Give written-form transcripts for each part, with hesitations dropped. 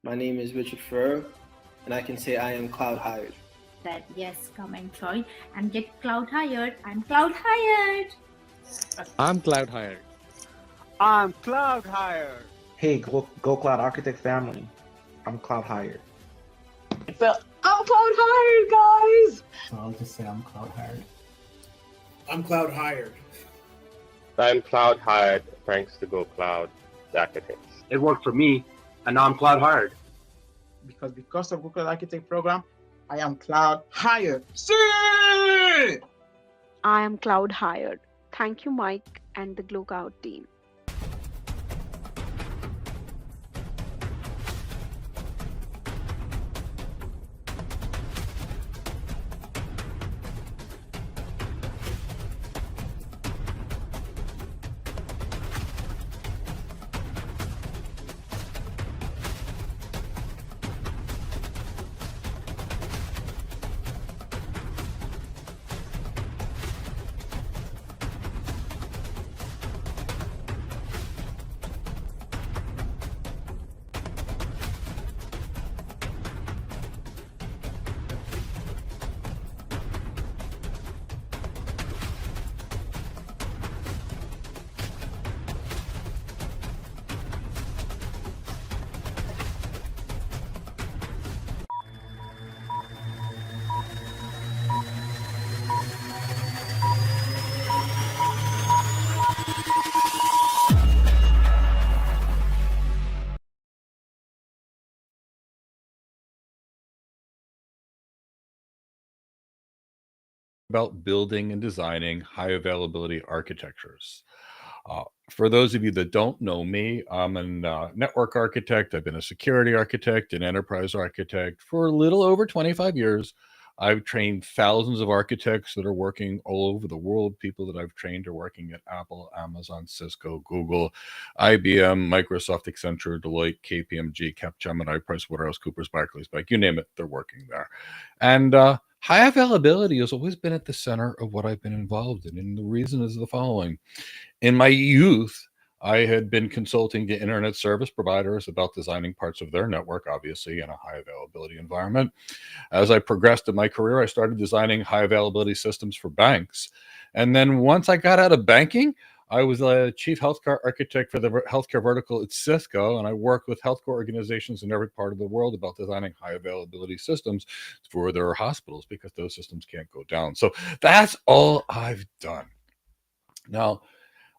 My name is Richard Furrow, and I can say I am cloud hired. That yes, come and join and get cloud hired. I'm cloud hired. I'm cloud hired. I'm cloud hired. Hey, Go Cloud Architect family. I'm cloud hired. I'm cloud hired, guys. So I'll just say I'm cloud hired. I'm cloud hired. I'm cloud hired thanks to Go Cloud Architects. It worked for me, and now I'm cloud hired. Because of Google Architect program, I am cloud hired. See! I am cloud hired. Thank you, Mike and the GlowCloud team. About building and designing high availability architectures. For those of you that don't know me, I'm a network architect. I've been a security architect, an enterprise architect for a little over 25 years. I've trained thousands of architects that are working all over the world. People that I've trained are working at Apple, Amazon, Cisco, Google, IBM, Microsoft, Accenture, Deloitte, KPMG, Capgemini, PricewaterhouseCoopers, Barclays, Bank, you name it, they're working there. And high availability has always been at the center of what I've been involved in. And the reason is the following. In my youth, I had been consulting to internet service providers about designing parts of their network, obviously in a high availability environment. As I progressed in my career, I started designing high availability systems for banks. And then once I got out of banking, I was a chief healthcare architect for the healthcare vertical at Cisco, and I worked with healthcare organizations in every part of the world about designing high availability systems for their hospitals because those systems can't go down. So that's all I've done. Now,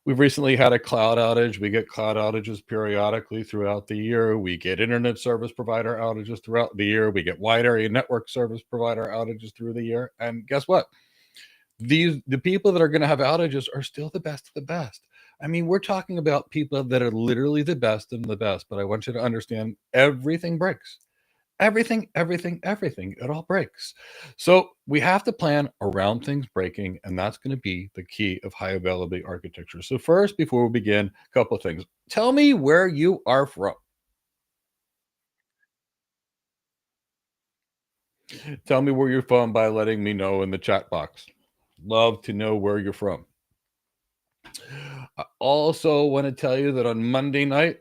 we've recently had a cloud outage. We get cloud outages periodically throughout the year. We get internet service provider outages throughout the year. We get wide area network service provider outages through the year. And guess what? The people that are going to have outages are still the best of the best. I mean, we're talking about people that are literally the best and the best, but I want you to understand everything breaks. Everything, it all breaks. So we have to plan around things breaking, and that's going to be the key of high availability architecture. So first, before we begin, a couple of things. Tell me where you are from. Tell me where you're from by letting me know in the chat box. Love to know where you're from. I also want to tell you that on Monday night,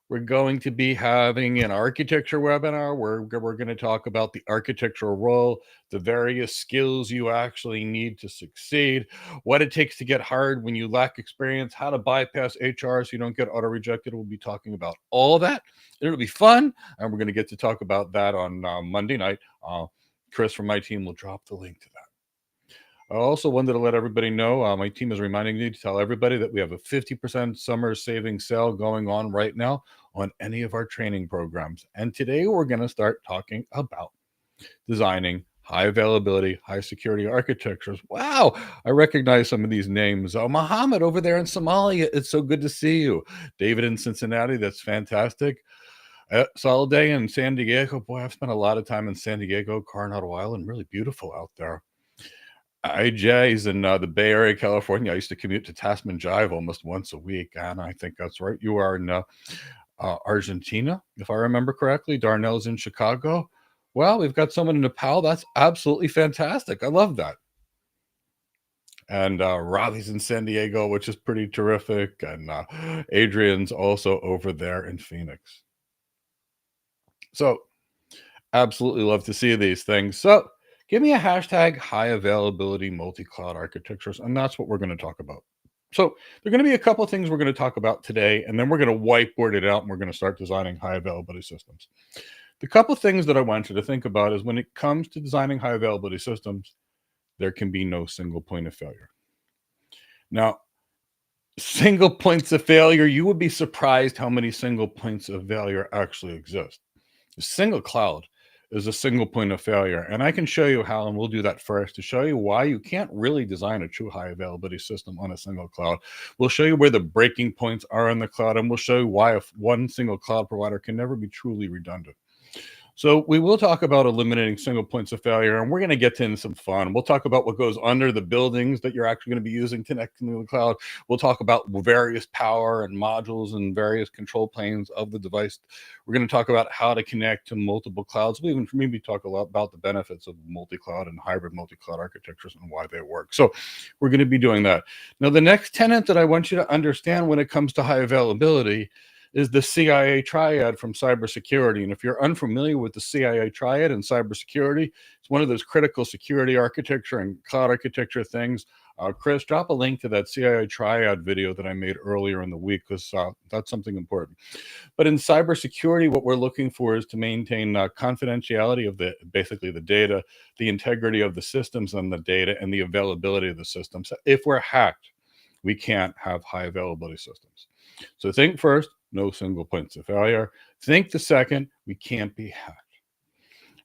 we're going to be having an architecture webinar where we're going to talk about the architectural role, the various skills you actually need to succeed, what it takes to get hired when you lack experience, how to bypass HR so you don't get auto-rejected. We'll be talking about all of that. It'll be fun, and we're going to get to talk about that on Monday night. Chris from my team will drop the link to that. I also wanted to let everybody know, my team is reminding me to tell everybody that we have a 50% summer savings sale going on right now on any of our training programs. And today we're going to start talking about designing high availability, high security architectures. Wow, I recognize some of these names. Mohammed over there in Somalia, it's so good to see you. David in Cincinnati, that's fantastic. Soliday in San Diego, boy, I've spent a lot of time in San Diego, Coronado Island, really beautiful out there. IJ's in the Bay Area, California. I used to commute to Tasman Jive almost once a week, and I think that's right. You are in Argentina, if I remember correctly. Darnell's in Chicago. Well, we've got someone in Nepal. That's absolutely fantastic. I love that. And Ravi's in San Diego, which is pretty terrific. And Adrian's also over there in Phoenix. So absolutely love to see these things. So give me a hashtag high availability multi-cloud architectures, and that's what we're going to talk about. So there are going to be a couple of things we're going to talk about today, and then we're going to whiteboard it out and we're going to start designing high availability systems. The couple of things that I want you to think about is when it comes to designing high availability systems, there can be no single point of failure. Now, single points of failure, you would be surprised how many single points of failure actually exist. A single cloud is a single point of failure. And I can show you how, and we'll do that first to show you why you can't really design a true high availability system on a single cloud. We'll show you where the breaking points are in the cloud, and we'll show you why one single cloud provider can never be truly redundant. So we will talk about eliminating single points of failure, and we're going to get into some fun. We'll talk about what goes under the buildings that you're actually going to be using connecting to the cloud. We'll talk about various power and modules and various control planes of the device. We're going to talk about how to connect to multiple clouds. We even maybe talk a lot about the benefits of multi-cloud and hybrid multi-cloud architectures and why they work. So we're going to be doing that. Now, the next tenet that I want you to understand when it comes to high availability is the CIA triad from cybersecurity. And if you're unfamiliar with the CIA triad in cybersecurity, it's one of those critical security architecture and cloud architecture things. Chris, drop a link to that CIA triad video that I made earlier in the week, because that's something important. But in cybersecurity, what we're looking for is to maintain confidentiality of basically the data, the integrity of the systems and the data, and the availability of the systems. So if we're hacked, we can't have high availability systems. So think first, no single points of failure. Think the second, we can't be hacked.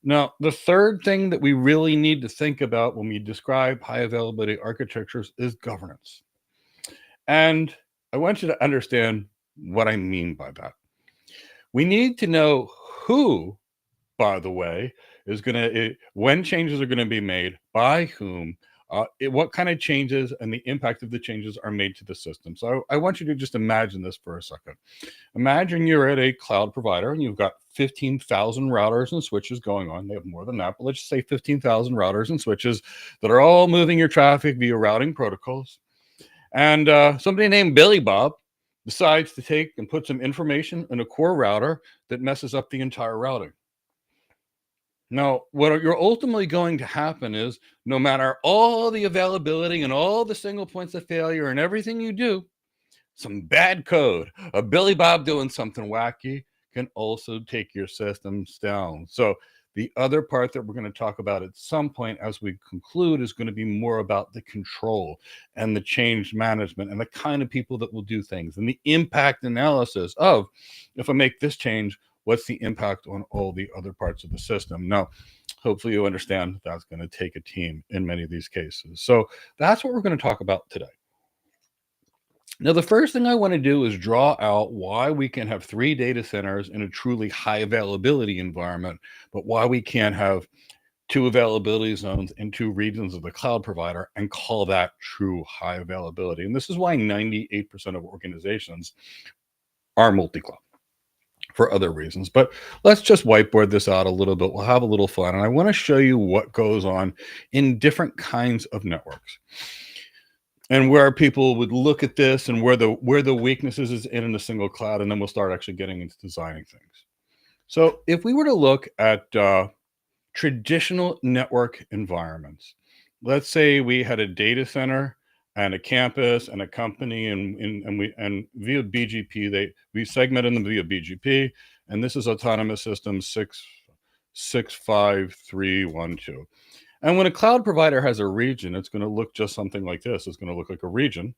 Now, the third thing that we really need to think about when we describe high availability architectures is governance. And I want you to understand what I mean by that. We need to know who, by the way, is going to, when changes are going to be made, by whom, what kind of changes and the impact of the changes are made to the system. So I want you to just imagine this for a second. Imagine you're at a cloud provider and you've got 15,000 routers and switches going on. They have more than that, but let's just say 15,000 routers and switches that are all moving your traffic via routing protocols. And somebody named Billy Bob decides to take and put some information in a core router that messes up the entire routing. Now, what you're ultimately going to happen is no matter all the availability and all the single points of failure and everything you do, some bad code, a Billy Bob doing something wacky can also take your systems down. So the other part that we're going to talk about at some point as we conclude is going to be more about the control and the change management and the kind of people that will do things and the impact analysis of, if I make this change, what's the impact on all the other parts of the system? Now, hopefully you understand that's going to take a team in many of these cases. So that's what we're going to talk about today. Now, the first thing I want to do is draw out why we can have 3 data centers in a truly high availability environment, but why we can't have 2 availability zones in 2 regions of the cloud provider and call that true high availability. And this is why 98% of organizations are multi-cloud for other reasons. But let's just whiteboard this out a little bit. We'll have a little fun. And I want to show you what goes on in different kinds of networks, and where people would look at this and where the weaknesses is in a single cloud, and then we'll start actually getting into designing things. So if we were to look at traditional network environments, let's say we had a data center and a campus and a company, and via BGP, we segmented them via BGP, and this is autonomous system 65312. And when a cloud provider has a region, it's going to look just something like this. It's going to look like a region.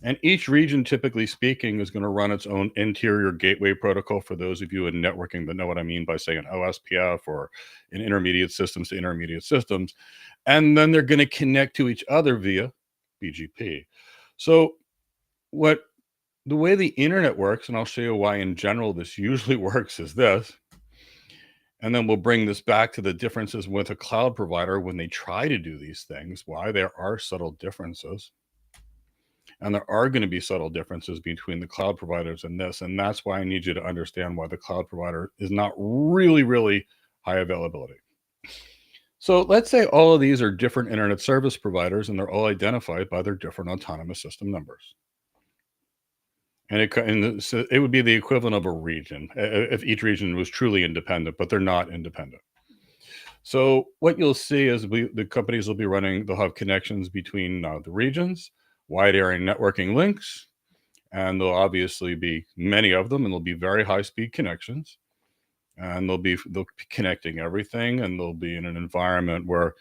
And each region, typically speaking, is going to run its own interior gateway protocol. For those of you in networking that know what I mean by saying an OSPF or an intermediate systems to intermediate systems. And then they're going to connect to each other via BGP. So the way the internet works, and I'll show you why in general this usually works, is this. And then we'll bring this back to the differences with a cloud provider when they try to do these things, why there are subtle differences. And there are going to be subtle differences between the cloud providers and this. And that's why I need you to understand why the cloud provider is not really, really high availability. So let's say all of these are different internet service providers, and they're all identified by their different autonomous system numbers. And so it would be the equivalent of a region if each region was truly independent, but they're not independent. So what you'll see is the companies will be running, they'll have connections between the regions, wide area networking links, and there'll obviously be many of them, and there'll be very high speed connections, and they'll be connecting everything, and they'll be in an environment where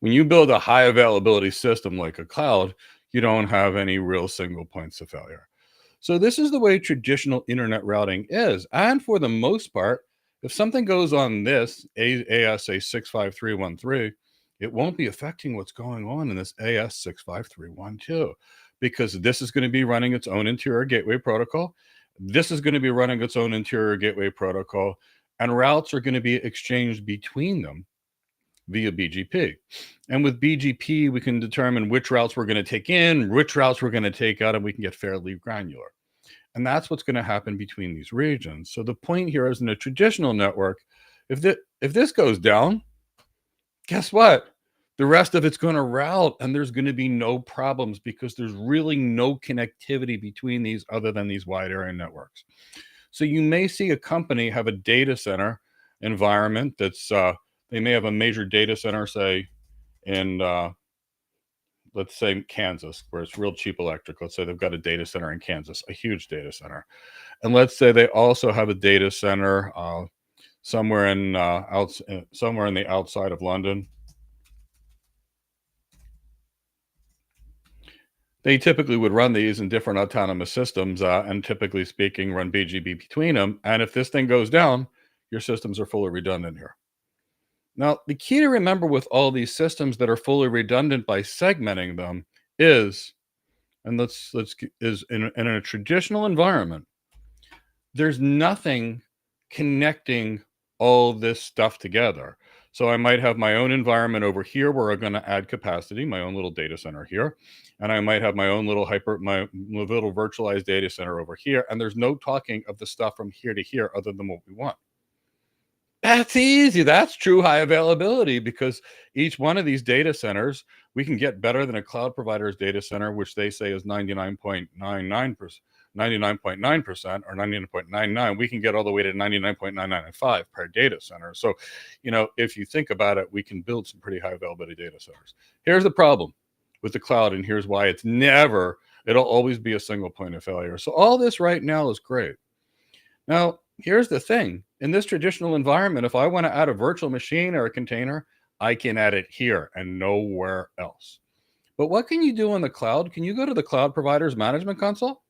when you build a high availability system like a cloud, you don't have any real single points of failure. So this is the way traditional internet routing is. And for the most part, if something goes on this ASA 65313, it won't be affecting what's going on in this AS 65312, because this is going to be running its own interior gateway protocol. This is going to be running its own interior gateway protocol, and routes are going to be exchanged between them via BGP. And with BGP, we can determine which routes we're going to take in, which routes we're going to take out, and we can get fairly granular. And that's what's going to happen between these regions. So the point here is, in a traditional network, if this goes down, guess what? The rest of it's going to route, and there's going to be no problems, because there's really no connectivity between these other than these wide area networks. So you may see a company have a data center environment that's they may have a major data center, say, in, let's say, Kansas, where it's real cheap electric. Let's say they've got a data center in Kansas, a huge data center. And let's say they also have a data center somewhere in the outside of London. They typically would run these in different autonomous systems, and typically speaking, run BGP between them. And if this thing goes down, your systems are fully redundant here. Now, the key to remember with all these systems that are fully redundant by segmenting them is, and is in a traditional environment, there's nothing connecting all this stuff together. So I might have my own environment over here where I'm going to add capacity, my own little data center here, and I might have my own little my little virtualized data center over here, and there's no talking of the stuff from here to here other than what we want. That's easy. That's true high availability, because each one of these data centers, we can get better than a cloud provider's data center, which they say is 99.99%, 99.9% or 99.99. We can get all the way to 99.995 per data center. So, if you think about it, we can build some pretty high availability data centers. Here's the problem with the cloud, and here's why it'll always be a single point of failure. So all this right now is great. Now, here's the thing. In this traditional environment, if I want to add a virtual machine or a container, I can add it here and nowhere else. But what can you do on the cloud? Can you go to the cloud provider's management console?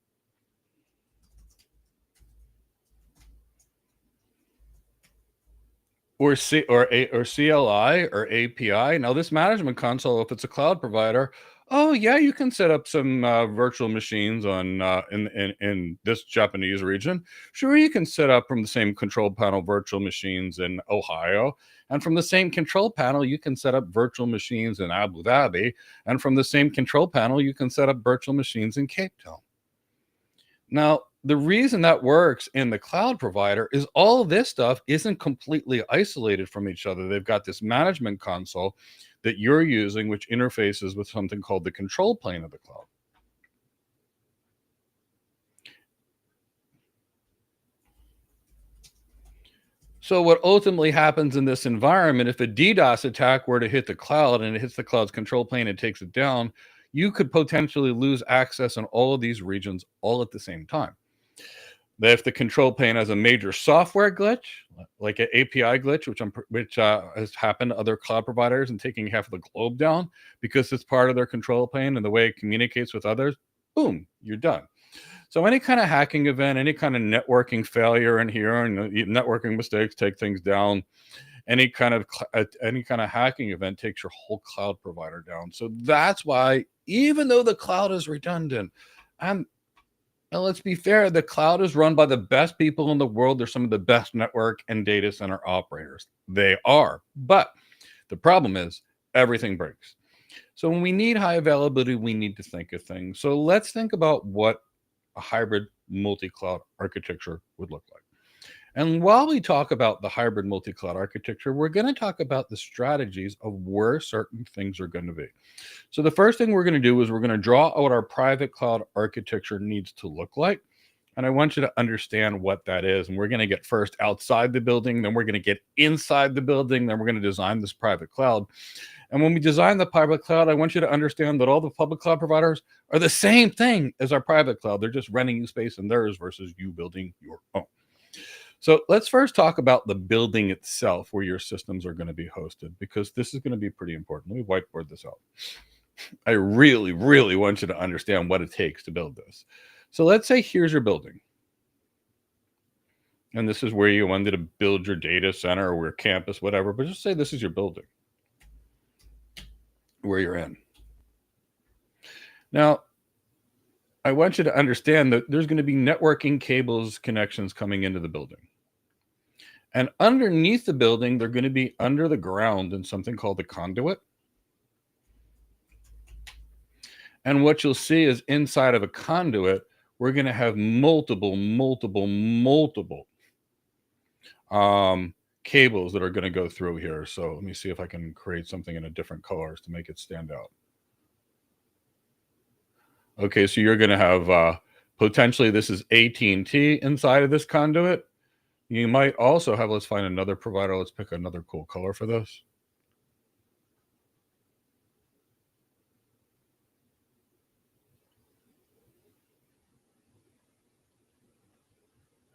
Or CLI or API. Now, this management console, if it's a cloud provider, oh yeah, you can set up some virtual machines on in this Japanese region. Sure, you can set up from the same control panel virtual machines in Ohio, and from the same control panel you can set up virtual machines in Abu Dhabi, and from the same control panel you can set up virtual machines in Cape Town. Now, the reason that works in the cloud provider is all this stuff isn't completely isolated from each other. They've got this management console that you're using, which interfaces with something called the control plane of the cloud. So what ultimately happens in this environment, if a DDoS attack were to hit the cloud and it hits the cloud's control plane and takes it down, you could potentially lose access in all of these regions all at the same time. If the control plane has a major software glitch, like an API glitch, which has happened to other cloud providers and taking half of the globe down because it's part of their control plane and the way it communicates with others, boom, you're done. So any kind of hacking event, any kind of networking failure in here, and networking mistakes take things down. Any kind of hacking event takes your whole cloud provider down. So that's why, even though the cloud is redundant, and let's be fair, the cloud is run by the best people in the world. They're some of the best network and data center operators. They are. But the problem is everything breaks. So when we need high availability, we need to think of things. So let's think about what a hybrid multi-cloud architecture would look like. And while we talk about the hybrid multi-cloud architecture, we're going to talk about the strategies of where certain things are going to be. So the first thing we're going to do is we're going to draw out what our private cloud architecture needs to look like. And I want you to understand what that is. And we're going to get first outside the building, then we're going to get inside the building, then we're going to design this private cloud. And when we design the private cloud, I want you to understand that all the public cloud providers are the same thing as our private cloud. They're just renting you space in theirs versus you building your own. So let's first talk about the building itself where your systems are going to be hosted, because this is going to be pretty important. Let me whiteboard this out. I really, really want you to understand what it takes to build this. So let's say here's your building. And this is where you wanted to build your data center or your campus, whatever. But just say this is your building where you're in. Now, I want you to understand that there's going to be networking cables connections coming into the building. And underneath the building, they're going to be under the ground in something called the conduit. And what you'll see is inside of a conduit, we're going to have multiple cables that are going to go through here. So let me see if I can create something in a different colors to make it stand out. Okay, so you're going to have potentially this is AT&T inside of this conduit. You might also have, let's find another provider. Let's pick another cool color for this.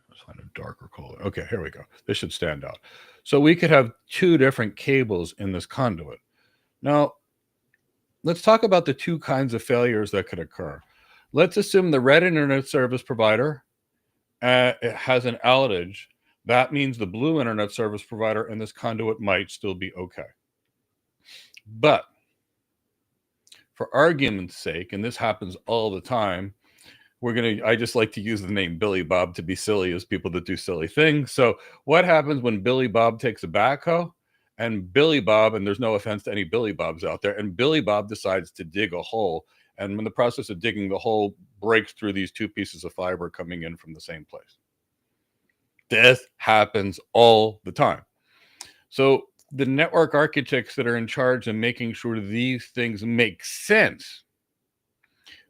Let's find a darker color. Okay, here we go. This should stand out. So we could have two different cables in this conduit. Now, let's talk about the two kinds of failures that could occur. Let's assume the red internet service provider it has an outage. That means the blue internet service provider in this conduit might still be okay. But for argument's sake, and this happens all the time, I just like to use the name Billy Bob to be silly as people that do silly things. So what happens when Billy Bob takes a backhoe and Billy Bob, and there's no offense to any Billy Bobs out there, and Billy Bob decides to dig a hole. And in the process of digging the hole, breaks through these two pieces of fiber coming in from the same place. This happens all the time. So the network architects that are in charge of making sure these things make sense,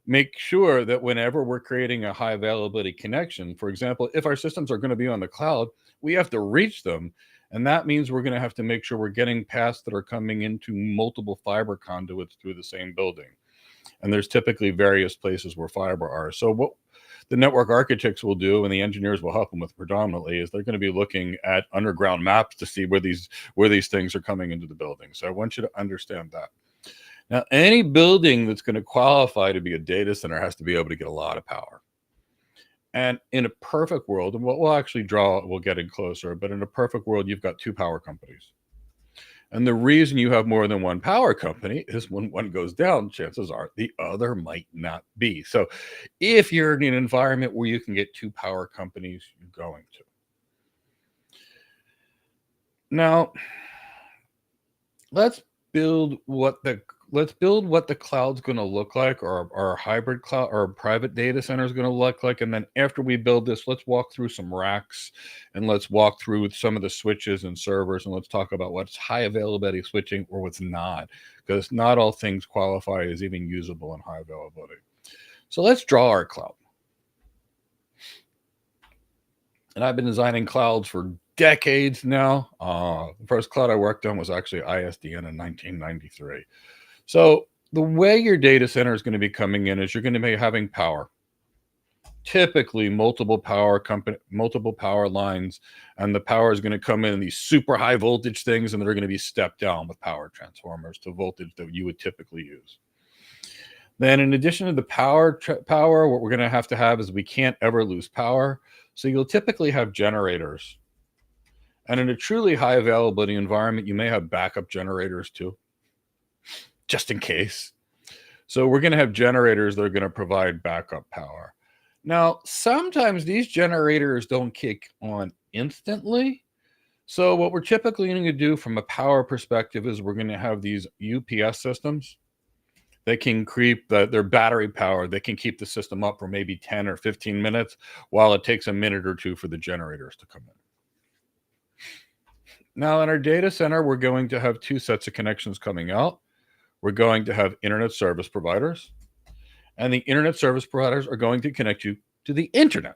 make sure that whenever we're creating a high availability connection, for example, if our systems are going to be on the cloud, we have to reach them. And that means we're going to have to make sure we're getting paths that are coming into multiple fiber conduits through the same building. And there's typically various places where fiber are. So what the network architects will do, and the engineers will help them with predominantly, is they're going to be looking at underground maps to see where these things are coming into the building. So I want you to understand that. Now, any building that's going to qualify to be a data center has to be able to get a lot of power. And in a perfect world, and what we'll actually draw, we'll get in closer, but in a perfect world, you've got two power companies. And the reason you have more than one power company is when one goes down, chances are the other might not be. So if you're in an environment where you can get two power companies, you're going to. Now, let's build what the cloud's going to look like, or our hybrid cloud or private data center is going to look like. And then after we build this, let's walk through some racks and let's walk through some of the switches and servers, and let's talk about what's high availability switching or what's not, because not all things qualify as even usable in high availability. So let's draw our cloud. And I've been designing clouds for decades now. The first cloud I worked on was actually ISDN in 1993. So the way your data center is going to be coming in is you're going to be having power, typically multiple power lines, and the power is going to come in these super high voltage things, and they're going to be stepped down with power transformers to voltage that you would typically use. Then in addition to the power, what we're going to have is we can't ever lose power. So you'll typically have generators. And in a truly high availability environment, you may have backup generators too, just in case. So we're going to have generators that are going to provide backup power. Now, sometimes these generators don't kick on instantly. So what we're typically going to do from a power perspective is we're going to have these UPS systems. They can keep their battery power. They can keep the system up for maybe 10 or 15 minutes while it takes a minute or two for the generators to come in. Now, in our data center, we're going to have two sets of connections coming out. We're going to have internet service providers, and the internet service providers are going to connect you to the internet.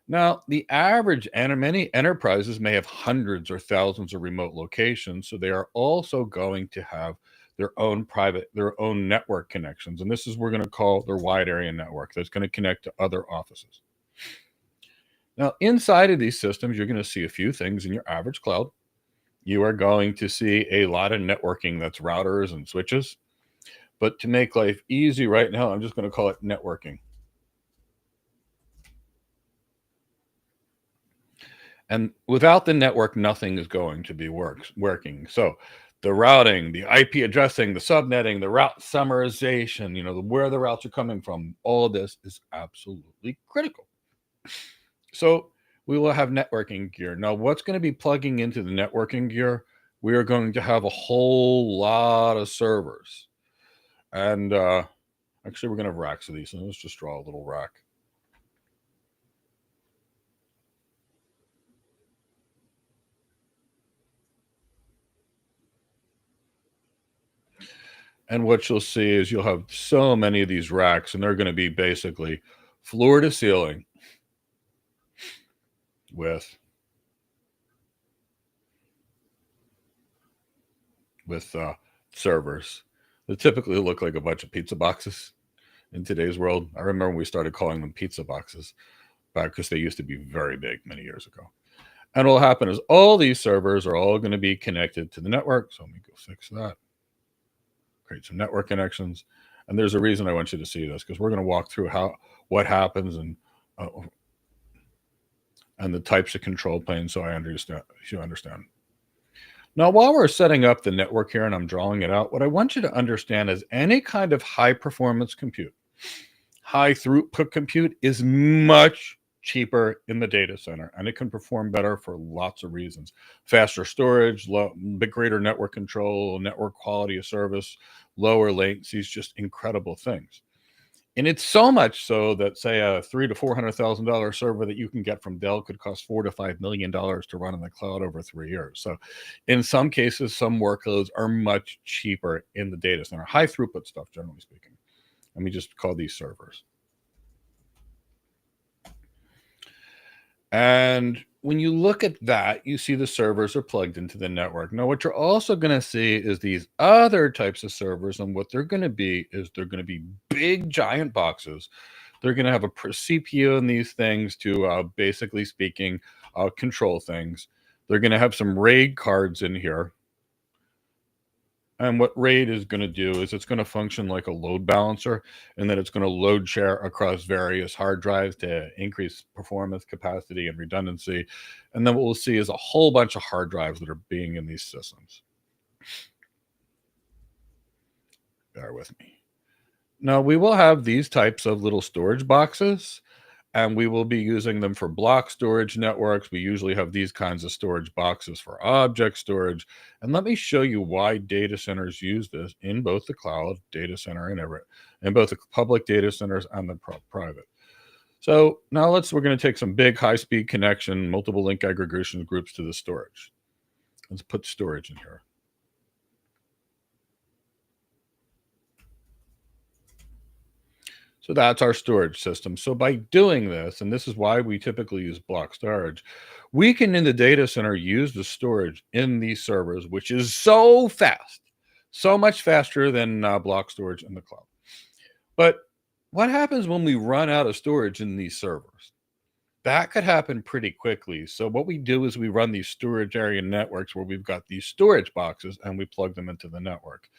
Now, the average, and many enterprises may have hundreds or thousands of remote locations, so they are also going to have their own network connections. And this is we're going to call their wide area network that's going to connect to other offices. Now, inside of these systems, you're going to see a few things in your average cloud. You are going to see a lot of networking that's routers and switches. But to make life easy right now, I'm just going to call it networking. And without the network, nothing is going to be working. So the routing, the IP addressing, the subnetting, the route summarization, where the routes are coming from, all of this is absolutely critical. So we will have networking gear. Now, what's going to be plugging into the networking gear? We are going to have a whole lot of servers. And actually, we're going to have racks of these. So let's just draw a little rack. And what you'll see is you'll have so many of these racks, and they're going to be basically floor to ceiling with servers that typically look like a bunch of pizza boxes in today's world. I remember when we started calling them pizza boxes back because they used to be very big many years ago. And what will happen is all these servers are all going to be connected to the network. So let me go fix that. Create some network connections. And there's a reason I want you to see this, because we're going to walk through what happens and the types of control planes so you understand. Now, while we're setting up the network here and I'm drawing it out, what I want you to understand is any kind of high performance compute, high throughput compute is much cheaper in the data center, and it can perform better for lots of reasons. Faster storage, greater network control, network quality of service, lower latencies, just incredible things. And it's so much so that, say, a $300,000 to $400,000 server that you can get from Dell could cost $4 to $5 million to run in the cloud over 3 years. So in some cases, some workloads are much cheaper in the data center. High throughput stuff, generally speaking. Let me just call these servers. And when you look at that, you see the servers are plugged into the network. Now, what you're also going to see is these other types of servers, and what they're going to be is they're going to be big, giant boxes. They're going to have a CPU in these things to, basically speaking, control things. They're going to have some RAID cards in here. And what RAID is going to do is it's going to function like a load balancer, and then it's going to load share across various hard drives to increase performance, capacity, and redundancy. And then what we'll see is a whole bunch of hard drives that are being in these systems. Bear with me. Now, we will have these types of little storage boxes, and we will be using them for block storage networks. We usually have these kinds of storage boxes for object storage. And let me show you why data centers use this in both the cloud data center and both the public data centers and the private. So now we're going to take some big high-speed connection, multiple link aggregation groups to the storage. Let's put storage in here. So that's our storage system. So by doing this, and this is why we typically use block storage, we can in the data center use the storage in these servers, which is so fast, so much faster than block storage in the cloud. But what happens when we run out of storage in these servers? That could happen pretty quickly. So what we do is we run these storage area networks where we've got these storage boxes and we plug them into the network.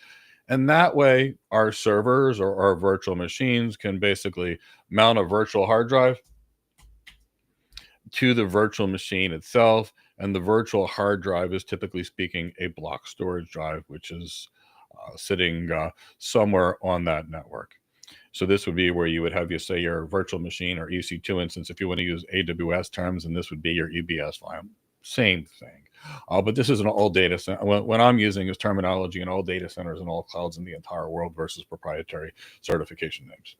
And that way, our servers or our virtual machines can basically mount a virtual hard drive to the virtual machine itself. And the virtual hard drive is typically speaking a block storage drive, which is sitting somewhere on that network. So this would be where you would have, say, your virtual machine or EC2 instance, if you want to use AWS terms, and this would be your EBS file. Same thing. But this is an all data center. What I'm using is terminology in all data centers and all clouds in the entire world versus proprietary certification names.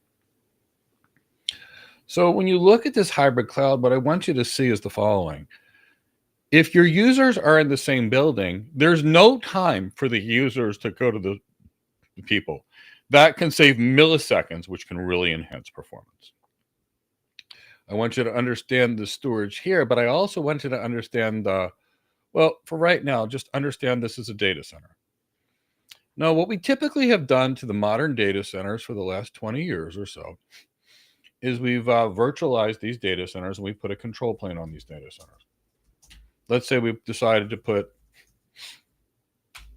So when you look at this hybrid cloud, what I want you to see is the following. If your users are in the same building, there's no time for the users to go to the people. That can save milliseconds, which can really enhance performance. I want you to understand the storage here, but I also want you to understand well, for right now, just understand this is a data center. Now, what we typically have done to the modern data centers for the last 20 years or so is we've virtualized these data centers and we put a control plane on these data centers. Let's say we've decided to put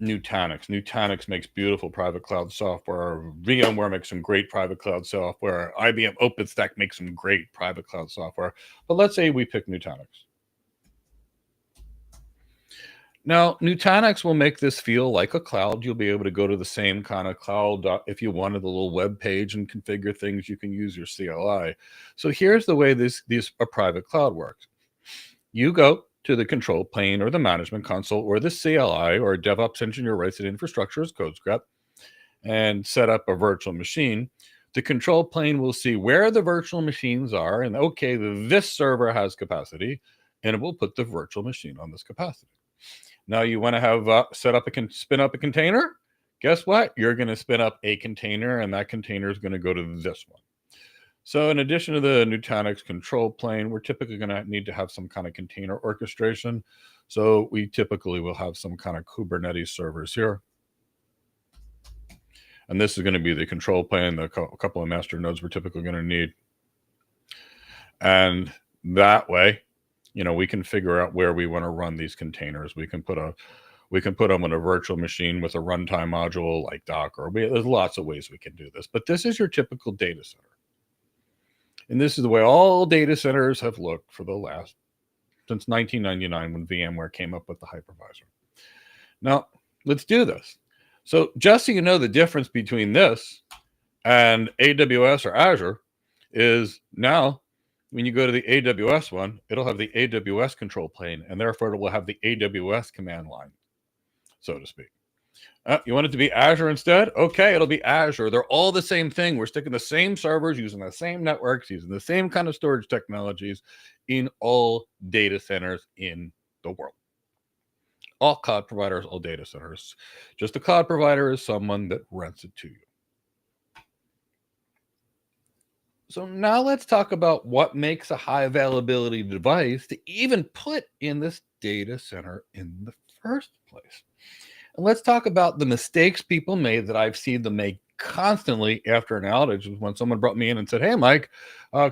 Nutanix. Nutanix makes beautiful private cloud software. VMware makes some great private cloud software. IBM OpenStack makes some great private cloud software. But let's say we pick Nutanix. Now, Nutanix will make this feel like a cloud. You'll be able to go to the same kind of cloud. If you wanted a little web page and configure things, you can use your CLI. So here's the way a private cloud works. You go to the control plane or the management console or the CLI, or a DevOps engineer writes an infrastructure as code script and set up a virtual machine. The control plane will see where the virtual machines are and, okay, this server has capacity, and it will put the virtual machine on this capacity. Now you want to have spin up a container. Guess what? You're going to spin up a container, and that container is going to go to this one. So in addition to the Nutanix control plane, we're typically going to need to have some kind of container orchestration. So we typically will have some kind of Kubernetes servers here. And this is going to be the control plane, a couple of master nodes we're typically going to need. And that way, we can figure out where we want to run these containers. We can put them on a virtual machine with a runtime module like Docker. There's lots of ways we can do this, but this is your typical data center. And this is the way all data centers have looked since 1999 when VMware came up with the hypervisor. Now, let's do this. So just so you know, the difference between this and AWS or Azure is now when you go to the AWS one, it'll have the AWS control plane, and therefore it will have the AWS command line, so to speak. You want it to be Azure instead? Okay, it'll be Azure. They're all the same thing. We're sticking the same servers, using the same networks, using the same kind of storage technologies in all data centers in the world. All cloud providers, all data centers. Just a cloud provider is someone that rents it to you. So now let's talk about what makes a high availability device to even put in this data center in the first place. And let's talk about the mistakes people made that I've seen them make constantly after an outage. When someone brought me in and said, hey, Mike,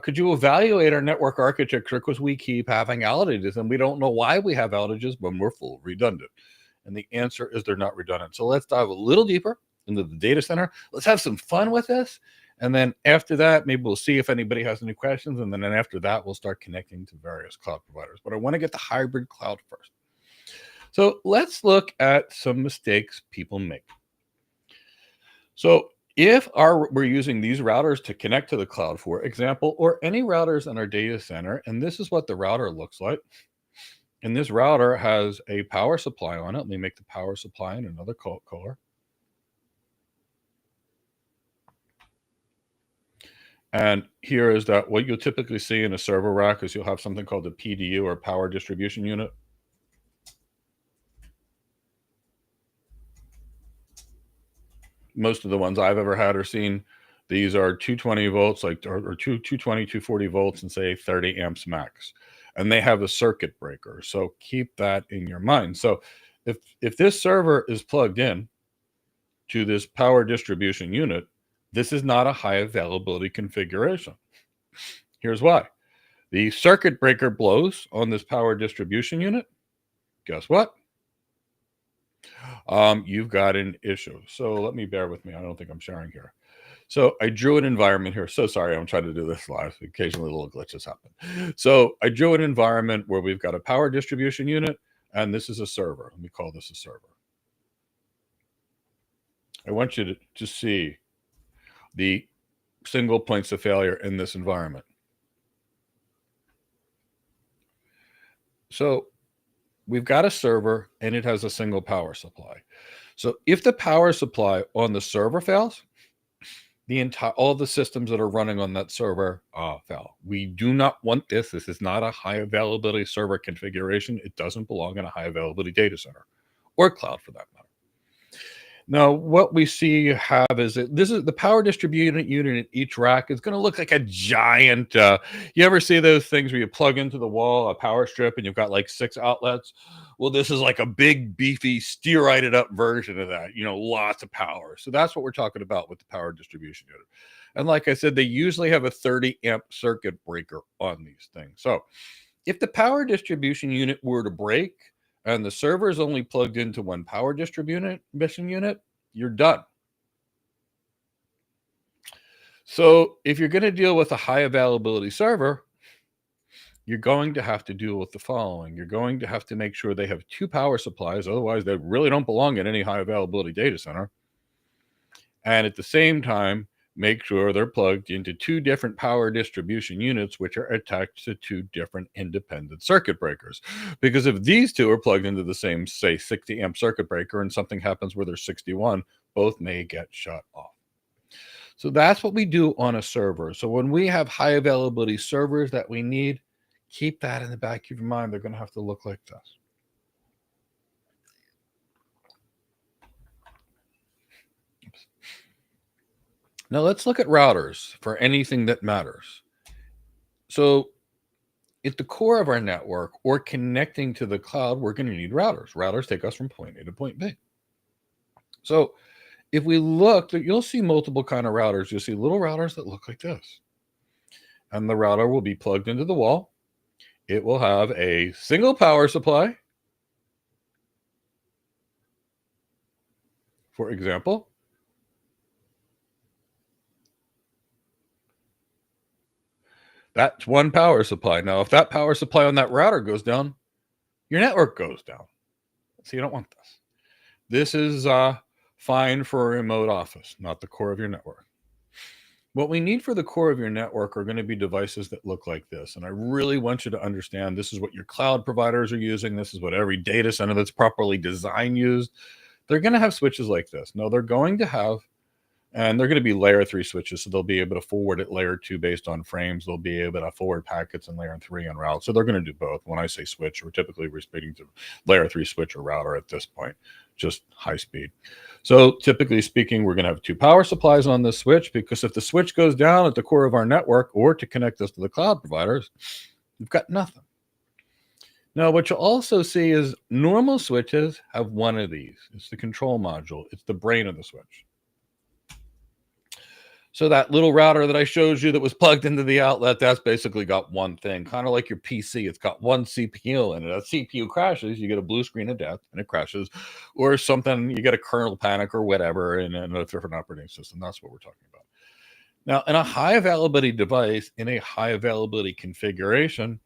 could you evaluate our network architecture because we keep having outages and we don't know why we have outages when we're full redundant. And the answer is they're not redundant. So let's dive a little deeper into the data center. Let's have some fun with this. And then after that, maybe we'll see if anybody has any questions. And then after that, we'll start connecting to various cloud providers. But I want to get the hybrid cloud first. So let's look at some mistakes people make. So if we're using these routers to connect to the cloud, for example, or any routers in our data center, and this is what the router looks like. And this router has a power supply on it. Let me make the power supply in another color. And here is that what you'll typically see in a server rack is you'll have something called a PDU, or power distribution unit. Most of the ones I've ever had or seen, these are 220 volts, or 220, 240 volts, and say 30 amps max. And they have a circuit breaker. So keep that in your mind. So if this server is plugged in to this power distribution unit, this is not a high availability configuration. Here's why. The circuit breaker blows on this power distribution unit. Guess what? You've got an issue. So let me bear with me. I don't think I'm sharing here. So I drew an environment here. So sorry, I'm trying to do this live. Occasionally little glitches happen. So I drew an environment where we've got a power distribution unit, and this is a server. Let me call this a server. I want you to see the single points of failure in this environment. So we've got a server and it has a single power supply. So if the power supply on the server fails, all the systems that are running on that server fail. We do not want this. This is not a high availability server configuration. It doesn't belong in a high availability data center or cloud for that matter. Now, what we see have is that this is the power distribution unit in each rack is going to look like a giant. You ever see those things where you plug into the wall a power strip and you've got like 6 outlets? Well, this is like a big, beefy, steroided up version of that. Lots of power. So that's what we're talking about with the power distribution unit. And like I said, they usually have a 30 amp circuit breaker on these things. So if the power distribution unit were to break, and the server is only plugged into one power distribution unit, you're done. So if you're going to deal with a high availability server, you're going to have to deal with the following. You're going to have to make sure they have 2 power supplies. Otherwise, they really don't belong in any high availability data center. And at the same time, make sure they're plugged into 2 different power distribution units, which are attached to 2 different independent circuit breakers. Because if these 2 are plugged into the same, say, 60 amp circuit breaker and something happens where there's 61, both may get shut off. So that's what we do on a server. So when we have high availability servers that we need, keep that in the back of your mind. They're going to have to look like this. Now let's look at routers for anything that matters. So at the core of our network or connecting to the cloud, we're going to need routers. Routers take us from point A to point B. So if we look, you'll see multiple kind of routers. You'll see little routers that look like this. And the router will be plugged into the wall. It will have a single power supply. For example, that's one power supply. Now, if that power supply on that router goes down, your network goes down. So you don't want this. This is fine for a remote office, not the core of your network. What we need for the core of your network are going to be devices that look like this. And I really want you to understand this is what your cloud providers are using. This is what every data center that's properly designed used. They're going to have switches like this. No, they're going to have, and they're going to be layer 3 switches. So they'll be able to forward at layer 2 based on frames. They'll be able to forward packets in layer 3 on route. So they're going to do both. When I say switch, we're typically speaking to layer 3 switch or router at this point, just high speed. So typically speaking, we're going to have 2 power supplies on this switch, because if the switch goes down at the core of our network or to connect us to the cloud providers, we've got nothing. Now, what you'll also see is normal switches have one of these. It's the control module. It's the brain of the switch. So that little router that I showed you that was plugged into the outlet, that's basically got one thing, kind of like your PC. It's got one CPU in it. A CPU crashes, you get a blue screen of death and it crashes, or something, you get a kernel panic or whatever in a different operating system. That's what we're talking about. Now, in a high availability device, in a high availability configuration,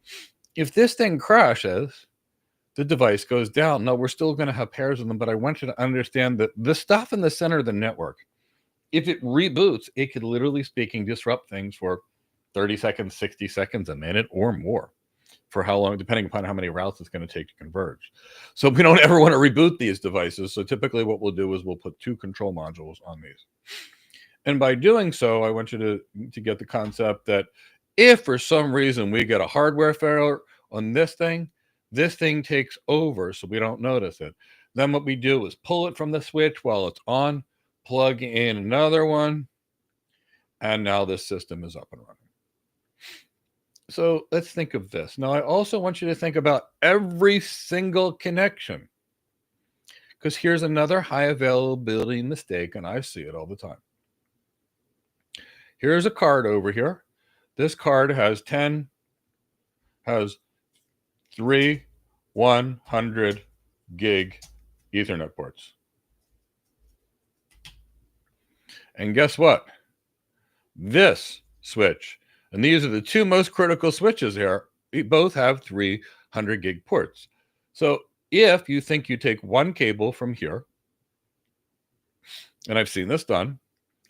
if this thing crashes, the device goes down. Now, we're still going to have pairs of them, but I want you to understand that the stuff in the center of the network, if it reboots, it could literally speaking disrupt things for 30 seconds, 60 seconds, a minute, or more, for how long, depending upon how many routes it's going to take to converge. So we don't ever want to reboot these devices. So typically what we'll do is we'll put 2 control modules on these. And by doing so, I want you to get the concept that if for some reason we get a hardware failure on this thing takes over so we don't notice it. Then what we do is pull it from the switch while it's on, plug in another one, and now this system is up and running. So let's think of this. Now, I also want you to think about every single connection, because here's another high availability mistake, and I see it all the time. Here's a card over here. This card has 3 100 gig Ethernet ports. And guess what? This switch, and these are the 2 most critical switches here, both have 300 gig ports. So if you think you take one cable from here, and I've seen this done,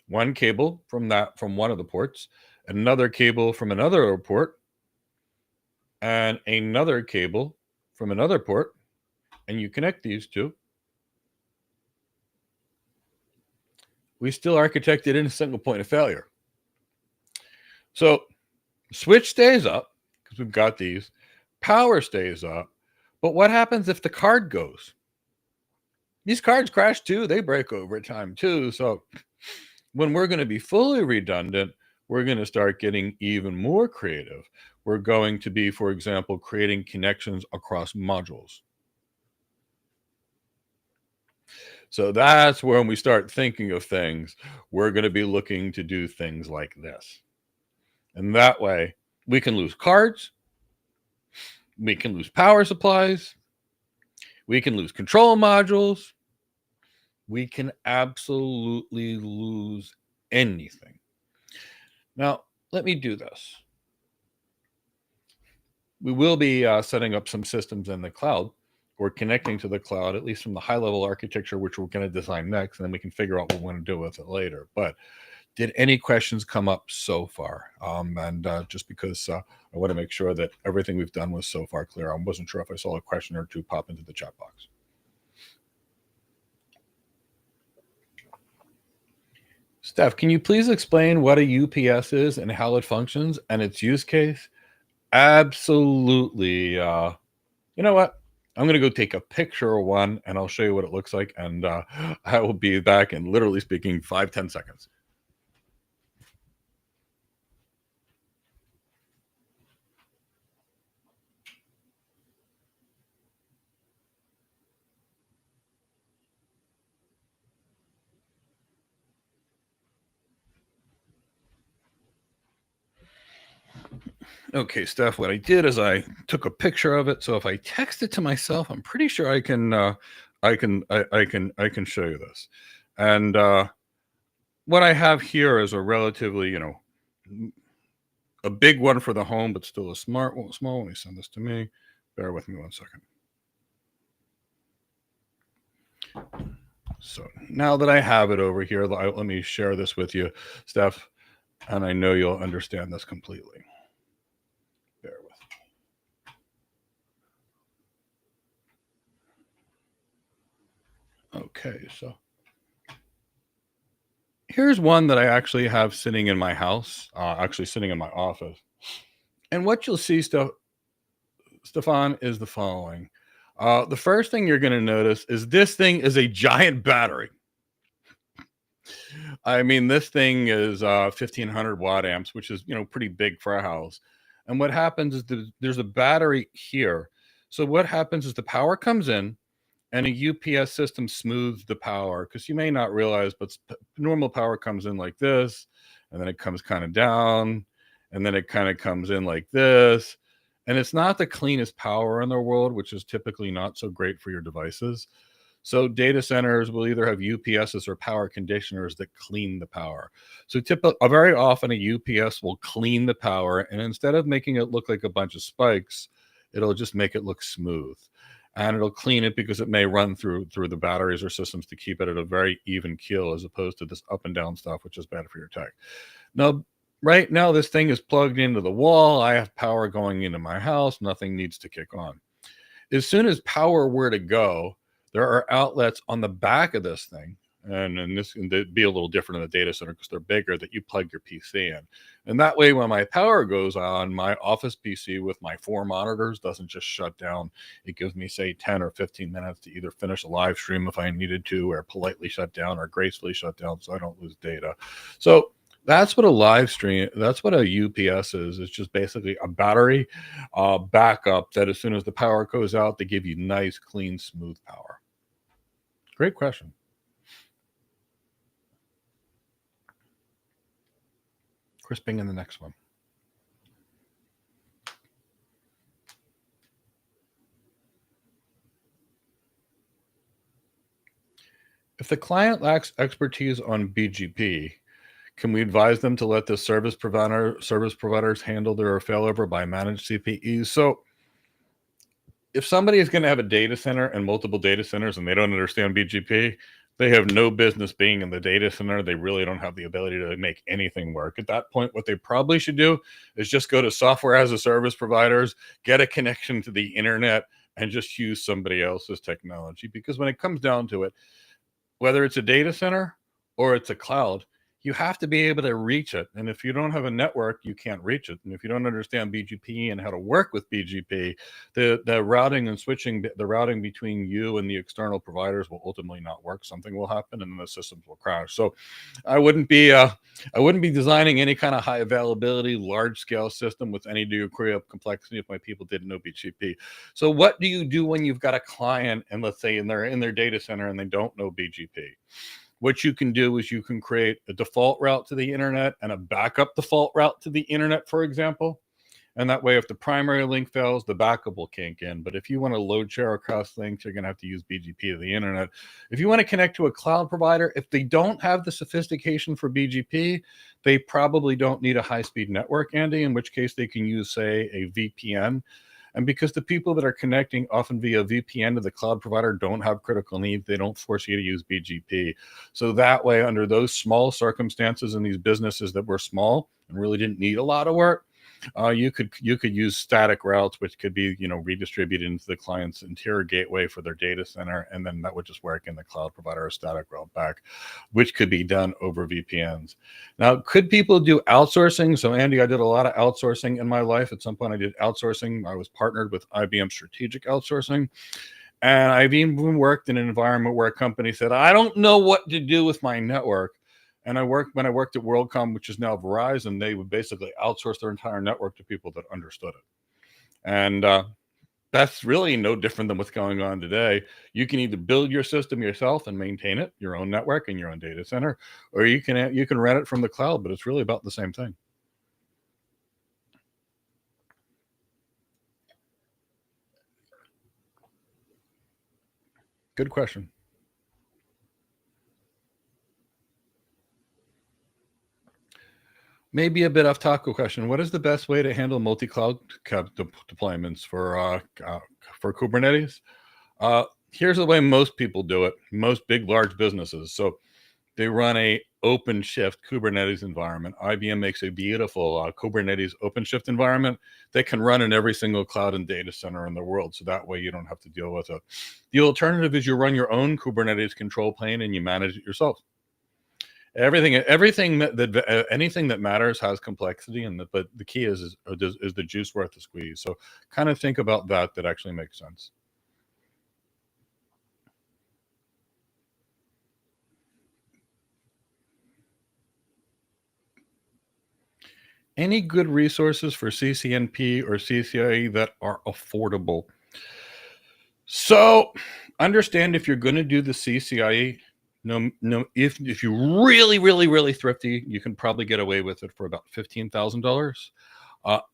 one cable from one of the ports, another cable from another port, and another cable from another port, and you connect these 2, we still architected in a single point of failure. So switch stays up because we've got these, power stays up, but what happens if the card goes? These cards crash too. They break over time too. So when we're going to be fully redundant, we're going to start getting even more creative. We're going to be, for example, creating connections across modules. So that's when we start thinking of things. We're going to be looking to do things like this. And that way, we can lose cards. We can lose power supplies. We can lose control modules. We can absolutely lose anything. Now, let me do this. We will be setting up some systems in the cloud. We're connecting to the cloud, at least from the high-level architecture, which we're going to design next, and then we can figure out what we want to do with it later. But did any questions come up so far? Just because I want to make sure that everything we've done was so far clear. I wasn't sure if I saw a question or two pop into the chat box. Steph, can you please explain what a UPS is and how it functions and its use case? Absolutely. You know what? I'm going to go take a picture of one and I'll show you what it looks like. And I will be back in, literally speaking, 5-10 seconds. Okay, Steph, what I did is I took a picture of it. So if I text it to myself, I'm pretty sure I can show you this. And what I have here is a relatively, a big one for the home, but still a small one. Let me send this to me. Bear with me 1 second. So now that I have it over here, let me share this with you, Steph, and I know you'll understand this completely. Bear with me. Okay, so here's one that I actually have sitting in my house, actually sitting in my office. And what you'll see, Stefan, is the following. The first thing you're going to notice is this thing is a giant battery. I mean, this thing is 1,500 watt amps, which is, pretty big for a house. And what happens is there's a battery here. So what happens is the power comes in and a UPS system smooths the power, because you may not realize, but normal power comes in like this, and then it comes kind of down, and then it kind of comes in like this. And it's not the cleanest power in the world, which is typically not so great for your devices. So data centers will either have UPSs or power conditioners that clean the power. So very often a UPS will clean the power, and instead of making it look like a bunch of spikes, it'll just make it look smooth. And it'll clean it because it may run through the batteries or systems to keep it at a very even keel, as opposed to this up and down stuff, which is bad for your tech. Now, right now, this thing is plugged into the wall. I have power going into my house. Nothing needs to kick on. As soon as power were to go, there are outlets on the back of this thing, and this can be a little different in the data center because they're bigger, that you plug your PC in. And that way, when my power goes on, my office PC with my 4 monitors doesn't just shut down. It gives me, say, 10 or 15 minutes to either finish a live stream if I needed to, or politely shut down, or gracefully shut down so I don't lose data. So that's what a live stream, that's what a UPS is. It's just basically a battery backup that as soon as the power goes out, they give you nice, clean, smooth power. Great question. Crisping in the next one. If the client lacks expertise on BGP, can we advise them to let the service providers handle their failover by managed CPEs? So if somebody is going to have a data center and multiple data centers and they don't understand BGP, they have no business being in the data center. They really don't have the ability to make anything work. At that point, what they probably should do is just go to software as a service providers, get a connection to the internet, and just use somebody else's technology. Because when it comes down to it, whether it's a data center or it's a cloud, you have to be able to reach it. And if you don't have a network, you can't reach it. And if you don't understand BGP and how to work with BGP, the routing and switching, the routing between you and the external providers will ultimately not work. Something will happen and then the systems will crash. So I wouldn't be designing any kind of high availability, large scale system with any degree of complexity if my people didn't know BGP. So what do you do when you've got a client and let's say in their data center and they don't know BGP? What you can do is you can create a default route to the internet and a backup default route to the internet, for example. And that way, if the primary link fails, the backup will kink in. But if you want to load share across links, you're going to have to use BGP to the internet. If you want to connect to a cloud provider, if they don't have the sophistication for BGP, they probably don't need a high-speed network, Andy, in which case they can use, say, a VPN. And because the people that are connecting often via VPN to the cloud provider don't have critical needs, they don't force you to use BGP. So that way, under those small circumstances in these businesses that were small and really didn't need a lot of work, you could use static routes, which could be redistributed into the client's interior gateway for their data center, and then that would just work in the cloud provider, a static route back, which could be done over VPNs. Now, could people do outsourcing? So, Andy, I did a lot of outsourcing in my life. At some point, I did outsourcing. I was partnered with IBM Strategic Outsourcing. And I've even worked in an environment where a company said, I don't know what to do with my network. And when I worked at WorldCom, which is now Verizon, they would basically outsource their entire network to people that understood it. And that's really no different than what's going on today. You can either build your system yourself and maintain it, your own network and your own data center, or you can rent it from the cloud, but it's really about the same thing. Good question. Maybe a bit off topic question. What is the best way to handle multi-cloud deployments for Kubernetes? Here's the way most people do it. Most big, large businesses. So they run a OpenShift Kubernetes environment. IBM makes a beautiful Kubernetes OpenShift environment that can run in every single cloud and data center in the world. So that way you don't have to deal with it. The alternative is you run your own Kubernetes control plane and you manage it yourself. Anything that matters has complexity, but the key is the juice worth the squeeze? So kind of think about that. That actually makes sense. Any good resources for CCNP or CCIE that are affordable? So understand if you're going to do the CCIE, if you're really thrifty, you can probably get away with it for about $15,000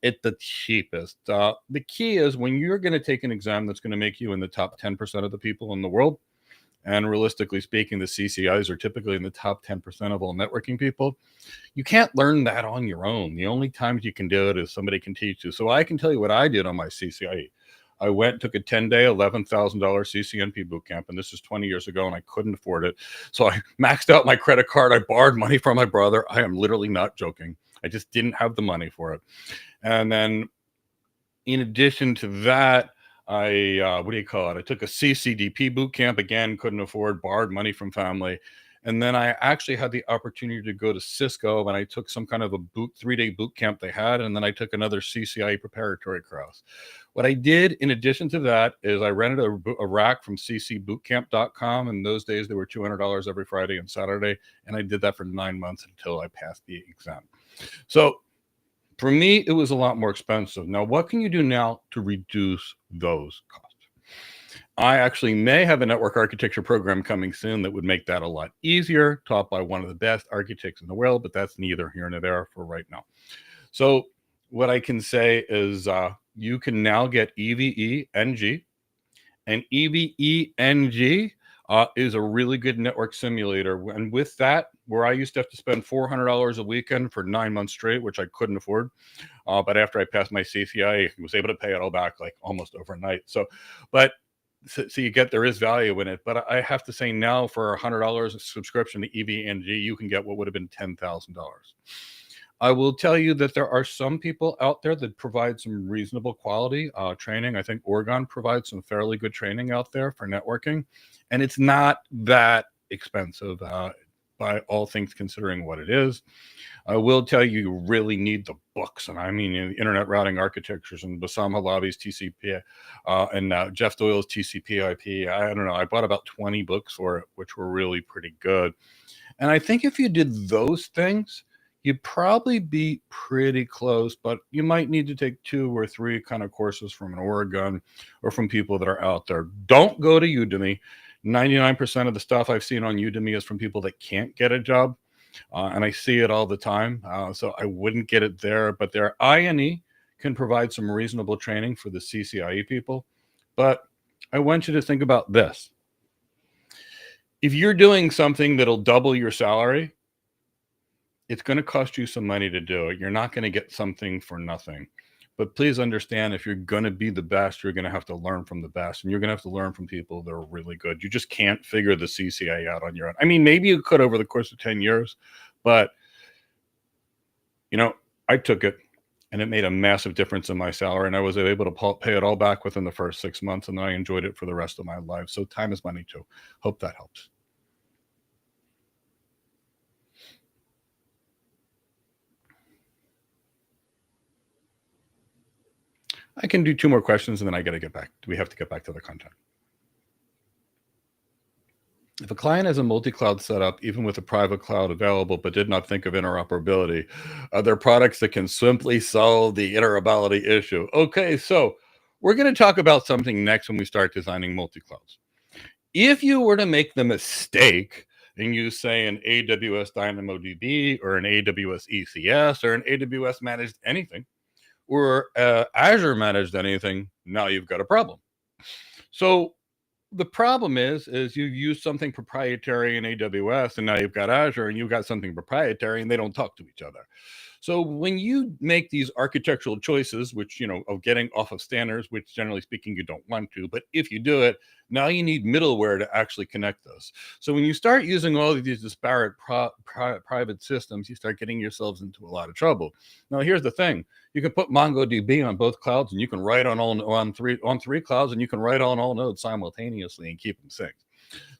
at the cheapest. The key is when you're going to take an exam that's going to make you in the top 10% of the people in the world, and realistically speaking, the CCIs are typically in the top 10% of all networking people. You can't learn that on your own. The only times you can do it is somebody can teach you. So I can tell you what I did on my CCIE. I went, took a 10-day, $11,000 CCNP bootcamp, and this is 20 years ago, and I couldn't afford it. So I maxed out my credit card. I borrowed money from my brother. I am literally not joking. I just didn't have the money for it. And then in addition to that, I took a CCDP bootcamp, again, couldn't afford, borrowed money from family. And then I actually had the opportunity to go to Cisco, and I took some kind of a 3-day boot camp they had, and then I took another CCIE preparatory course. What I did in addition to that is I rented a rack from ccbootcamp.com. In those days, they were $200 every Friday and Saturday, and I did that for 9 months until I passed the exam. So for me, it was a lot more expensive. Now, what can you do now to reduce those costs? I actually may have a network architecture program coming soon that would make that a lot easier, taught by one of the best architects in the world, but that's neither here nor there for right now. So what I can say is you can now get EVE-NG, and EVE-NG is a really good network simulator. And with that, where I used to have to spend $400 a weekend for 9 months straight, which I couldn't afford, but after I passed my CCIE, I was able to pay it all back like almost overnight. So you get, there is value in it, but I have to say now for $100 subscription to EVE-NG, you can get what would have been $10,000. I will tell you that there are some people out there that provide some reasonable quality training. I think Oregon provides some fairly good training out there for networking, and it's not that expensive. by all things considering what it is. I will tell you, you really need the books, and I mean internet routing architectures and Bassam Halabi's TCP and Jeff Doyle's TCP/IP. I don't know. I bought about 20 books for it, which were really pretty good. And I think if you did those things, you'd probably be pretty close, but you might need to take 2 or 3 kind of courses from an Oregon or from people that are out there. Don't go to Udemy. 99% of the stuff I've seen on Udemy is from people that can't get a job. And I see it all the time. So I wouldn't get it there, but their INE can provide some reasonable training for the CCIE people. But I want you to think about this. If you're doing something that'll double your salary, it's going to cost you some money to do it. You're not going to get something for nothing. But please understand, if you're going to be the best, you're going to have to learn from the best, and you're going to have to learn from people that are really good. You just can't figure the CCIE out on your own. I mean, maybe you could over the course of 10 years, but, you know, I took it, and it made a massive difference in my salary, and I was able to pay it all back within the first 6 months, and then I enjoyed it for the rest of my life. So time is money, too. Hope that helps. I can do 2 more questions, and then I got to get back. We have to get back to the content. If a client has a multi-cloud setup, even with a private cloud available, but did not think of interoperability, are there products that can simply solve the interoperability issue? Okay, so we're going to talk about something next when we start designing multi-clouds. If you were to make the mistake and use, say, an AWS DynamoDB or an AWS ECS or an AWS managed anything, or Azure managed anything, now you've got a problem. So the problem is you've used something proprietary in AWS, and now you've got Azure, and you've got something proprietary, and they don't talk to each other. So when you make these architectural choices, which, you know, of getting off of standards, which generally speaking you don't want to, but if you do it, now you need middleware to actually connect those. So when you start using all of these disparate private systems, you start getting yourselves into a lot of trouble. Now here's the thing: you can put MongoDB on both clouds, and you can write on three clouds, and you can write on all nodes simultaneously and keep them synced.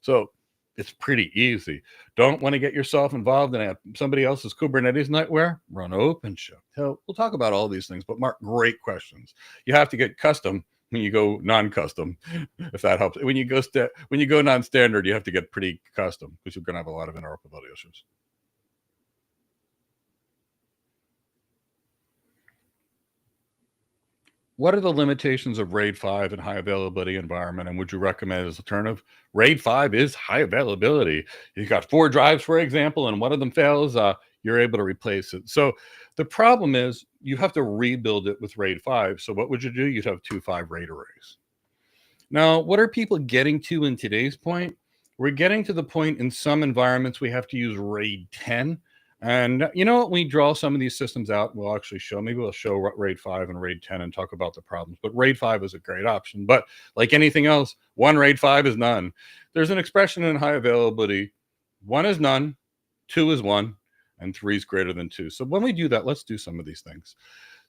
So it's pretty easy. Don't want to get yourself involved in somebody else's Kubernetes nightmare? Run OpenStack. So we'll talk about all these things, but Mark, great questions. You have to get custom when you go non-custom, if that helps. When you go non-standard, you have to get pretty custom because you're going to have a lot of interoperability issues. What are the limitations of RAID 5 in high availability environment, and would you recommend as an alternative? RAID 5 is high availability. You've got 4 drives, for example, and one of them fails, you're able to replace it. So the problem is you have to rebuild it with RAID 5. So what would you do? You'd have 2 5 RAID arrays. Now, what are people getting to in today's point? We're getting to the point in some environments we have to use RAID 10. And you know what? We draw some of these systems out. We'll actually show, maybe we'll show RAID 5 and RAID 10 and talk about the problems. But RAID 5 is a great option. But like anything else, 1 RAID 5 is none. There's an expression in high availability: 1 is none, 2 is 1, and 3 is greater than 2. So when we do that, let's do some of these things.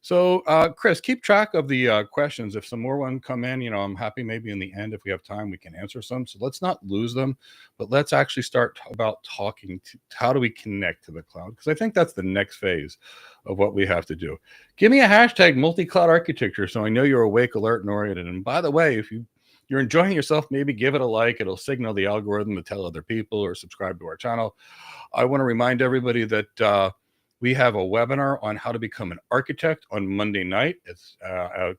So Chris, keep track of the questions. If some more one come in, you know, I'm happy maybe in the end, if we have time, we can answer some. So let's not lose them, but let's actually start about talking to how do we connect to the cloud? Because I think that's the next phase of what we have to do. Give me a hashtag multi-cloud architecture so I know you're awake, alert, and oriented. And by the way, if you're enjoying yourself, maybe give it a like. It'll signal the algorithm to tell other people, or subscribe to our channel. I want to remind everybody that we have a webinar on how to become an architect on Monday night. It's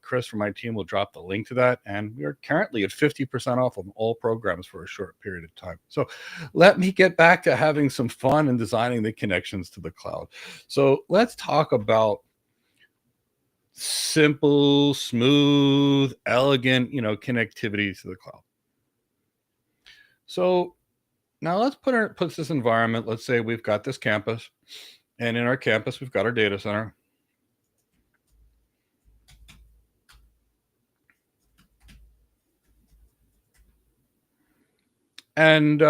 Chris from my team will drop the link to that. And we are currently at 50% off on all programs for a short period of time. So let me get back to having some fun and designing the connections to the cloud. So let's talk about simple, smooth, elegant, you know, connectivity to the cloud. So now let's put this environment. Let's say we've got this campus. And in our campus, we've got our data center. And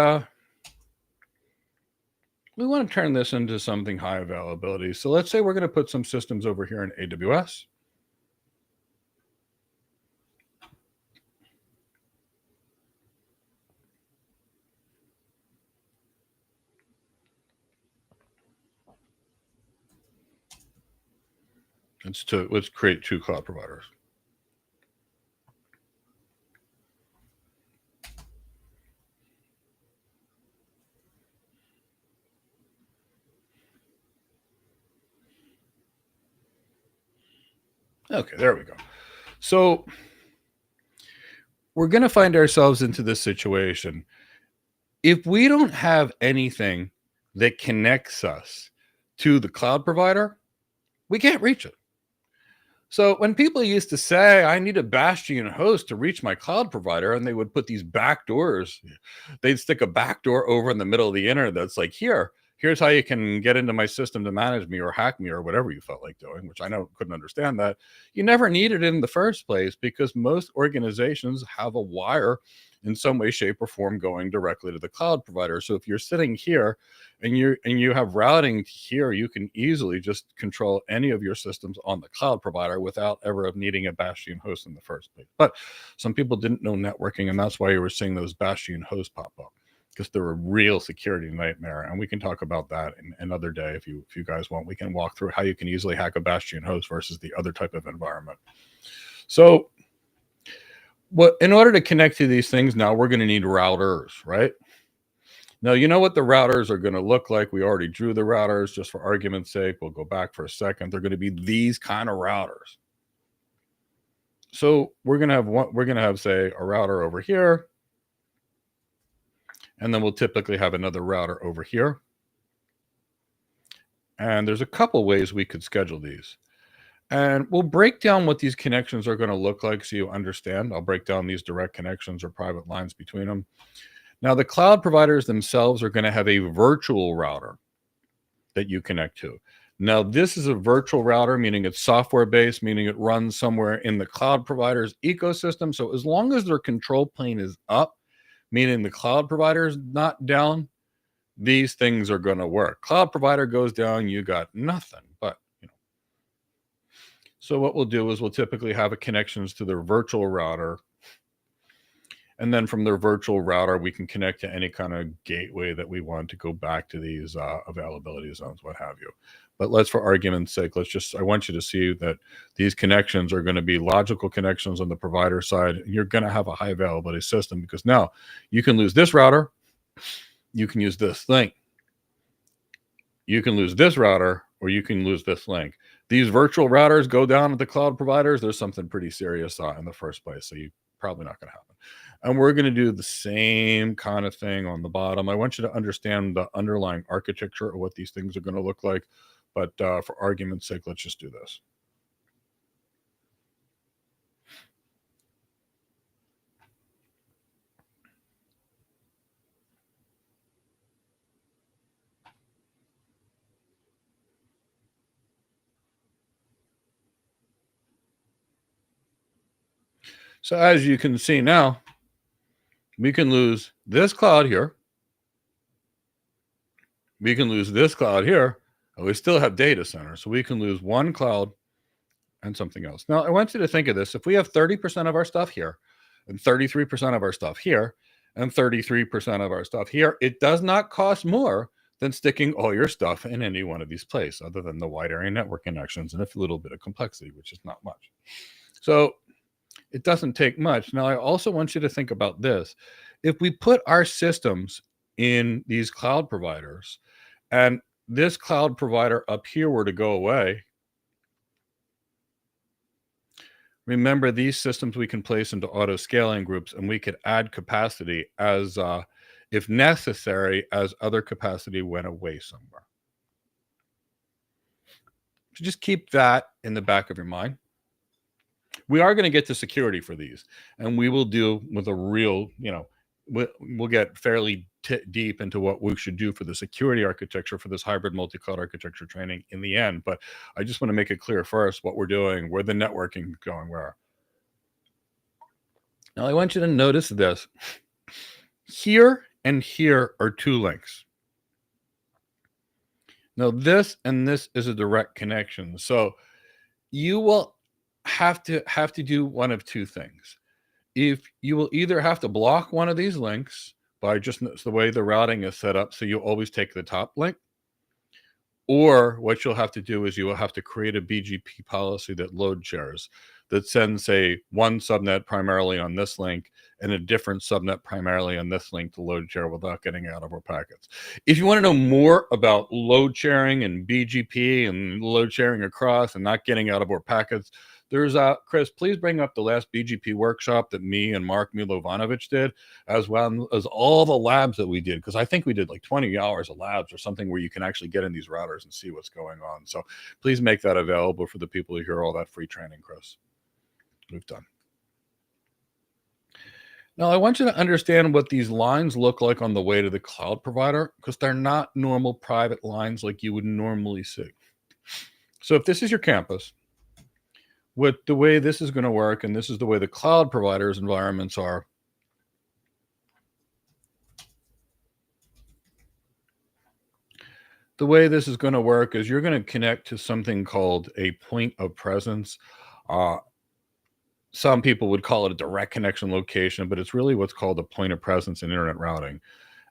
we want to turn this into something high availability. So let's say we're going to put some systems over here in AWS. Let's create 2 cloud providers. Okay, there we go. So we're going to find ourselves into this situation. If we don't have anything that connects us to the cloud provider, we can't reach it. So when people used to say, I need a bastion host to reach my cloud provider, and they would put these back doors, they'd stick a back door over in the middle of the internet that's like, here's how you can get into my system to manage me or hack me or whatever you felt like doing, which I couldn't understand that. You never needed it in the first place because most organizations have a wire in some way, shape, or form going directly to the cloud provider. So if you're sitting here and you have routing here, you can easily just control any of your systems on the cloud provider without ever needing a bastion host in the first place. But some people didn't know networking, and that's why you were seeing those bastion hosts pop up, because they're a real security nightmare. And we can talk about that another day if you guys want. We can walk through how you can easily hack a bastion host versus the other type of environment. So in order to connect to these things, now we're going to need routers, right? Now, you know what the routers are going to look like. We already drew the routers just for argument's sake. We'll go back for a second. They're going to be these kind of routers. So we're going to have, say, a router over here. And then we'll typically have another router over here. And there's a couple ways we could schedule these. And we'll break down what these connections are going to look like so you understand. I'll break down these direct connections or private lines between them. Now, the cloud providers themselves are going to have a virtual router that you connect to. Now, this is a virtual router, meaning it's software-based, meaning it runs somewhere in the cloud provider's ecosystem. So as long as their control plane is up, meaning the cloud provider is not down, these things are going to work. Cloud provider goes down, you got nothing. But, so what we'll do is we'll typically have connections to their virtual router. And then from their virtual router, we can connect to any kind of gateway that we want to go back to these availability zones, what have you. But let's, for argument's sake, I want you to see that these connections are going to be logical connections on the provider side. You're going to have a high availability system because now you can lose this router. You can use this link. You can lose this router, or you can lose this link. These virtual routers go down to the cloud providers. There's something pretty serious in the first place. So you're probably not going to happen. And we're going to do the same kind of thing on the bottom. I want you to understand the underlying architecture of what these things are going to look like. But for argument's sake, let's just do this. So as you can see now, we can lose this cloud here. We can lose this cloud here. And we still have data centers. So we can lose one cloud and something else. Now, I want you to think of this. If we have 30% of our stuff here, and 33% of our stuff here, and 33% of our stuff here, it does not cost more than sticking all your stuff in any one of these places, other than the wide area network connections and a little bit of complexity, which is not much. So it doesn't take much. Now, I also want you to think about this. If we put our systems in these cloud providers, and this cloud provider up here were to go away, remember these systems we can place into auto scaling groups, and we could add capacity as, if necessary, as other capacity went away somewhere. So just keep that in the back of your mind. We are going to get to security for these, and we will deal with a real, we'll get fairly deep into what we should do for the security architecture for this hybrid multi-cloud architecture training in the end. But I just want to make it clear first what we're doing, where the networking is going where. Now, I want you to notice this. Here and here are 2 links. Now, this and this is a direct connection. So you will have to do one of 2 things. If you will either have to block one of these links by just the way the routing is set up, so you always take the top link, Or what you'll have to do is you will have to create a BGP policy that load shares, that sends, say, one subnet primarily on this link and a different subnet primarily on this link to load share without getting out of our packets. If you want to know more about load sharing and BGP and load sharing across and not getting out of our packets, there's Chris, please bring up the last BGP workshop that me and Mark Milovanovic did, as well as all the labs that we did, because I think we did like 20 hours of labs or something where you can actually get in these routers and see what's going on. So please make that available for the people who hear all that free training, Chris. We've done. Now, I want you to understand what these lines look like on the way to the cloud provider, because they're not normal private lines like you would normally see. So if this is your campus, what the way this is going to work, and this is the way the cloud providers' environments are. The way this is going to work is you're going to connect to something called a point of presence. Some people would call it a direct connection location, but it's really what's called a point of presence in internet routing.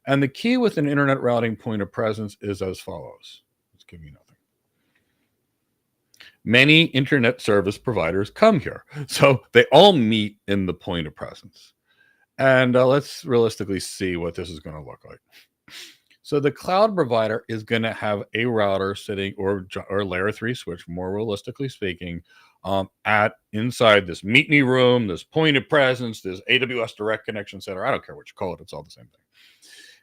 And the key with an internet routing point of presence is as follows. Let's give you nothing. Many internet service providers come here. So they all meet in the point of presence. And let's realistically see what this is going to look like. So the cloud provider is going to have a router sitting, or layer 3 switch, more realistically speaking, at inside this meet me room, this point of presence, this AWS direct connection center. I don't care what you call it. It's all the same thing.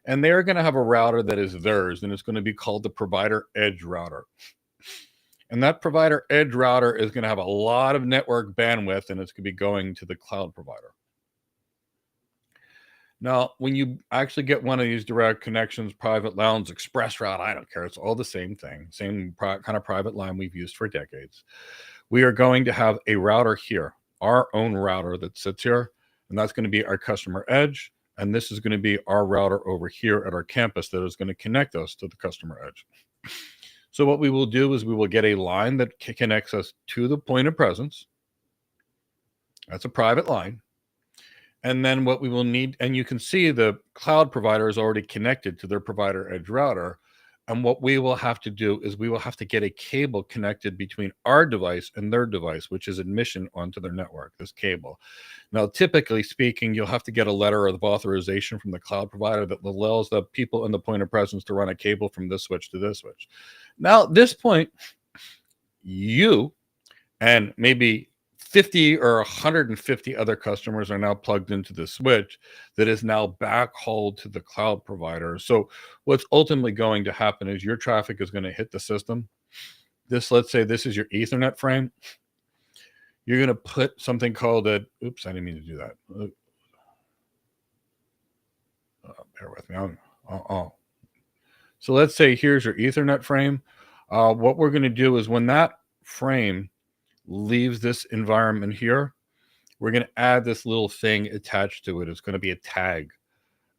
And they're going to have a router that is theirs, and it's going to be called the provider edge router. And that provider edge router is going to have a lot of network bandwidth, and it's going to be going to the cloud provider. Now, when you actually get one of these direct connections, private LANs, express route, I don't care. It's all the same thing, same kind of private line we've used for decades. We are going to have a router here, our own router that sits here, and that's going to be our customer edge. And this is going to be our router over here at our campus that is going to connect us to the customer edge. So what we will do is we will get a line that connects us to the point of presence. That's a private line. And then what we will need, and you can see the cloud provider is already connected to their provider edge router. And what we will have to do is we will have to get a cable connected between our device and their device, which is admission onto their network, this cable. Now, typically speaking, you'll have to get a letter of authorization from the cloud provider that allows the people in the point of presence to run a cable from this switch to this switch. Now, at this point, you and maybe 50 or 150 other customers are now plugged into the switch that is now backhauled to the cloud provider. So what's ultimately going to happen is your traffic is going to hit the system. Let's say this is your Ethernet frame. You're going to put something called a, oops, I didn't mean to do that. Bear with me. So let's say here's your Ethernet frame. What we're going to do is when that frame leaves this environment here, we're going to add this little thing attached to it. It's going to be a tag.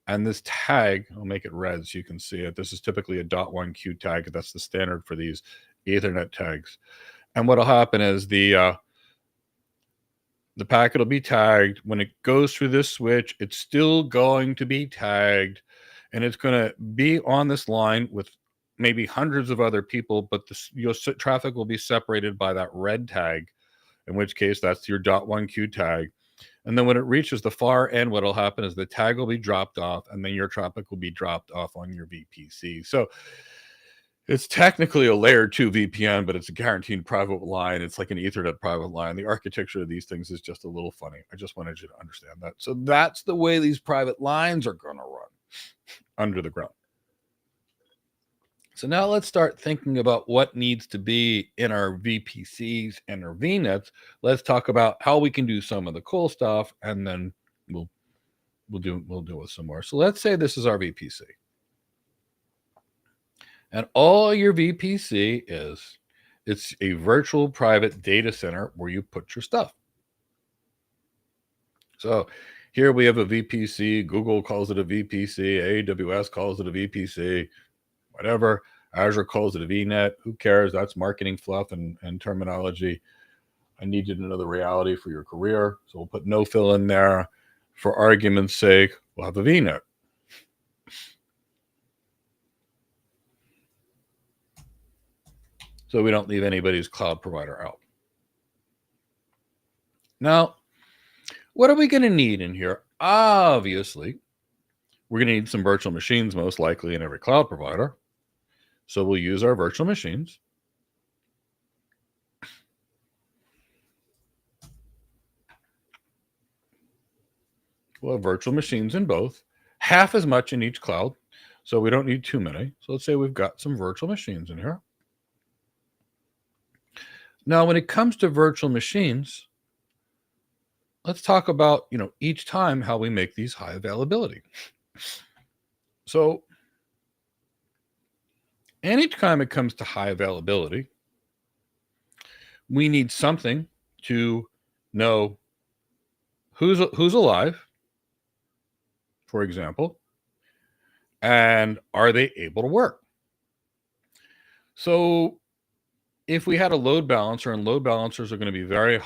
And this tag, I'll make it red so you can see it. This is typically a .1Q tag. That's the standard for these Ethernet tags. And what'll happen is the packet will be tagged. When it goes through this switch, it's still going to be tagged. And it's going to be on this line with maybe hundreds of other people, but your traffic will be separated by that red tag, in which case that's your .1Q tag. And then when it reaches the far end, what will happen is the tag will be dropped off, and then your traffic will be dropped off on your VPC. So it's technically a layer 2 VPN, but it's a guaranteed private line. It's like an Ethernet private line. The architecture of these things is just a little funny. I just wanted you to understand that. So that's the way these private lines are going to run under the ground. So now let's start thinking about what needs to be in our VPCs and our VNets. Let's talk about how we can do some of the cool stuff, and then we'll deal with some more. So let's say this is our VPC. And all your VPC is, it's a virtual private data center where you put your stuff. So here we have a VPC. Google calls it a VPC. AWS calls it a VPC. Whatever. Azure calls it a VNet. Who cares? That's marketing fluff and terminology. I need you to know the reality for your career. So we'll put no fill in there. For argument's sake, we'll have a VNet. so we don't leave anybody's cloud provider out. Now, what are we going to need in here? Obviously, we're going to need some virtual machines, most likely in every cloud provider. So we'll use our virtual machines. We'll have virtual machines in both, half as much in each cloud. So we don't need too many. So let's say we've got some virtual machines in here. Now, when it comes to virtual machines, let's talk about, each time how we make these high availability. So anytime it comes to high availability, we need something to know who's alive, for example, and are they able to work? So if we had a load balancer, and load balancers are going to be very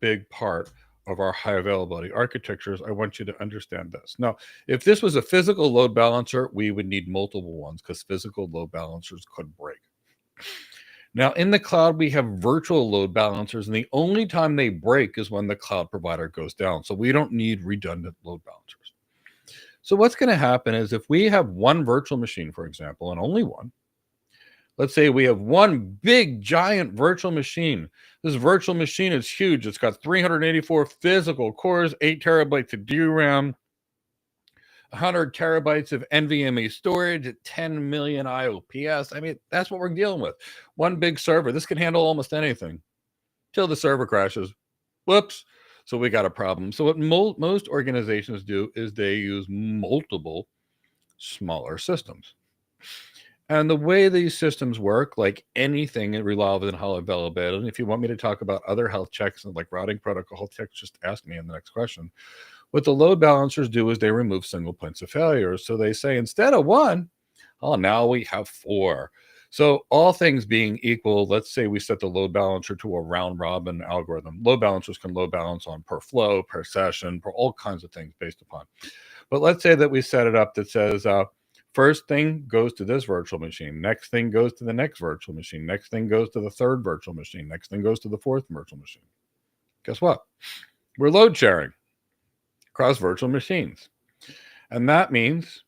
big part of our high availability architectures, I want you to understand this. Now, if this was a physical load balancer, we would need multiple ones because physical load balancers could break. Now, in the cloud, we have virtual load balancers, and the only time they break is when the cloud provider goes down. So we don't need redundant load balancers. So what's going to happen is if we have one virtual machine, for example, and only one, let's say we have one big, giant virtual machine. This virtual machine is huge. It's got 384 physical cores, 8 terabytes of DRAM, 100 terabytes of NVMe storage, 10 million IOPS. I mean, that's what we're dealing with. One big server. This can handle almost anything till the server crashes. Whoops. So we got a problem. So what most organizations do is they use multiple smaller systems. And the way these systems work, like anything, it relies on high availability. And if you want me to talk about other health checks and like routing protocol health checks, just ask me in the next question. What the load balancers do is they remove single points of failure. So they say instead of 1, now we have 4. So all things being equal, let's say we set the load balancer to a round robin algorithm. Load balancers can load balance on per flow, per session, per all kinds of things based upon. But let's say that we set it up that says, first thing goes to this virtual machine. Next thing goes to the next virtual machine. Next thing goes to the third virtual machine. Next thing goes to the fourth virtual machine. Guess what? We're load sharing across virtual machines. And that means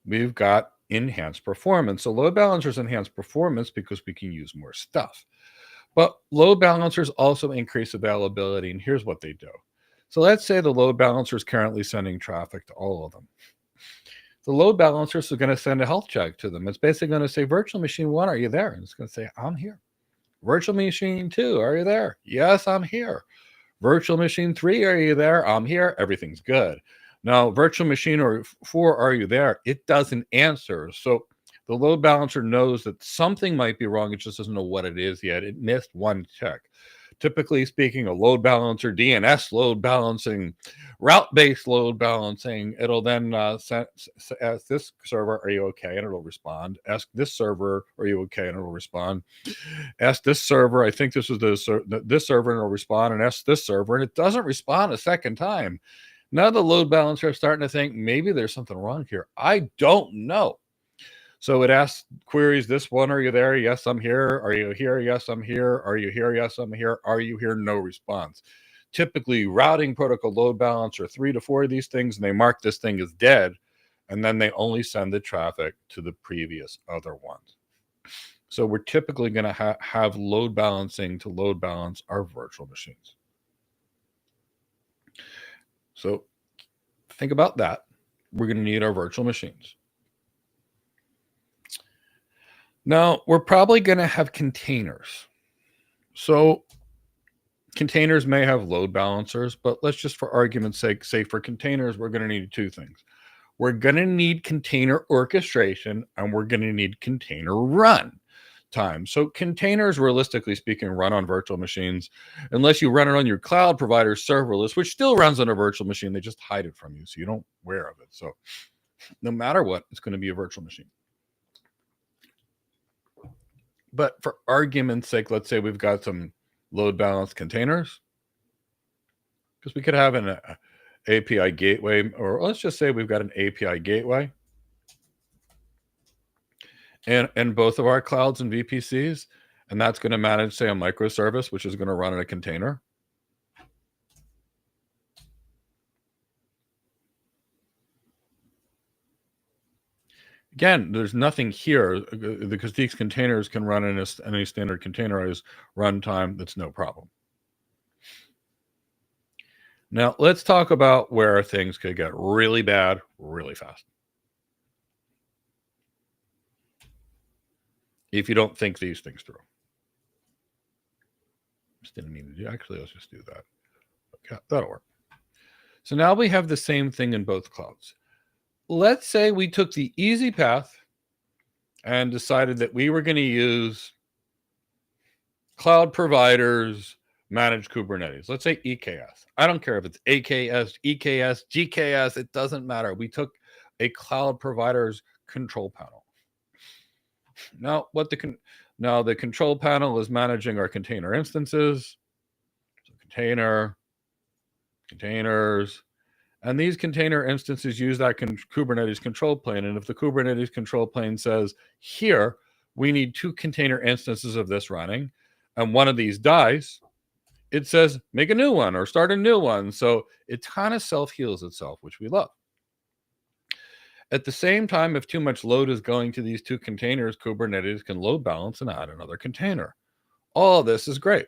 we've got enhanced performance. So load balancers enhance performance because we can use more stuff. But load balancers also increase availability. And here's what they do. So let's say the load balancer is currently sending traffic to all of them. The load balancers are going to send a health check to them. It's basically going to say, virtual machine 1, are you there? And it's going to say, I'm here. Virtual machine 2, are you there? Yes, I'm here. Virtual machine 3, are you there? I'm here. Everything's good. Now, virtual machine 4, are you there? It doesn't answer. So the load balancer knows that something might be wrong. It just doesn't know what it is yet. It missed one check. Typically speaking, a load balancer, DNS load balancing, route-based load balancing, it'll then ask this server, are you okay? And it'll respond. Ask this server, are you okay? And it'll respond. Ask this server, I think this is this server, and it'll respond. And ask this server, and it doesn't respond a second time. Now the load balancer is starting to think, maybe there's something wrong here. I don't know. So it asks queries, this one, are you there? Yes, I'm here. Are you here? Yes, I'm here. Are you here? Yes, I'm here. Are you here? No response. Typically, routing protocol load balancer 3 to 4 of these things, and they mark this thing as dead, and then they only send the traffic to the previous other ones. So we're typically going to have load balancing to load balance our virtual machines. So think about that. We're going to need our virtual machines. Now, we're probably going to have containers. So containers may have load balancers, but let's just, for argument's sake, say for containers, we're going to need 2 things. We're going to need container orchestration, and we're going to need container run time. So containers, realistically speaking, run on virtual machines, unless you run it on your cloud provider serverless, which still runs on a virtual machine. They just hide it from you, so you don't aware of it. So no matter what, it's going to be a virtual machine. But for argument's sake, let's say we've got some load balance containers, because we could have an API gateway, or let's just say we've got an API gateway. And both of our clouds and VPCs, And that's going to manage, say, a microservice, which is going to run in a container. Again, there's nothing here because these containers can run in any standard containerized runtime. That's no problem. Now, let's talk about where things could get really bad really fast. If you don't think these things through. Just didn't mean to do. Actually, let's just do that. Okay, that'll work. So now we have the same thing in both clouds. Let's say we took the easy path and decided that we were going to use cloud providers managed Kubernetes. Let's say EKS. I don't care if it's AKS, EKS, GKS. It doesn't matter. We took a cloud provider's control panel. Now, the control panel is managing our container instances. So containers, and these container instances use that Kubernetes control plane. And if the Kubernetes control plane says, here, we need 2 container instances of this running, and one of these dies, it says, make a new one or start a new one. So it kind of self-heals itself, which we love. At the same time, if too much load is going to these 2 containers, Kubernetes can load balance and add another container. All this is great.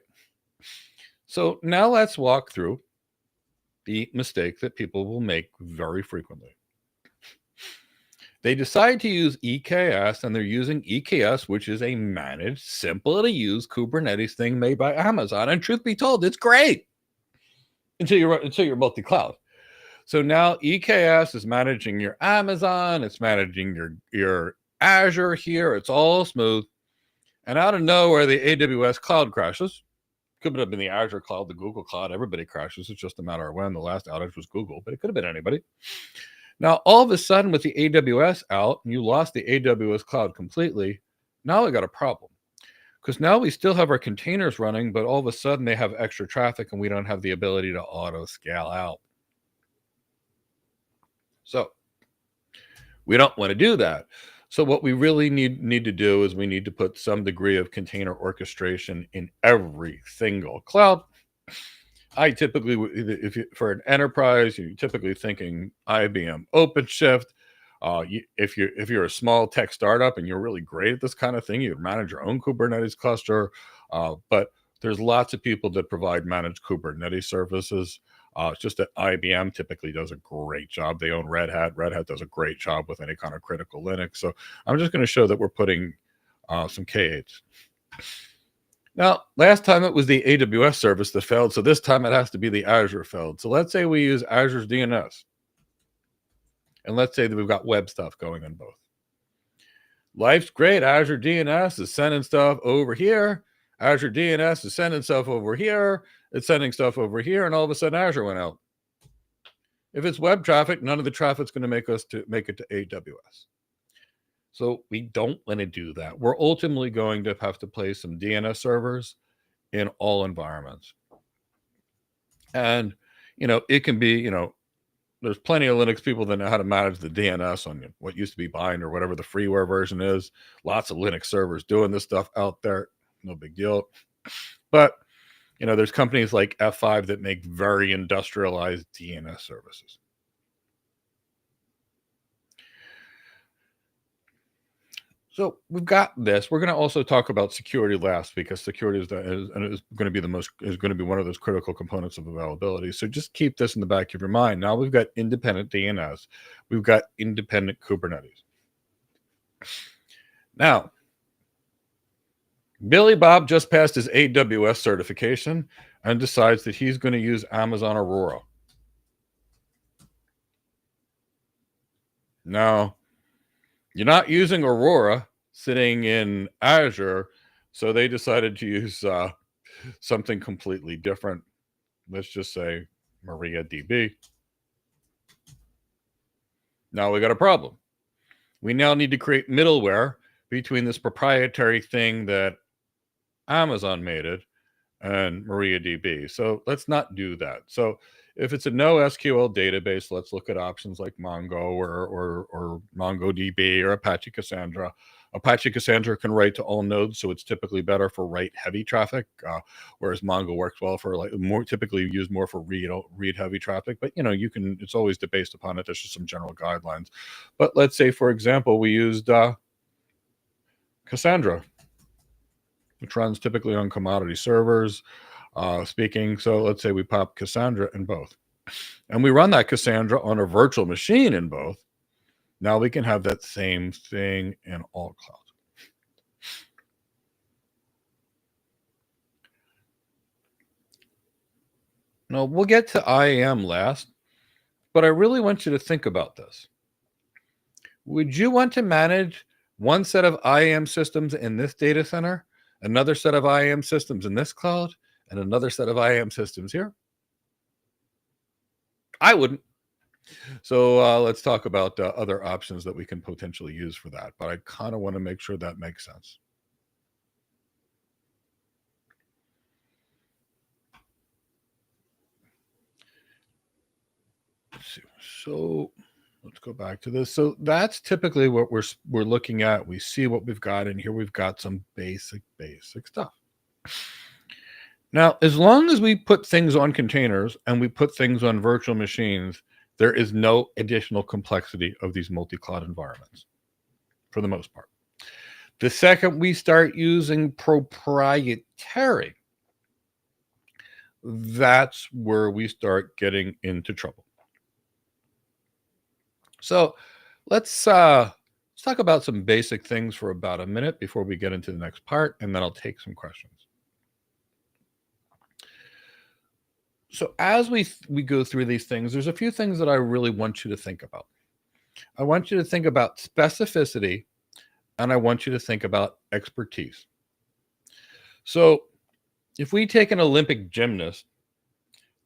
So now let's walk through the mistake that people will make very frequently. They decide to use EKS, and they're using EKS, which is a managed, simple to use Kubernetes thing made by Amazon. And truth be told, it's great until you're multi-cloud. So now EKS is managing your Amazon, it's managing your Azure here, it's all smooth. And out of nowhere, the AWS cloud crashes. Could have been the Azure cloud, the Google cloud, everybody crashes. It's just a matter of when. The last outage was Google, but it could have been anybody. Now, all of a sudden, with the AWS out, and you lost the AWS cloud completely, now we got a problem. Because now we still have our containers running, but all of a sudden they have extra traffic and we don't have the ability to auto scale out. So we don't want to do that. So what we really need to do is we need to put some degree of container orchestration in every single cloud. I typically, for an enterprise, you're typically thinking IBM OpenShift. If you're a small tech startup and you're really great at this kind of thing, you'd manage your own Kubernetes cluster. But there's lots of people that provide managed Kubernetes services. It's just that IBM typically does a great job. They own Red Hat. Red Hat does a great job with any kind of critical Linux. So I'm just going to show that we're putting some K8s. Now, last time it was the AWS service that failed. So this time it has to be the Azure failed. So let's say we use Azure's DNS. And let's say that we've got web stuff going on both. Life's great. Azure DNS is sending stuff over here. Azure DNS is sending stuff over here. It's sending stuff over here, and all of a sudden Azure went out. If it's web traffic, none of the traffic's going to make it to AWS. So we don't want to do that. We're ultimately going to have to place some DNS servers in all environments. And, it can be, there's plenty of Linux people that know how to manage the DNS on what used to be Bind or whatever the freeware version is. Lots of Linux servers doing this stuff out there. No big deal. But, there's companies like F5 that make very industrialized DNS services. So we've got this. We're going to also talk about security last, because security is going to be one of those critical components of availability. So just keep this in the back of your mind. Now we've got independent DNS. We've got independent Kubernetes. Now, Billy Bob just passed his AWS certification and decides that he's going to use Amazon Aurora. Now, you're not using Aurora sitting in Azure, so they decided to use something completely different. Let's just say MariaDB. Now we got a problem. We now need to create middleware between this proprietary thing that Amazon made it and MariaDB. So let's not do that. So if it's a NoSQL database, let's look at options like Mongo or MongoDB or Apache Cassandra. Apache Cassandra can write to all nodes, so it's typically better for write-heavy traffic, whereas Mongo works well for typically used more for read-heavy traffic. But it's always based upon it. There's just some general guidelines. But let's say, for example, we used Cassandra, which runs typically on commodity servers. So let's say we pop Cassandra in both, and we run that Cassandra on a virtual machine in both. Now we can have that same thing in all clouds. Now we'll get to IAM last, but I really want you to think about this. Would you want to manage one set of IAM systems in this data center, another set of IAM systems in this cloud, and another set of IAM systems here? I wouldn't. So let's talk about other options that we can potentially use for that. But I kind of want to make sure that makes sense. Let's see. So let's go back to this. So that's typically what we're looking at. We see what we've got, and here we've got some basic stuff. Now, as long as we put things on containers and we put things on virtual machines, there is no additional complexity of these multi-cloud environments, for the most part. The second we start using proprietary, that's where we start getting into trouble. So let's talk about some basic things for about a minute before we get into the next part, and then I'll take some questions. So as we go through these things, there's a few things that I really want you to think about. I want you to think about specificity, and I want you to think about expertise. So if we take an Olympic gymnast,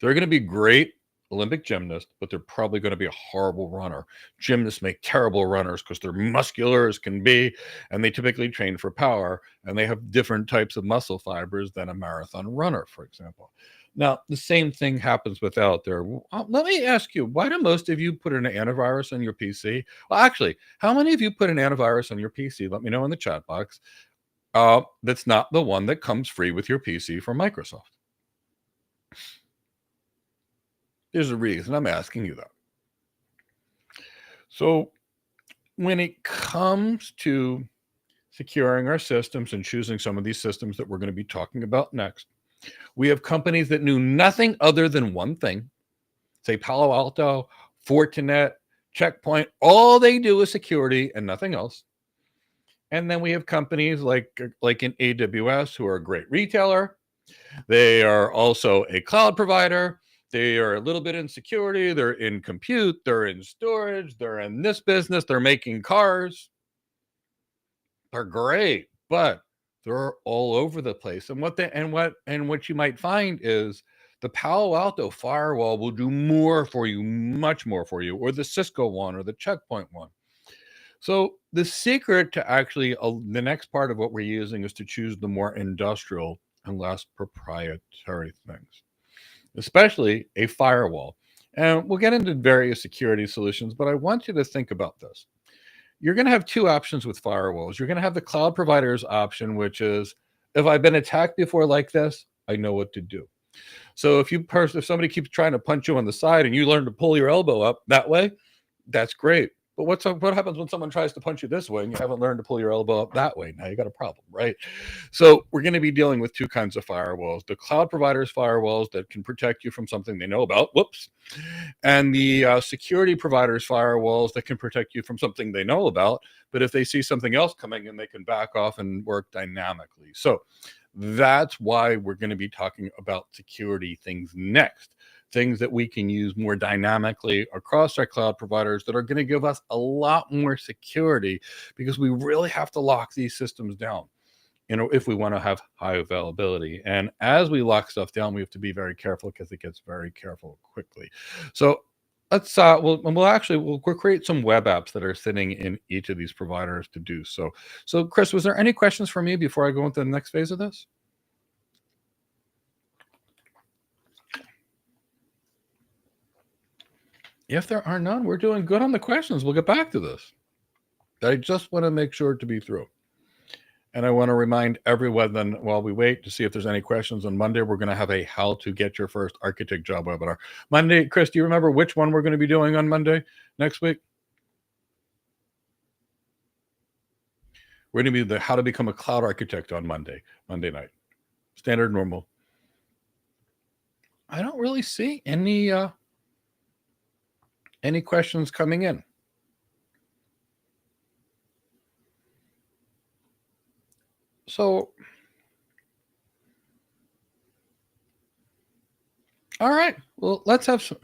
they're going to be great Olympic gymnasts, but they're probably going to be a horrible runner. Gymnasts make terrible runners because they're muscular as can be, and they typically train for power, and they have different types of muscle fibers than a marathon runner, for example. Now, the same thing happens with out there. Let me ask you, why do most of you put an antivirus on your PC? Well, actually, how many of you put an antivirus on your PC? Let me know in the chat box. That's not the one that comes free with your PC from Microsoft. There's a reason I'm asking you that. So when it comes to securing our systems and choosing some of these systems that we're going to be talking about next, we have companies that knew nothing other than one thing. Say Palo Alto, Fortinet, Checkpoint. All they do is security and nothing else. And then we have companies like in AWS, who are a great retailer. They are also a cloud provider. They are a little bit in security. They're in compute. They're in storage. They're in this business. They're making cars. They're great, but they're all over the place. And what you might find is the Palo Alto firewall will do more for you, much more for you, or the Cisco one or the Checkpoint one. So the secret to actually the next part of what we're using is to choose the more industrial and less proprietary things, especially a firewall. And we'll get into various security solutions, but I want you to think about this. You're going to have two options with firewalls. You're going to have the cloud provider's option, which is, if I've been attacked before like this, I know what to do. So if somebody keeps trying to punch you on the side and you learn to pull your elbow up that way, that's great. But what happens when someone tries to punch you this way and you haven't learned to pull your elbow up that way? Now you got a problem, right? So we're going to be dealing with two kinds of firewalls: the cloud providers' firewalls that can protect you from something they know about, whoops, and the security providers' firewalls that can protect you from something they know about, but if they see something else coming in, they can back off and work dynamically. So that's why we're going to be talking about security things next. Things that we can use more dynamically across our cloud providers that are going to give us a lot more security, because we really have to lock these systems down, if we want to have high availability. And as we lock stuff down, we have to be very careful, because it gets very careful quickly. So let's we'll create some web apps that are sitting in each of these providers to do so. So Chris, was there any questions for me before I go into the next phase of this? If there are none, we're doing good on the questions. We'll get back to this. I just want to make sure to be through. And I want to remind everyone then, while we wait to see if there's any questions on Monday, we're going to have a how to get your first architect job webinar. Monday, Chris, do you remember which one we're going to be doing on Monday next week? We're going to be the how to become a cloud architect on Monday night. Standard, normal. I don't really see any questions coming in. So, all right. Well, let's have some.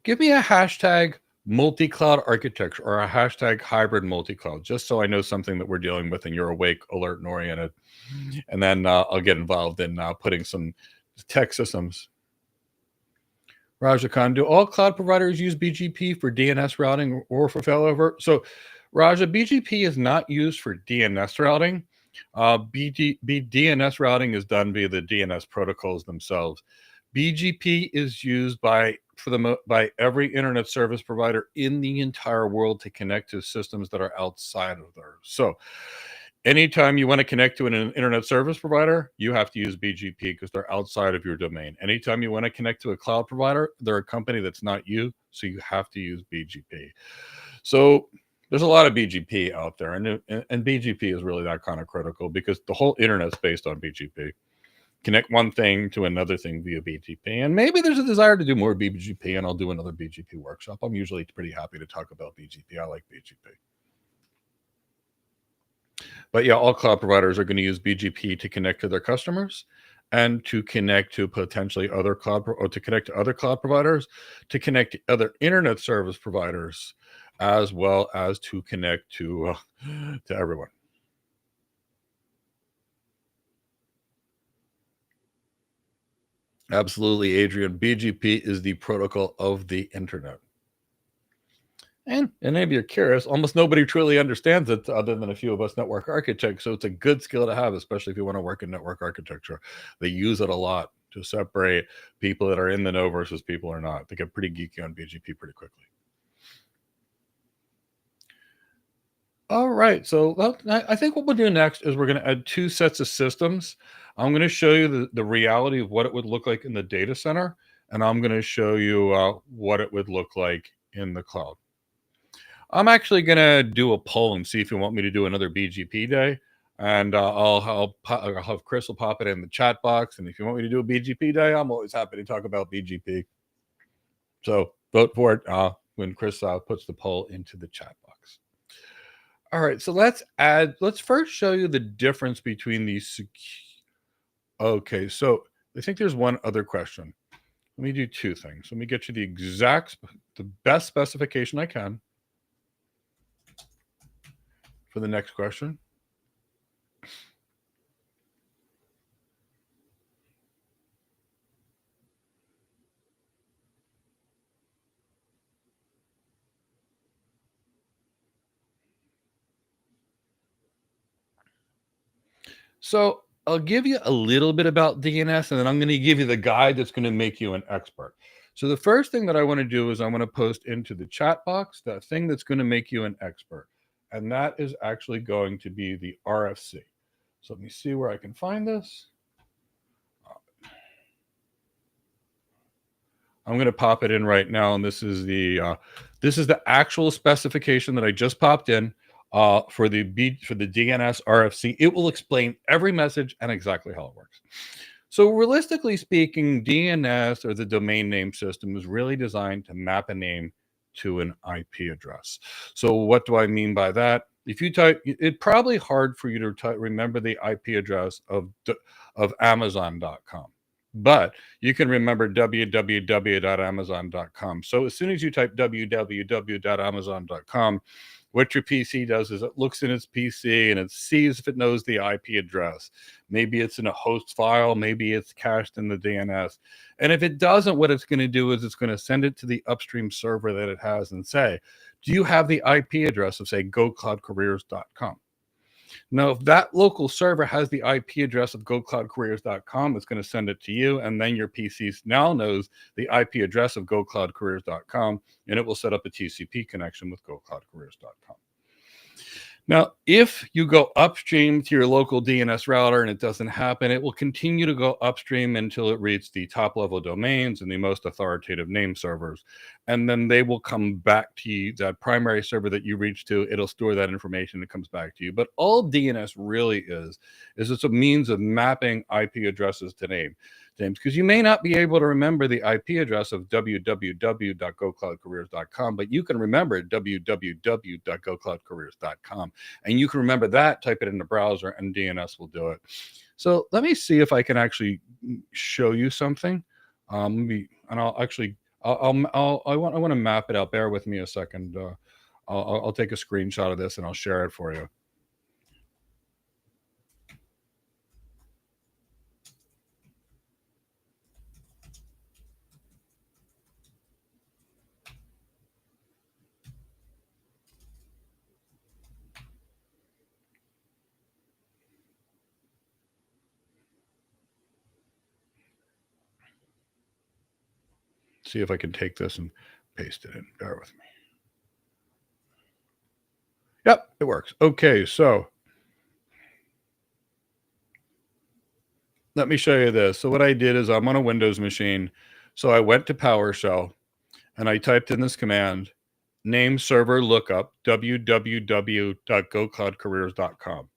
Give me a hashtag multi-cloud architecture or a hashtag hybrid multi-cloud, just so I know something that we're dealing with and you're awake, alert, and oriented. And then I'll get involved in putting some tech systems. Raja Khan, do all cloud providers use BGP for DNS routing or for failover? So, Raja, BGP is not used for DNS routing. DNS routing is done via the DNS protocols themselves. BGP is used by every internet service provider in the entire world to connect to systems that are outside of there. So anytime you want to connect to an internet service provider, you have to use BGP because they're outside of your domain. Anytime you want to connect to a cloud provider, they're a company that's not you, so you have to use BGP. So there's a lot of BGP out there, and BGP is really that kind of critical because the whole internet's based on BGP. Connect one thing to another thing via BGP. And maybe there's a desire to do more BGP, and I'll do another BGP workshop. I'm usually pretty happy to talk about BGP. I like BGP. But yeah, all cloud providers are going to use BGP to connect to their customers and to connect to potentially other to connect to other cloud providers, to connect to other internet service providers, as well as to connect to everyone. Absolutely, Adrian. BGP is the protocol of the internet. And maybe you're curious, almost nobody truly understands it other than a few of us network architects. So it's a good skill to have, especially if you want to work in network architecture. They use it a lot to separate people that are in the know versus people who are not. They get pretty geeky on BGP pretty quickly. All right, so I think what we'll do next is we're going to add two sets of systems. I'm going to show you the reality of what it would look like in the data center, and I'm going to show you what it would look like in the cloud. I'm actually going to do a poll and see if you want me to do another BGP day, and I'll have Chris will pop it in the chat box, and if you want me to do a BGP day, I'm always happy to talk about BGP. So vote for it when Chris puts the poll into the chat box. All right, so let's first show you the difference between these. Okay, so I think there's one other question. Let me do two things. Let me get you the best specification I can for the next question. So I'll give you a little bit about DNS, and then I'm going to give you the guide that's going to make you an expert. So the first thing that I want to do is I want to post into the chat box that thing that's going to make you an expert. And that is actually going to be the RFC. So let me see where I can find this. I'm going to pop it in right now, and this is the actual specification that I just popped in for the DNS RFC. It will explain every message and exactly how it works. So realistically speaking, DNS, or the domain name system, is really designed to map a name to an IP address. So what do I mean by that? If you type, it's probably hard for you to remember the IP address of Amazon.com. But you can remember www.amazon.com. So as soon as you type www.amazon.com, what your PC does is it looks in its PC and it sees if it knows the IP address. Maybe it's in a host file, maybe it's cached in the DNS. And if it doesn't, what it's going to do is it's going to send it to the upstream server that it has and say, do you have the IP address of, say, gocloudcareers.com? Now, if that local server has the IP address of gocloudcareers.com, it's going to send it to you, and then your PC now knows the IP address of gocloudcareers.com, and it will set up a TCP connection with gocloudcareers.com. Now, if you go upstream to your local DNS router and it doesn't happen, it will continue to go upstream until it reaches the top level domains and the most authoritative name servers. And then they will come back to you, that primary server that you reach to, it'll store that information and it comes back to you. But all DNS really is it's a means of mapping IP addresses to names, because you may not be able to remember the IP address of www.gocloudcareers.com, but you can remember www.gocloudcareers.com. And you can remember that, type it in the browser, and DNS will do it. So let me see if I can actually show you something. I want to map it out. Bear with me a second. I'll take a screenshot of this and I'll share it for you. See if I can take this and paste it in. Bear with me. Yep, it works. Okay, so let me show you this. So what I did is I'm on a Windows machine. So I went to PowerShell and I typed in this command, name server lookup, www.gocloudcareers.com.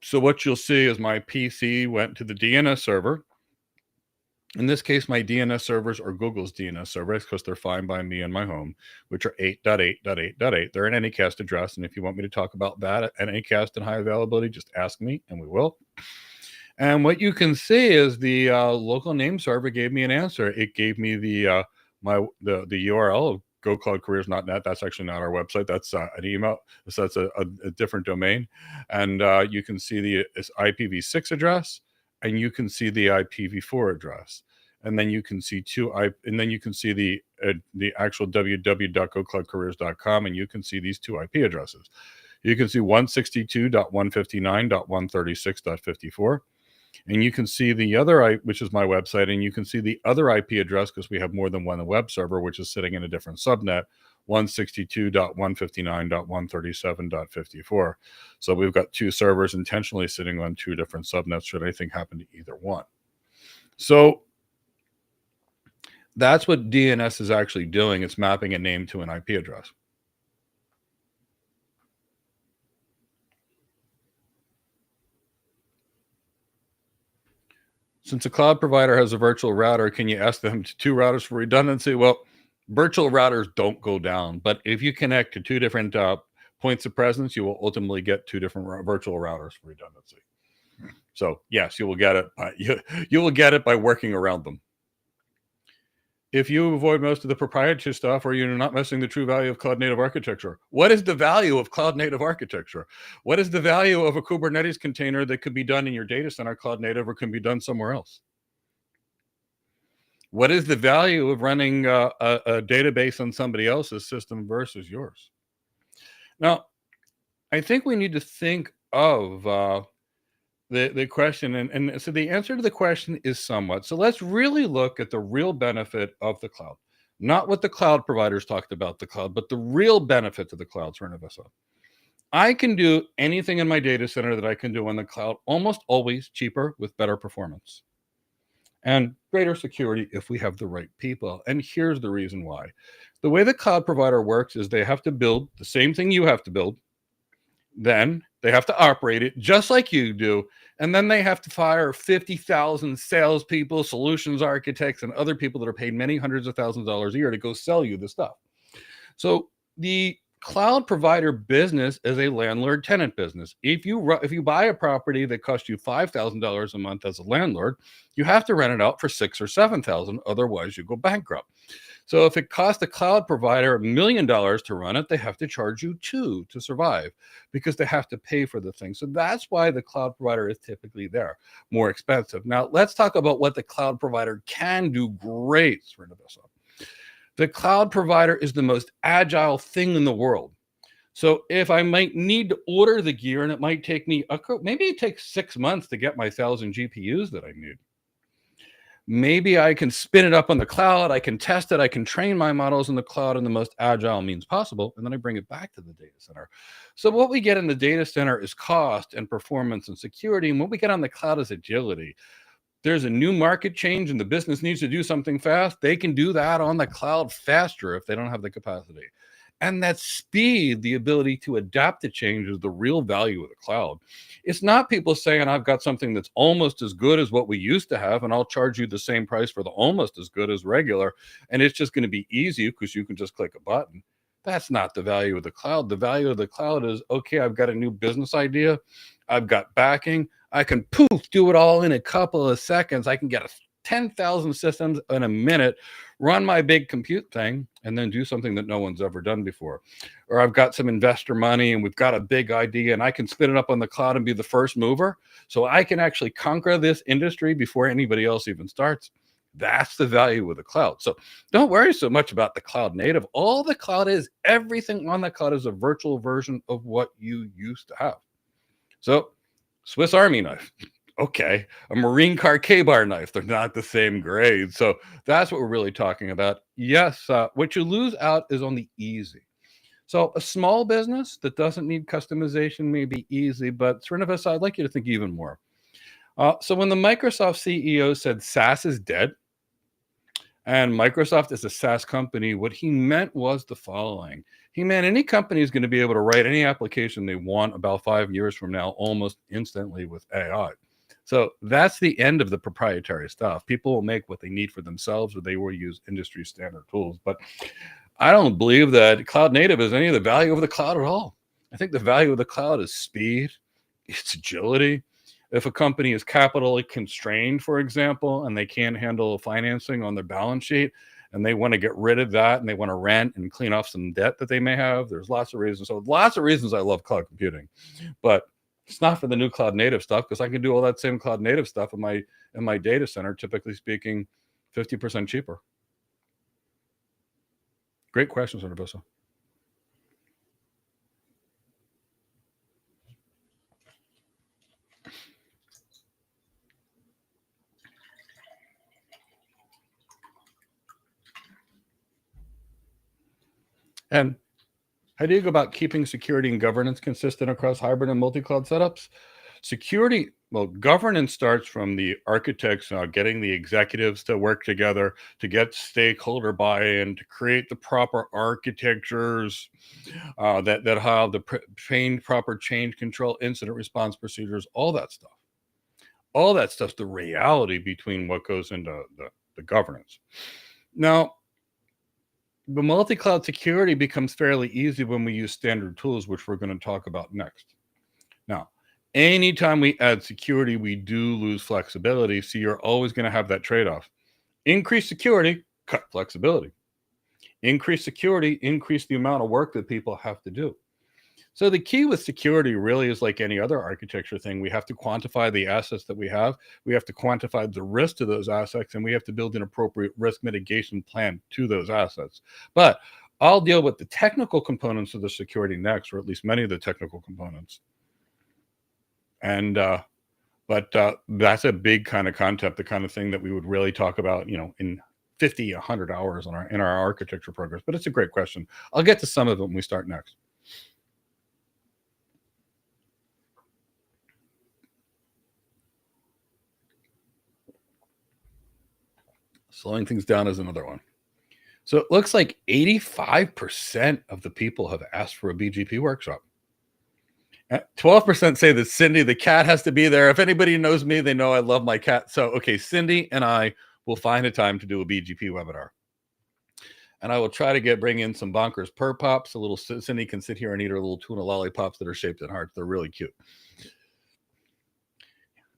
So what you'll see is my PC went to the DNS server. In this case, my DNS servers are Google's DNS servers because they're fine by me and my home, which are 8.8.8.8. They're an Anycast address. And if you want me to talk about that at Anycast and high availability, just ask me and we will. And what you can see is the local name server gave me an answer. It gave me the URL of gocloudcareers.net. That's actually not our website. That's an email. So that's a different domain. And you can see the IPv6 address, and you can see the IPv4 address. And then you can see the actual www.gocloudcareers.com, and you can see these two IP addresses. You can see 162.159.136.54. And you can see the other, which is my website, and you can see the other IP address because we have more than one web server, which is sitting in a different subnet, 162.159.137.54. So we've got two servers intentionally sitting on two different subnets should anything happen to either one. So that's what DNS is actually doing. It's mapping a name to an IP address. Since a cloud provider has a virtual router, can you ask them to two routers for redundancy? Well, virtual routers don't go down, but if you connect to two different points of presence, you will ultimately get two different virtual routers for redundancy. So yes, you will get it. You will get it by working around them. If you avoid most of the proprietary stuff, or you're not missing the true value of cloud native architecture. What is the value of cloud native architecture? What is the value of a Kubernetes container that could be done in your data center cloud native or can be done somewhere else? What is the value of running a database on somebody else's system versus yours? Now, I think we need to think of the question, and so the answer to the question is somewhat. So let's really look at the real benefit of the cloud, not what the cloud providers talked about the cloud, but the real benefit to the cloud. I can do anything in my data center that I can do on the cloud, almost always cheaper with better performance and greater security if we have the right people. And here's the reason why. The way the cloud provider works is they have to build the same thing you have to build. Then they have to operate it just like you do. And then they have to fire 50,000 salespeople, solutions architects, and other people that are paid many hundreds of thousands of dollars a year to go sell you the stuff. So the cloud provider business is a landlord-tenant business. If you buy a property that costs you $5,000 a month as a landlord, you have to rent it out for $6,000 or $7,000. Otherwise, you go bankrupt. So if it costs a cloud provider $1 million to run it, they have to charge you $2 million to survive because they have to pay for the thing. So that's why the cloud provider is typically there, more expensive. Now, let's talk about what the cloud provider can do great. The cloud provider is the most agile thing in the world. So if I might need to order the gear, and it might take me, maybe it takes 6 months to get my 1,000 GPUs that I need. Maybe I can spin it up on the cloud. I can test it. I can train my models in the cloud in the most agile means possible. And then I bring it back to the data center. So what we get in the data center is cost and performance and security. And what we get on the cloud is agility. There's a new market change and the business needs to do something fast. They can do that on the cloud faster if they don't have the capacity. And that speed, the ability to adapt to change, is the real value of the cloud. It's not people saying, I've got something that's almost as good as what we used to have, and I'll charge you the same price for the almost as good as regular, and it's just going to be easy because you can just click a button. That's not the value of the cloud. The value of the cloud is, okay, I've got a new business idea. I've got backing. I can poof, do it all in a couple of seconds. I can get 10,000 systems in a minute, run my big compute thing, and then do something that no one's ever done before. Or I've got some investor money and we've got a big idea and I can spin it up on the cloud and be the first mover. So I can actually conquer this industry before anybody else even starts. That's the value of the cloud. So don't worry so much about the cloud native. All the cloud is, everything on the cloud is a virtual version of what you used to have. So Swiss Army knife. Okay, a Marine car K-bar knife. They're not the same grade. So that's what we're really talking about. Yes, what you lose out is on the easy. So a small business that doesn't need customization may be easy, but Srinivas, I'd like you to think even more. So when the Microsoft CEO said SaaS is dead, and Microsoft is a SaaS company, what he meant was the following. He meant any company is going to be able to write any application they want about 5 years from now, almost instantly with AI. So that's the end of the proprietary stuff. People will make what they need for themselves, or they will use industry standard tools. But I don't believe that cloud native is any of the value of the cloud at all. I think the value of the cloud is speed, it's agility. If a company is capitally constrained, for example, and they can't handle financing on their balance sheet, and they want to get rid of that, and they want to rent and clean off some debt that they may have, there's lots of reasons. So lots of reasons I love cloud computing, but it's not for the new cloud native stuff, because I can do all that same cloud native stuff in my data center, typically speaking, 50% cheaper. Great question, Senator Bosa. And how do you go about keeping security and governance consistent across hybrid and multi-cloud setups? Security, well, governance starts from the architects getting the executives to work together, to get stakeholder buy-in, to create the proper architectures that have the proper change control, incident response procedures, all that stuff. All that stuff's the reality between what goes into the governance. Now, the multi-cloud security becomes fairly easy when we use standard tools, which we're going to talk about next. Now, anytime we add security, we do lose flexibility. So you're always going to have that trade-off. Increase security, cut flexibility. Increase security, increase the amount of work that people have to do. So the key with security really is like any other architecture thing. We have to quantify the assets that we have. We have to quantify the risk to those assets, and we have to build an appropriate risk mitigation plan to those assets. But I'll deal with the technical components of the security next, or at least many of the technical components. And but that's a big kind of concept, the kind of thing that we would really talk about, in 50, 100 hours in our architecture programs. But it's a great question. I'll get to some of it when we start next. Slowing things down is another one. So it looks like 85% of the people have asked for a BGP workshop. 12% say that Cindy, the cat, has to be there. If anybody knows me, they know I love my cat. So, okay, Cindy and I will find a time to do a BGP webinar. And I will try to bring in some bonkers purr pops. Cindy can sit here and eat her little tuna lollipops that are shaped in hearts. They're really cute.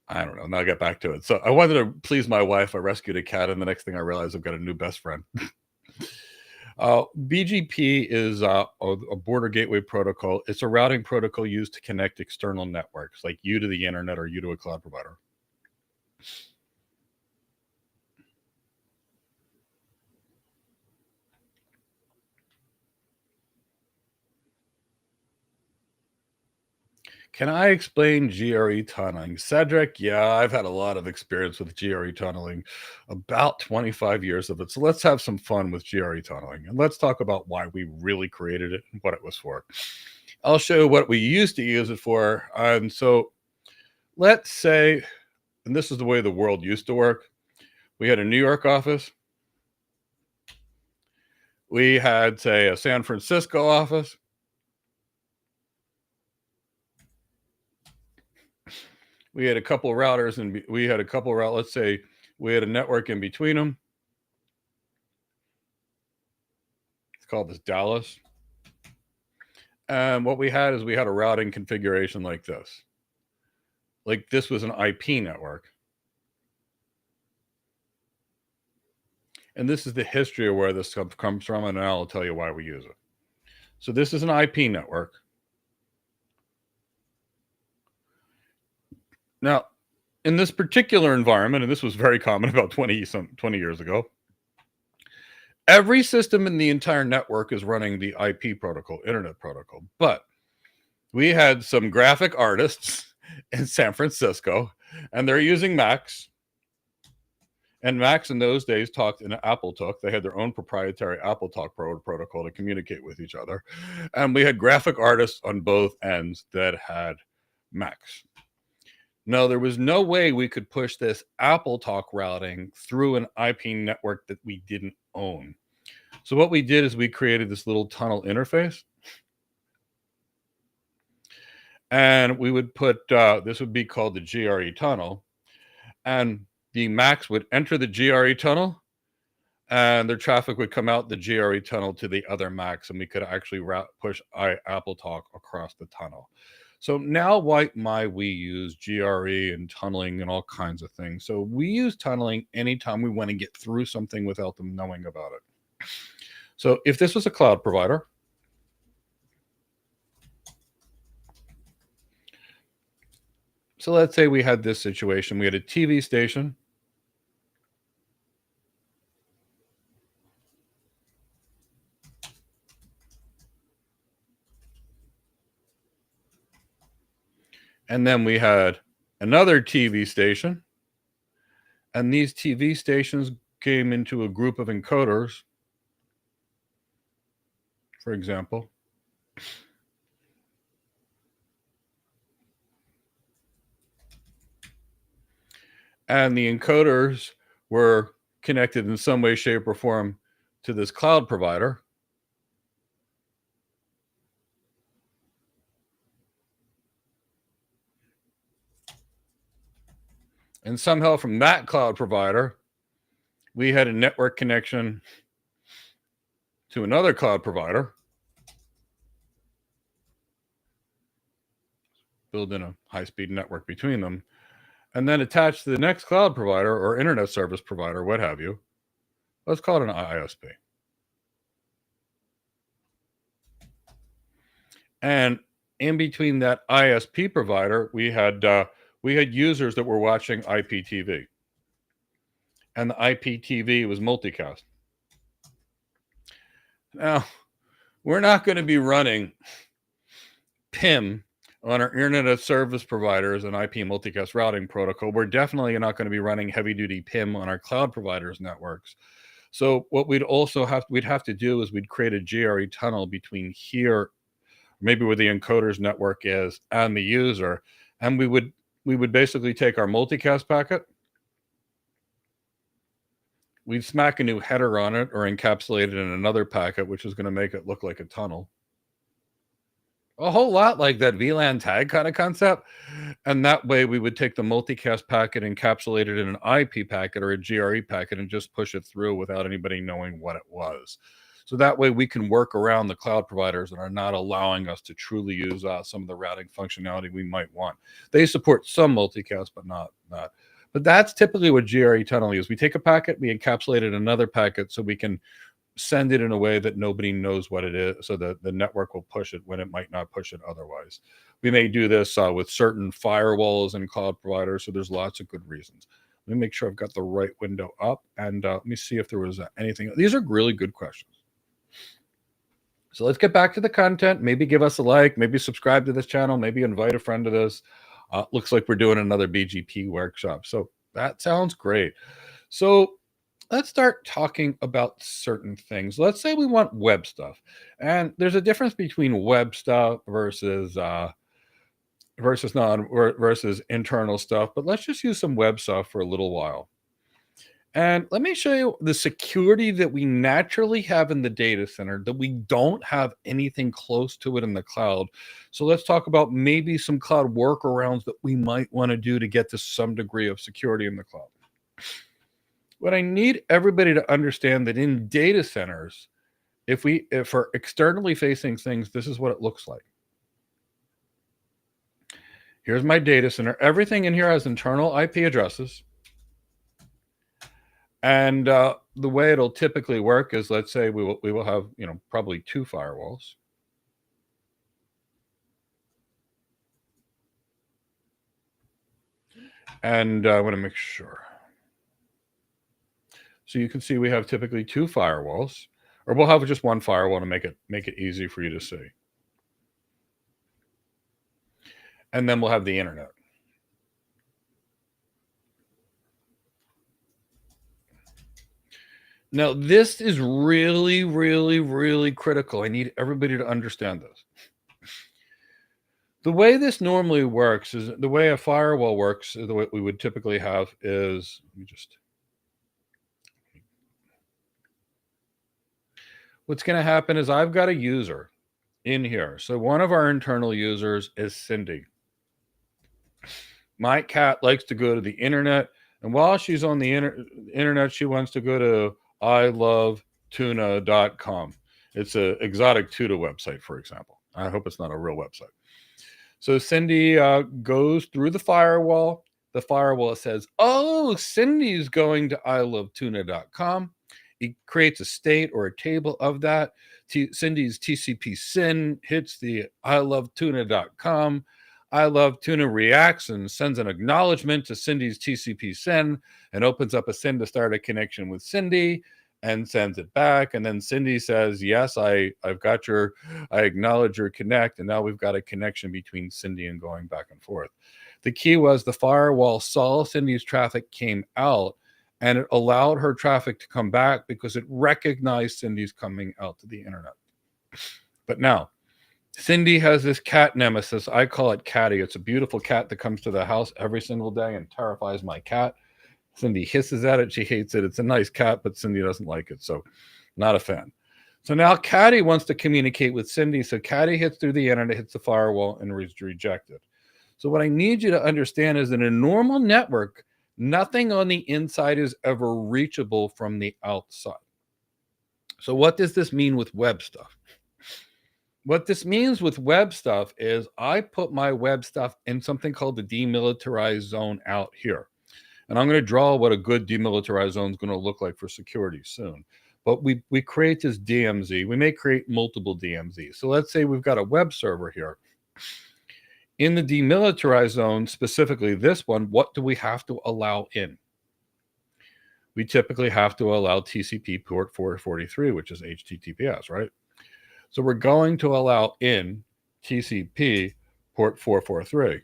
I don't know. Now I'll get back to it. So I wanted to please my wife. I rescued a cat, and the next thing I realized I've got a new best friend. BGP is a border gateway protocol. It's a routing protocol used to connect external networks, like you to the internet or you to a cloud provider. Can I explain GRE tunneling? Cedric, yeah, I've had a lot of experience with GRE tunneling, about 25 years of it. So let's have some fun with GRE tunneling. And let's talk about why we really created it and what it was for. I'll show you what we used to use it for. And so let's say, and this is the way the world used to work. We had a New York office. We had, say, a San Francisco office. We had a couple of routers, and we had a couple of routers. Let's say we had a network in between them. It's called this Dallas. And what we had is we had a routing configuration like this. Like this was an IP network. And this is the history of where this stuff comes from, and now I'll tell you why we use it. So this is an IP network. Now, in this particular environment, and this was very common about 20 years ago, every system in the entire network is running the IP protocol, internet protocol. But we had some graphic artists in San Francisco, and they're using Macs. And Macs in those days talked in AppleTalk. They had their own proprietary AppleTalk protocol to communicate with each other. And we had graphic artists on both ends that had Macs. No, there was no way we could push this AppleTalk routing through an IP network that we didn't own. So what we did is we created this little tunnel interface. And we would put, this would be called the GRE tunnel. And the Macs would enter the GRE tunnel, and their traffic would come out the GRE tunnel to the other Macs, and we could actually push AppleTalk across the tunnel. So now why might we use GRE and tunneling and all kinds of things? So we use tunneling anytime we want to get through something without them knowing about it. So if this was a cloud provider, so let's say we had this situation. We had a TV station. And then we had another TV station. And these TV stations came into a group of encoders, for example. And the encoders were connected in some way, shape, or form to this cloud provider. And somehow from that cloud provider, we had a network connection to another cloud provider. Build in a high-speed network between them. And then attached to the next cloud provider or internet service provider, what have you. Let's call it an ISP. And in between that ISP provider, we had users that were watching IPTV. And the IPTV was multicast. Now, we're not going to be running PIM on our internet service providers and IP multicast routing protocol. We're definitely not going to be running heavy-duty PIM on our cloud providers networks. So what we'd have to do is we'd create a GRE tunnel between here, maybe where the encoder's network is, and the user, and we would basically take our multicast packet. We'd smack a new header on it or encapsulate it in another packet, which is going to make it look like a tunnel. A whole lot like that VLAN tag kind of concept. And that way we would take the multicast packet, encapsulate it in an IP packet or a GRE packet, and just push it through without anybody knowing what it was. So that way we can work around the cloud providers that are not allowing us to truly use some of the routing functionality we might want. They support some multicast, but not. But that's typically what GRE tunneling is. We take a packet, we encapsulate it in another packet so we can send it in a way that nobody knows what it is, so that the network will push it when it might not push it otherwise. We may do this with certain firewalls and cloud providers, so there's lots of good reasons. Let me make sure I've got the right window up, and let me see if there was anything. These are really good questions. So let's get back to the content. Maybe give us a like, maybe subscribe to this channel, maybe invite a friend to this. Looks like we're doing another BGP workshop. So that sounds great. So let's start talking about certain things. Let's say we want web stuff. And there's a difference between web stuff versus internal stuff. But let's just use some web stuff for a little while. And let me show you the security that we naturally have in the data center that we don't have anything close to it in the cloud. So let's talk about maybe some cloud workarounds that we might want to do to get to some degree of security in the cloud. What I need everybody to understand that in data centers, if for externally facing things, this is what it looks like. Here's my data center. Everything in here has internal IP addresses. And the way it'll typically work is, let's say we will have, probably 2 firewalls. And I want to make sure. So you can see we have typically 2 firewalls, or we'll have just one firewall to make it easy for you to see. And then we'll have the internet. Now, this is really, really, really critical. I need everybody to understand this. The way this normally works is the way a firewall works, the way we would typically have is, what's going to happen is I've got a user in here. So one of our internal users is Cindy. My cat likes to go to the internet. And while she's on the internet, she wants to go to ilovetuna.com. It's an exotic tuna website, for example. I hope it's not a real website. So Cindy goes through the firewall. The firewall says, oh, Cindy's going to ilovetuna.com. It creates a state or a table of that. Cindy's TCP SYN hits the ilovetuna.com. I Love Tuna reacts and sends an acknowledgement to Cindy's TCP SYN and opens up a SYN to start a connection with Cindy and sends it back. And then Cindy says, yes, I acknowledge your connect. And now we've got a connection between Cindy and going back and forth. The key was the firewall saw Cindy's traffic came out and it allowed her traffic to come back because it recognized Cindy's coming out to the internet. But now, Cindy has this cat nemesis. I call it Catty. It's a beautiful cat that comes to the house every single day and terrifies my cat. Cindy hisses at it. She hates it. It's a nice cat, but Cindy doesn't like it. So not a fan. So now Catty wants to communicate with Cindy. So Catty hits through the internet, hits the firewall, and is rejected. So what I need you to understand is in a normal network, nothing on the inside is ever reachable from the outside. So what does this mean with web stuff? What this means with web stuff is I put my web stuff in something called the demilitarized zone out here. And I'm going to draw what a good demilitarized zone is going to look like for security soon. But we create this DMZ. We may create multiple DMZs. So let's say we've got a web server here. In the demilitarized zone, specifically this one, what do we have to allow in? We typically have to allow TCP port 443, which is HTTPS, right? So we're going to allow in TCP port 443.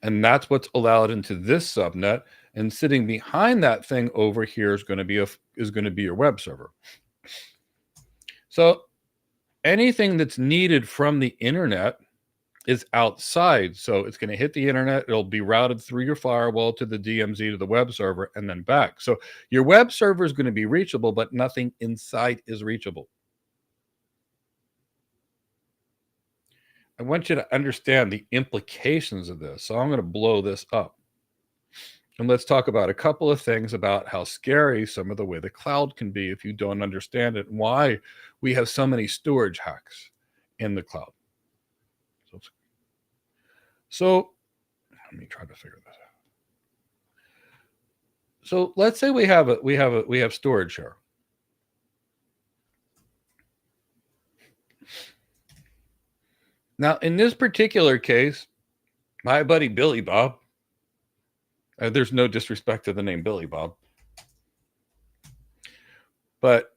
And that's what's allowed into this subnet. And sitting behind that thing over here is going to be your web server. So anything that's needed from the internet is outside. So it's going to hit the internet. It'll be routed through your firewall to the DMZ to the web server and then back. So your web server is going to be reachable, but nothing inside is reachable. I want you to understand the implications of this. So I'm going to blow this up. And let's talk about a couple of things about how scary some of the way the cloud can be if you don't understand it, and why we have so many storage hacks in the cloud. So let me try to figure this out. So let's say we have storage here. Now, in this particular case, my buddy Billy Bob, there's no disrespect to the name Billy Bob. But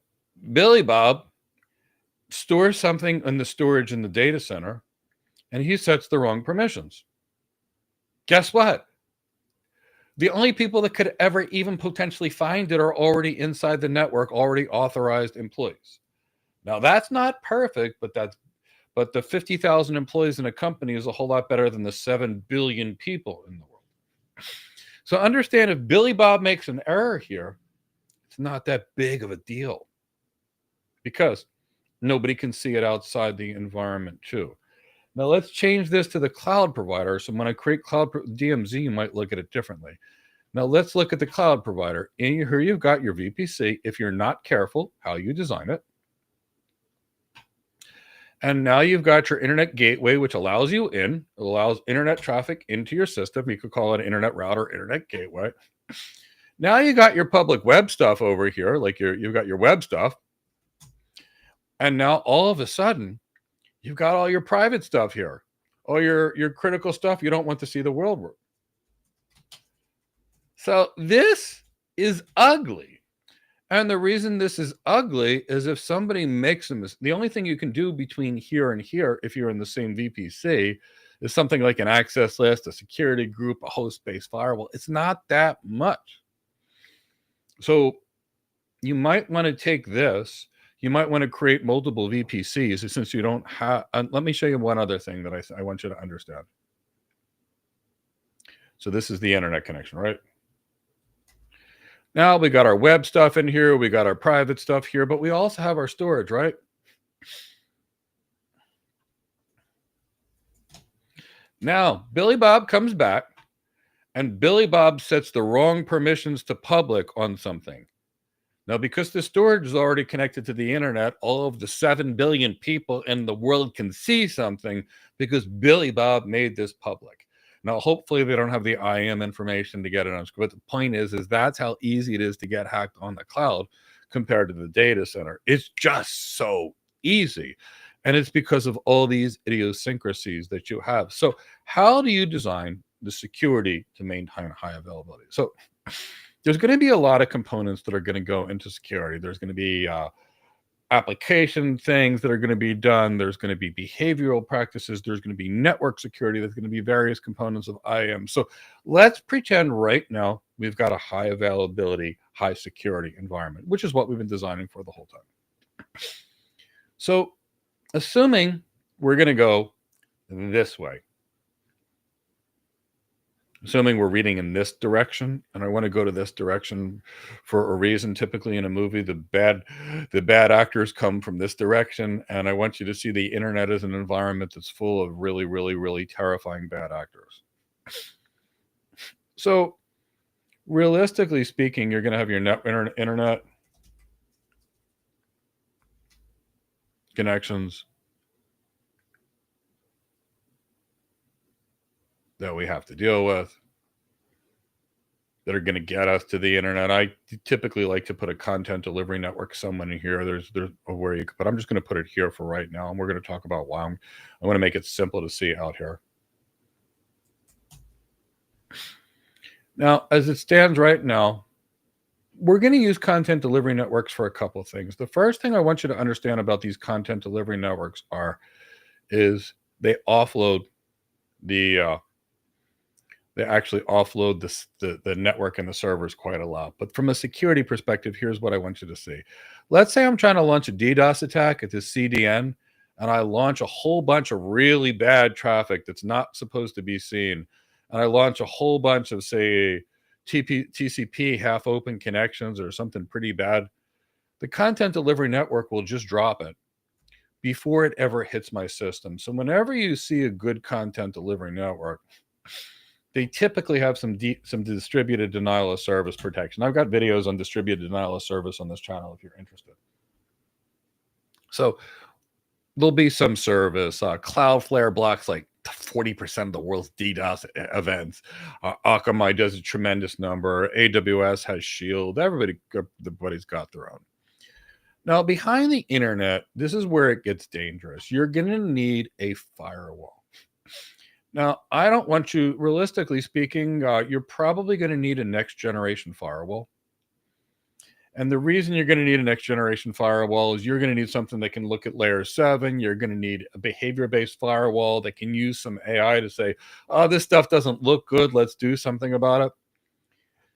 Billy Bob stores something in the storage in the data center, and he sets the wrong permissions. Guess what? The only people that could ever even potentially find it are already inside the network, already authorized employees. Now, that's not perfect, but the 50,000 employees in a company is a whole lot better than the 7 billion people in the world. So understand, if Billy Bob makes an error here, it's not that big of a deal because nobody can see it outside the environment too. Now let's change this to the cloud provider. So when I create cloud DMZ, you might look at it differently. Now let's look at the cloud provider. In here you've got your VPC, if you're not careful how you design it. And now you've got your internet gateway, which allows you in. It allows internet traffic into your system. You could call it an internet router, internet gateway. Now you got your public web stuff over here, like you've got your web stuff. And now all of a sudden, you've got all your private stuff here. All your critical stuff you don't want to see the world with. So this is ugly. And the reason this is ugly is if somebody makes a mistake, the only thing you can do between here and here, if you're in the same VPC, is something like an access list, a security group, a host-based firewall. It's not that much. So you might want to take this. You might want to create multiple VPCs since you don't have. Let me show you one other thing that I want you to understand. So this is the internet connection, right? Now we got our web stuff in here. We got our private stuff here, but we also have our storage, right? Now, Billy Bob comes back and Billy Bob sets the wrong permissions to public on something. Now, because the storage is already connected to the internet, all of the 7 billion people in the world can see something because Billy Bob made this public. Now, hopefully they don't have the IAM information to get it on screen. But the point is that's how easy it is to get hacked on the cloud compared to the data center. It's just so easy. And it's because of all these idiosyncrasies that you have. So how do you design the security to maintain high availability? So there's going to be a lot of components that are going to go into security. There's going to be application things that are going to be done. There's going to be behavioral practices. There's going to be network security. There's going to be various components of IAM. So let's pretend right now we've got a high availability, high security environment, which is what we've been designing for the whole time. So assuming we're going to go this way, assuming we're reading in this direction, and I want to go to this direction for a reason. Typically in a movie, the bad actors come from this direction, and I want you to see the internet as an environment that's full of really, really, really terrifying bad actors. So realistically speaking, you're going to have your internet connections that we have to deal with that are going to get us to the internet. I typically like to put a content delivery network somewhere in here. There's where you could, but I'm just going to put it here for right now. And we're going to talk about why I want to make it simple to see out here. Now, as it stands right now, we're going to use content delivery networks for a couple of things. The first thing I want you to understand about these content delivery networks is they offload they actually offload the network and the servers quite a lot. But from a security perspective, here's what I want you to see. Let's say I'm trying to launch a DDoS attack at this CDN, and I launch a whole bunch of really bad traffic that's not supposed to be seen. And I launch a whole bunch of, say, TCP half-open connections or something pretty bad. The content delivery network will just drop it before it ever hits my system. So whenever you see a good content delivery network, they typically have some distributed denial of service protection. I've got videos on distributed denial of service on this channel if you're interested. So there'll be some service. Cloudflare blocks like 40% of the world's DDoS events. Akamai does a tremendous number. AWS has Shield. Everybody's got their own. Now, behind the internet, this is where it gets dangerous. You're going to need a firewall. Now, I don't want you, realistically speaking, you're probably going to need a next generation firewall. And the reason you're going to need a next generation firewall is you're going to need something that can look at layer 7. You're going to need a behavior-based firewall that can use some AI to say, oh, this stuff doesn't look good. Let's do something about it.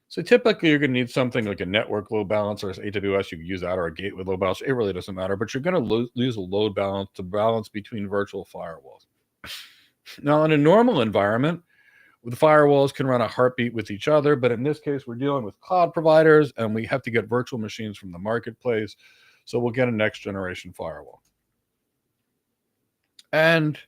So typically you're going to need something like a network load balancer, AWS, you can use that, or a gateway load balancer. It really doesn't matter, but you're going to use a load balance to balance between virtual firewalls. Now, in a normal environment, the firewalls can run a heartbeat with each other, but in this case, we're dealing with cloud providers, and we have to get virtual machines from the marketplace. So we'll get a next generation firewall. And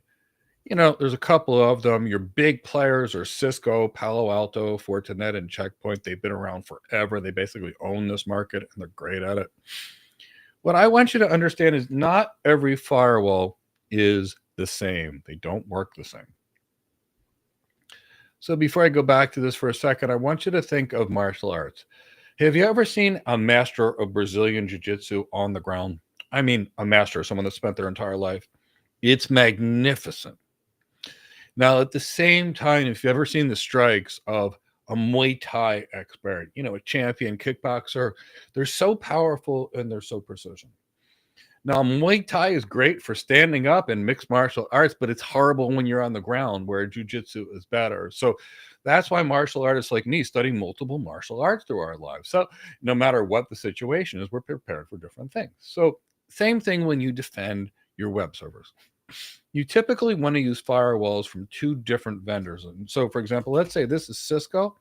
there's a couple of them. Your big players are Cisco, Palo Alto, Fortinet, and Checkpoint. They've been around forever. They basically own this market, and they're great at it. What I want you to understand is not every firewall is the same. They don't work the same. So before I go back to this for a second, I want you to think of martial arts. Have you ever seen a master of Brazilian Jiu-Jitsu on the ground? I mean, a master, someone that spent their entire life. It's magnificent. Now, at the same time, if you've ever seen the strikes of a Muay Thai expert, a champion kickboxer, they're so powerful and they're so precision. Now, Muay Thai is great for standing up in mixed martial arts, but it's horrible when you're on the ground, where Jiu-Jitsu is better. So that's why martial artists like me study multiple martial arts through our lives. So no matter what the situation is, we're prepared for different things. So same thing when you defend your web servers. You typically want to use firewalls from 2 different vendors. And so, for example, let's say this is Cisco.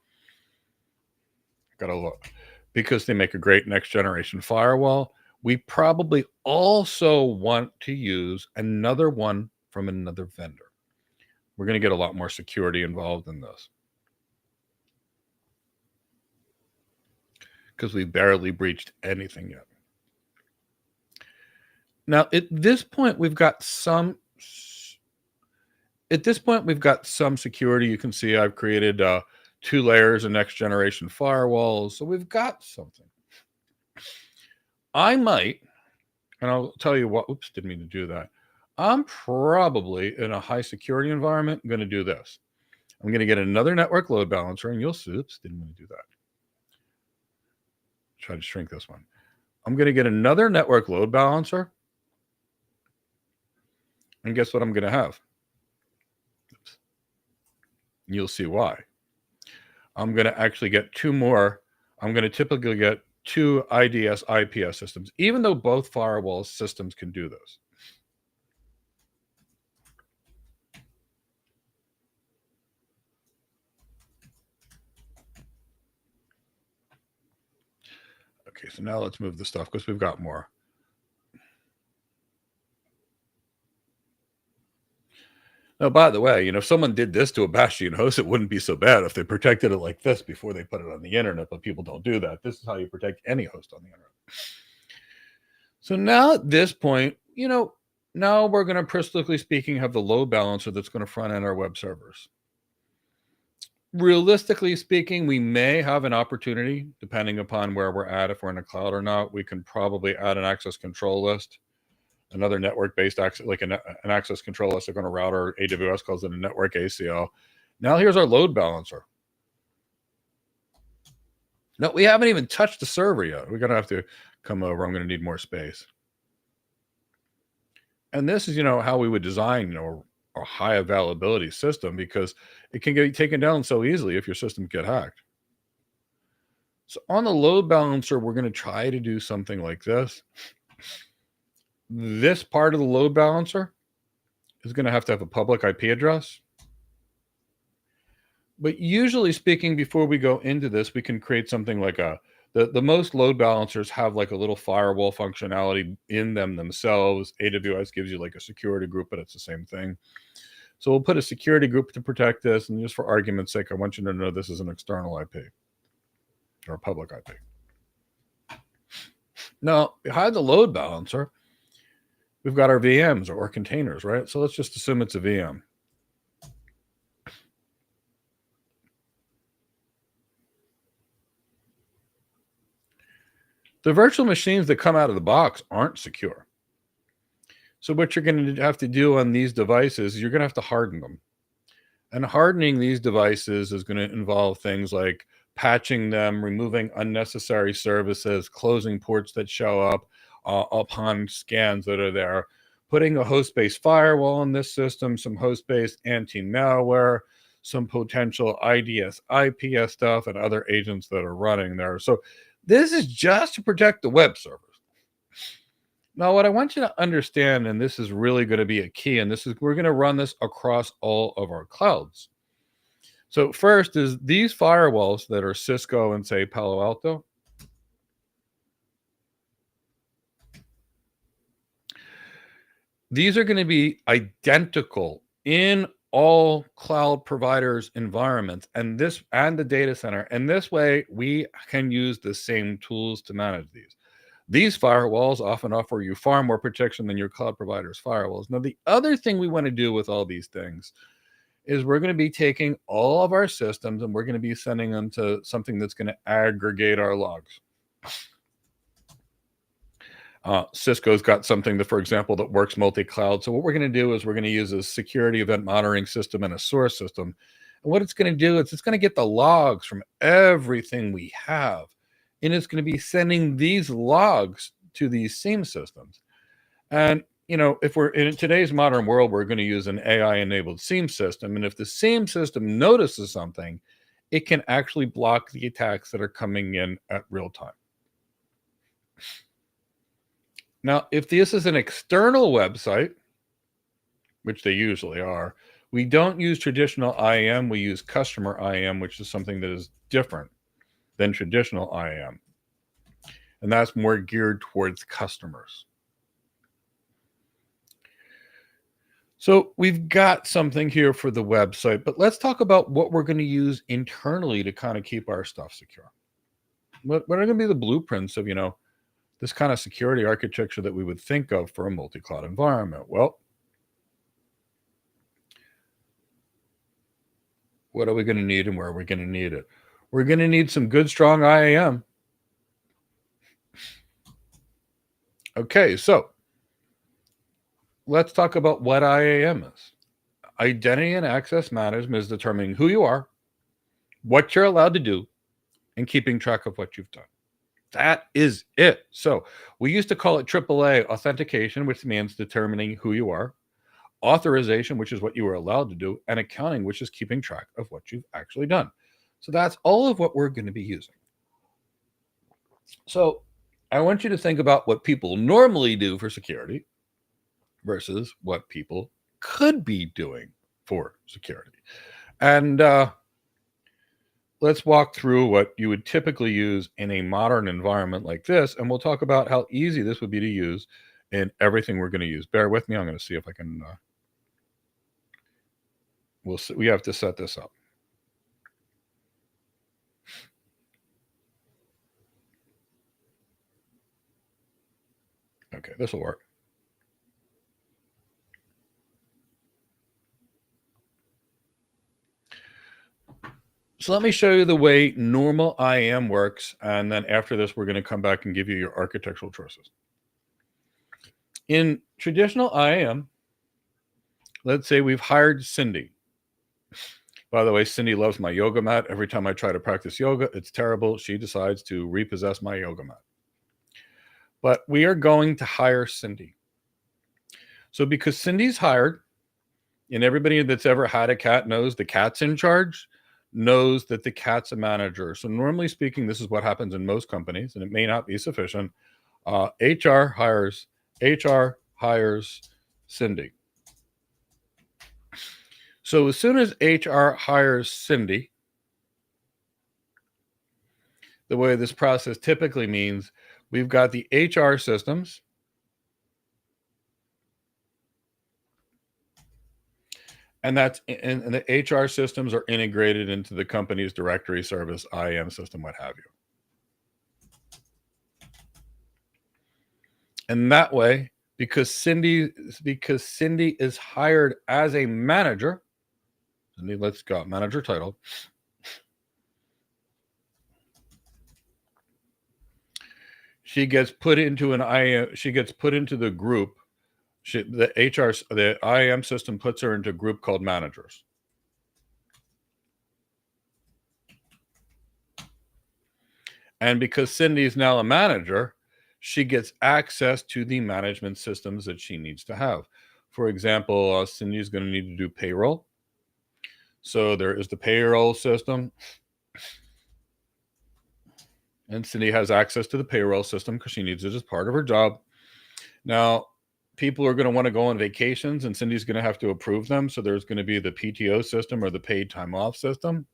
Gotta look, because they make a great next generation firewall. We probably also want to use another one from another vendor. We're going to get a lot more security involved in this, because we barely breached anything yet. Now, at this point, we've got some security. You can see I've created 2 layers of next generation firewalls. So we've got something. I might, and I'll tell you what, oops, didn't mean to do that. I'm probably in a high security environment going to do this. I'm going to get another network load balancer, and you'll see, oops, didn't mean to do that. Try to shrink this one. I'm going to get another network load balancer. And guess what I'm going to have? Oops. You'll see why. I'm going to actually get 2 more. I'm going to typically get 2 IDS IPS systems, even though both firewall systems can do this. Okay, so now let's move the stuff, because we've got more. Now, by the way, if someone did this to a Bastion host, it wouldn't be so bad if they protected it like this before they put it on the internet, but people don't do that. This is how you protect any host on the internet. So now at this point, now we're going to, practically speaking, have the load balancer that's going to front end our web servers. Realistically speaking, we may have an opportunity, depending upon where we're at, if we're in a cloud or not. We can probably add an access control list. Another network-based access, like an access control list, like on a router. AWS calls it a network ACL. Now here's our load balancer. No, we haven't even touched the server yet. We're going to have to come over. I'm going to need more space. And this is, how we would design, a high availability system, because it can get taken down so easily if your systems get hacked. So on the load balancer, we're going to try to do something like this. This part of the load balancer is going to have a public IP address. But usually speaking, before we go into this, we can create something like the most load balancers have like a little firewall functionality in them themselves. AWS gives you like a security group, but it's the same thing. So we'll put a security group to protect this. And just for argument's sake, I want you to know this is an external IP or a public IP. Now, behind the load balancer, we've got our VMs or containers, right? So let's just assume it's a VM. The virtual machines that come out of the box aren't secure. So what you're going to have to do on these devices, you're going to have to harden them. And hardening these devices is going to involve things like patching them, removing unnecessary services, closing ports that show up upon scans that are there, putting a host-based firewall in this system, some host-based anti-malware, some potential IDS, IPS stuff, and other agents that are running there. So this is just to protect the web servers. Now, what I want you to understand, and this is really going to be a key, and this is, we're going to run this across all of our clouds. So first is these firewalls that are Cisco and, say, Palo Alto. These are going to be identical in all cloud providers' environments, and the data center. And this way, we can use the same tools to manage these. These firewalls often offer you far more protection than your cloud provider's firewalls. Now, the other thing we want to do with all these things is we're going to be taking all of our systems and we're going to be sending them to something that's going to aggregate our logs. Cisco's got something that, for example, that works multi-cloud. So what we're going to do is we're going to use a security event monitoring system and a source system. And what it's going to do is it's going to get the logs from everything we have. And it's going to be sending these logs to these SIEM systems. And, you know, if we're in today's modern world, we're going to use an AI-enabled SIEM system. And if the SIEM system notices something, it can actually block the attacks that are coming in at real time. Now, if this is an external website, which they usually are, we don't use traditional IAM. We use customer IAM, which is something that is different than traditional IAM. And that's more geared towards customers. So we've got something here for the website, but let's talk about what we're going to use internally to kind of keep our stuff secure. What are going to be the blueprints of, you know, this kind of security architecture that we would think of for a multi-cloud environment? Well, what are we going to need and where are we going to need it? We're going to need some good, strong IAM. Okay, so let's talk about what IAM is. Identity and access management is determining who you are, what you're allowed to do, and keeping track of what you've done. That is it. So we used to call it AAA authentication, which means determining who you are, authorization, which is what you are allowed to do, and accounting, which is keeping track of what you've actually done. So that's all of what we're going to be using. So I want you to think about what people normally do for security versus what people could be doing for security. And let's walk through what you would typically use in a modern environment like this, and we'll talk about how easy this would be to use in everything we're going to use. Bear with me. I'm going to see if I can. We'll see. We have to set this up. Okay, this will work. So let me show you the way normal IAM works, and then after this, we're going to come back and give you your architectural choices. In traditional IAM, let's say we've hired Cindy. By the way, Cindy loves my yoga mat. Every time I try to practice yoga, it's terrible. She decides to repossess my yoga mat. But we are going to hire Cindy. So because Cindy's hired, and everybody that's ever had a cat knows the cat's in charge, knows that the cat's a manager. So normally speaking, this is what happens in most companies, and it may not be sufficient. HR hires Cindy. So as soon as HR hires Cindy, the way this process typically means, we've got the HR systems, and the HR systems are integrated into the company's directory service, IAM system, what have you. And that way, because Cindy is hired as a manager, Cindy, let's go manager title. She gets put into an IAM. She gets put into the group. The IAM system puts her into a group called managers. And because Cindy is now a manager, she gets access to the management systems that she needs to have. For example, Cindy's going to need to do payroll. So there is the payroll system. And Cindy has access to the payroll system because she needs it as part of her job. Now, people are going to want to go on vacations, and Cindy's going to have to approve them. So there's going to be the PTO system or the paid time off system.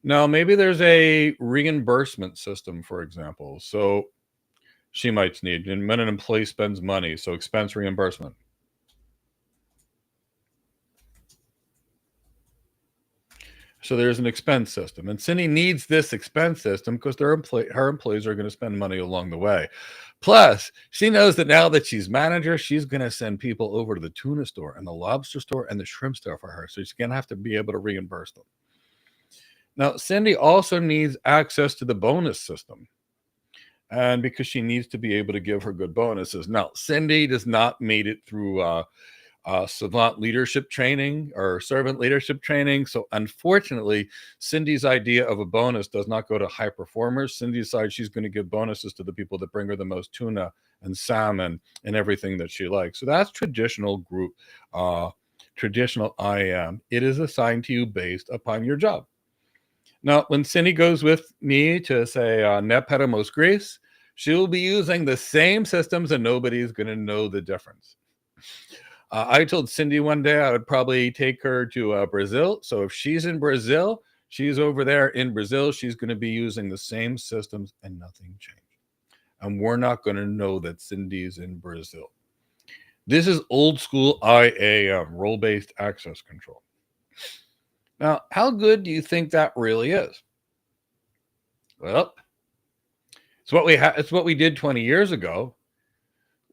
Now, maybe there's a reimbursement system, for example. So she might need, and when an employee spends money, so expense reimbursement. So there's an expense system, and Cindy needs this expense system because her employees are going to spend money along the way. Plus, she knows that now that she's manager, she's going to send people over to the tuna store and the lobster store and the shrimp store for her. So she's going to have to be able to reimburse them. Now, Cindy also needs access to the bonus system. And because she needs to be able to give her good bonuses. Now, Cindy does not made it through savant leadership training or servant leadership training. So unfortunately, Cindy's idea of a bonus does not go to high performers. Cindy decides she's going to give bonuses to the people that bring her the most tuna and salmon and everything that she likes. So that's traditional group, traditional IAM. It is assigned to you based upon your job. Now, when Cindy goes with me to say Nepetamos, Greece, she will be using the same systems and nobody's going to know the difference. I told Cindy one day I would probably take her to Brazil. So if she's in Brazil, she's over there in Brazil. She's going to be using the same systems and nothing changed. And we're not going to know that Cindy's in Brazil. This is old school IAM, role-based access control. Now, how good do you think that really is? Well, it's what we did 20 years ago.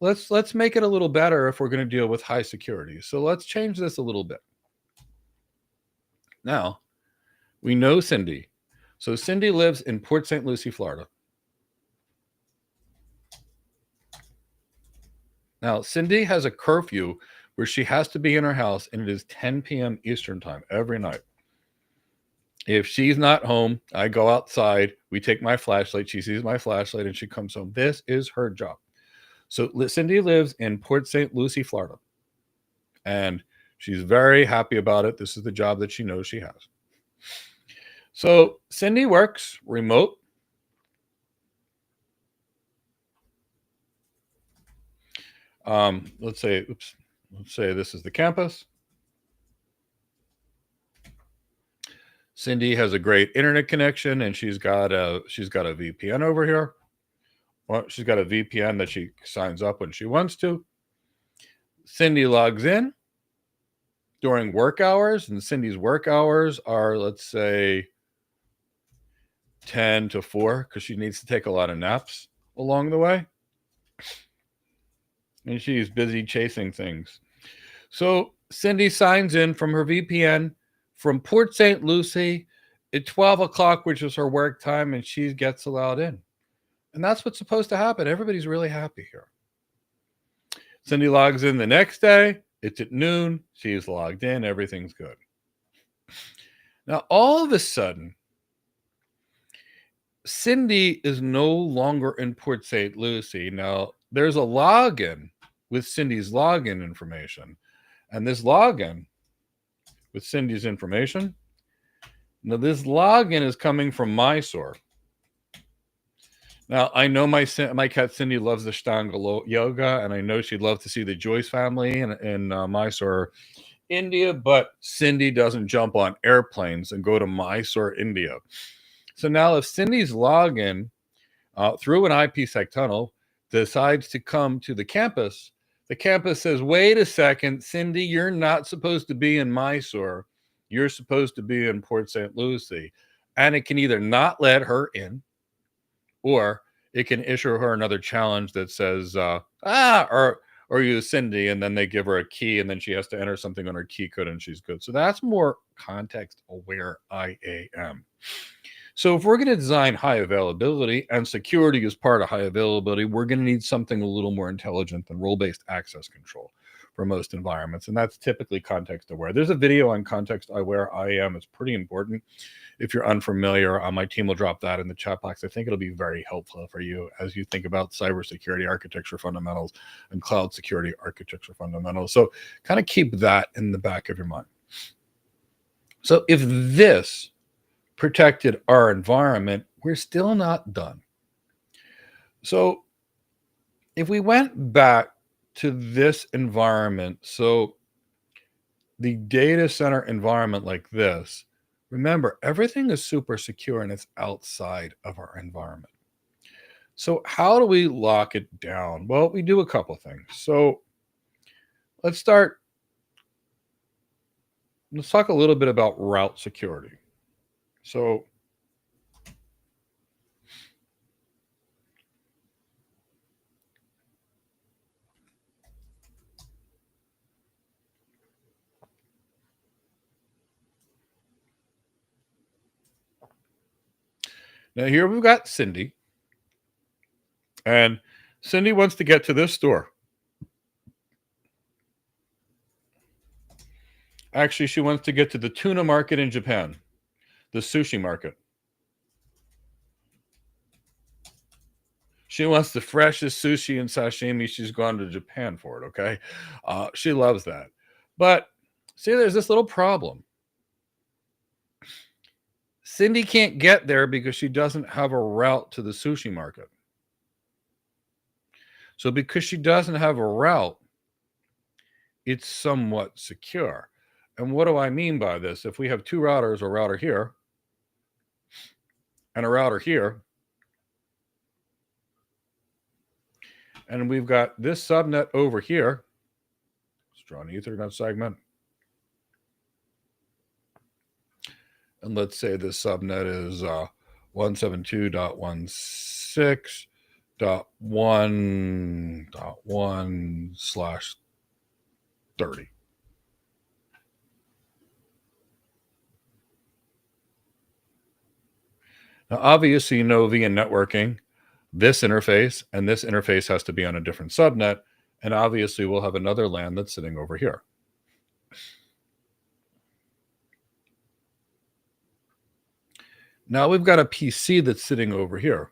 Let's make it a little better if we're going to deal with high security. So let's change this a little bit. Now, we know Cindy. So Cindy lives in Port St. Lucie, Florida. Now, Cindy has a curfew where she has to be in her house, and it is 10 p.m. Eastern time every night. If she's not home, I go outside. We take my flashlight. She sees my flashlight, and she comes home. This is her job. So Cindy lives in Port St. Lucie, Florida, and she's very happy about it. This is the job that she knows she has. So Cindy works remote. Let's say this is the campus. Cindy has a great internet connection, and she's got a VPN over here. Well, she's got a VPN that she signs up when she wants to. Cindy logs in during work hours, and Cindy's work hours are, let's say, 10 to 4, because she needs to take a lot of naps along the way. And she's busy chasing things. So Cindy signs in from her VPN from Port St. Lucie at 12 o'clock, which is her work time, and she gets allowed in. And that's what's supposed to happen. Everybody's really happy here. Cindy logs in the next day. It's at noon. She's logged in. Everything's good. Now, all of a sudden, Cindy is no longer in Port St. Lucie. Now, there's a login with Cindy's login information. And this login with Cindy's information, now this login is coming from Mysore. Now, I know my cat Cindy loves the Ashtanga yoga, and I know she'd love to see the Joyce family in Mysore, India, but Cindy doesn't jump on airplanes and go to Mysore, India. So now if Cindy's login through an IPsec tunnel decides to come to the campus says, wait a second, Cindy, you're not supposed to be in Mysore. You're supposed to be in Port St. Lucie. And it can either not let her in, or it can issue her another challenge that says, or you Cindy, and then they give her a key, and then she has to enter something on her key code, and she's good. So that's more context-aware IAM. So if we're going to design high availability, and security is part of high availability, we're going to need something a little more intelligent than role-based access control. for most environments, and that's typically context aware. There's a video on context aware IAM. It's pretty important. If you're unfamiliar, my team will drop that in the chat box. I think it'll be very helpful for you as you think about cybersecurity architecture fundamentals and cloud security architecture fundamentals. So kind of keep that in the back of your mind. So if this protected our environment, we're still not done. So if we went back to this environment, so the data center environment like this, remember, everything is super secure and it's outside of our environment. So how do we lock it down? Well, we do a couple things. So let's talk a little bit about route security. So now here we've got Cindy. And Cindy wants to get to this store. Actually, she wants to get to the tuna market in Japan, the sushi market. She wants the freshest sushi and sashimi. She's gone to Japan for it, okay? She loves that. But see, there's this little problem. Cindy can't get there because she doesn't have a route to the sushi market. So because she doesn't have a route, it's somewhat secure. And what do I mean by this? If we have two routers, a router here and a router here, and we've got this subnet over here, let's draw an Ethernet segment. And let's say this subnet is 172.16.1.1/30. Now, obviously, you know, via networking, this interface and this interface has to be on a different subnet. And obviously, we'll have another LAN that's sitting over here. Now we've got a PC that's sitting over here.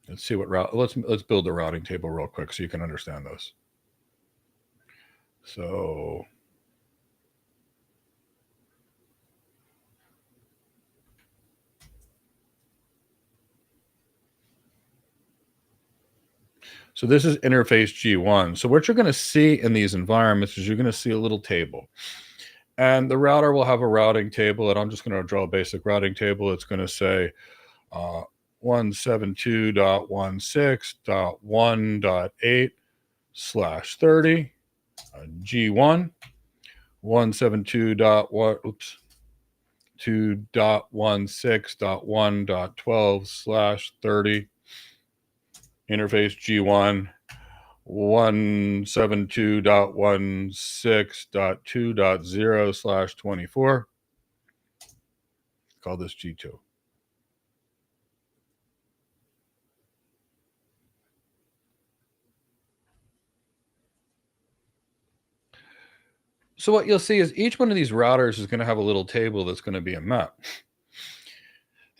Let's see what route. Let's build a routing table real quick so you can understand this. So this is interface G1. So what you're going to see in these environments is you're going to see a little table. And the router will have a routing table, and I'm just going to draw a basic routing table. It's going to say 172.16.1.8/30 G1, 172.2.16.1.12/30 interface G1, 172.16.2.0/24. Call this G2. So what you'll see is each one of these routers is going to have a little table that's going to be a map.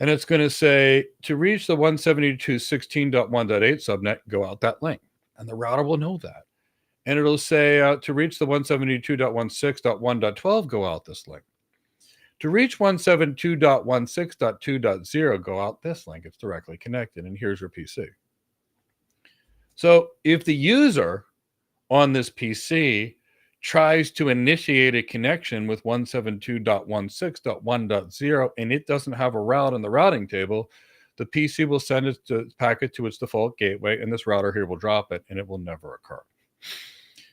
And it's going to say, to reach the 172.16.1.8 subnet, go out that link. And the router will know that. And it'll say, to reach the 172.16.1.12, go out this link. To reach 172.16.2.0, go out this link. It's directly connected. And here's your PC. So if the user on this PC tries to initiate a connection with 172.16.1.0 and it doesn't have a route in the routing table, the PC will send its packet to its default gateway, and this router here will drop it, and it will never occur.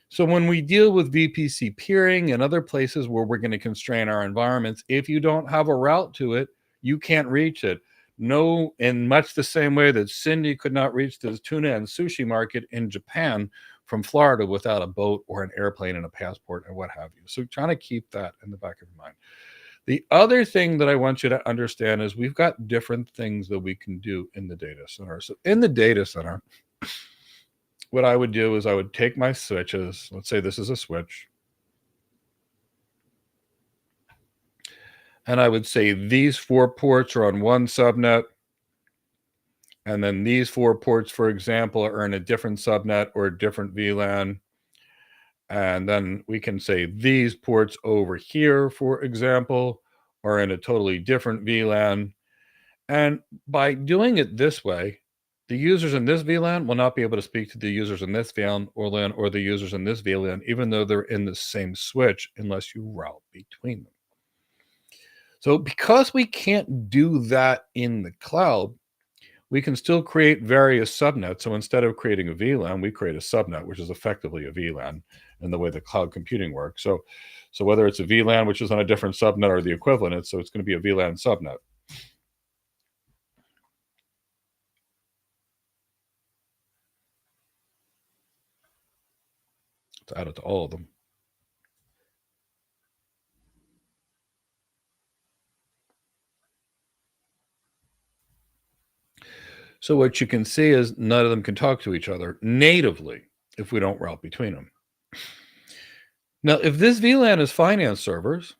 So when we deal with VPC peering and other places where we're going to constrain our environments, if you don't have a route to it, you can't reach it. No, in much the same way that Cindy could not reach the tuna and sushi market in Japan from Florida without a boat or an airplane and a passport and what have you. So trying to keep that in the back of your mind. The other thing that I want you to understand is we've got different things that we can do in the data center. So in the data center, what I would do is I would take my switches. Let's say this is a switch. And I would say these 4 ports are on one subnet. And then these 4 ports, for example, are in a different subnet or a different VLAN. And then we can say these ports over here, for example, are in a totally different VLAN. And by doing it this way, the users in this VLAN will not be able to speak to the users in this VLAN or the users in this VLAN, even though they're in the same switch, unless you route between them. So because we can't do that in the cloud, we can still create various subnets. So instead of creating a VLAN, we create a subnet, which is effectively a VLAN in the way that cloud computing works. So whether it's a VLAN, which is on a different subnet, or the equivalent, it's going to be a VLAN subnet. Let's add it to all of them. So what you can see is none of them can talk to each other natively if we don't route between them. Now, if this VLAN is finance servers,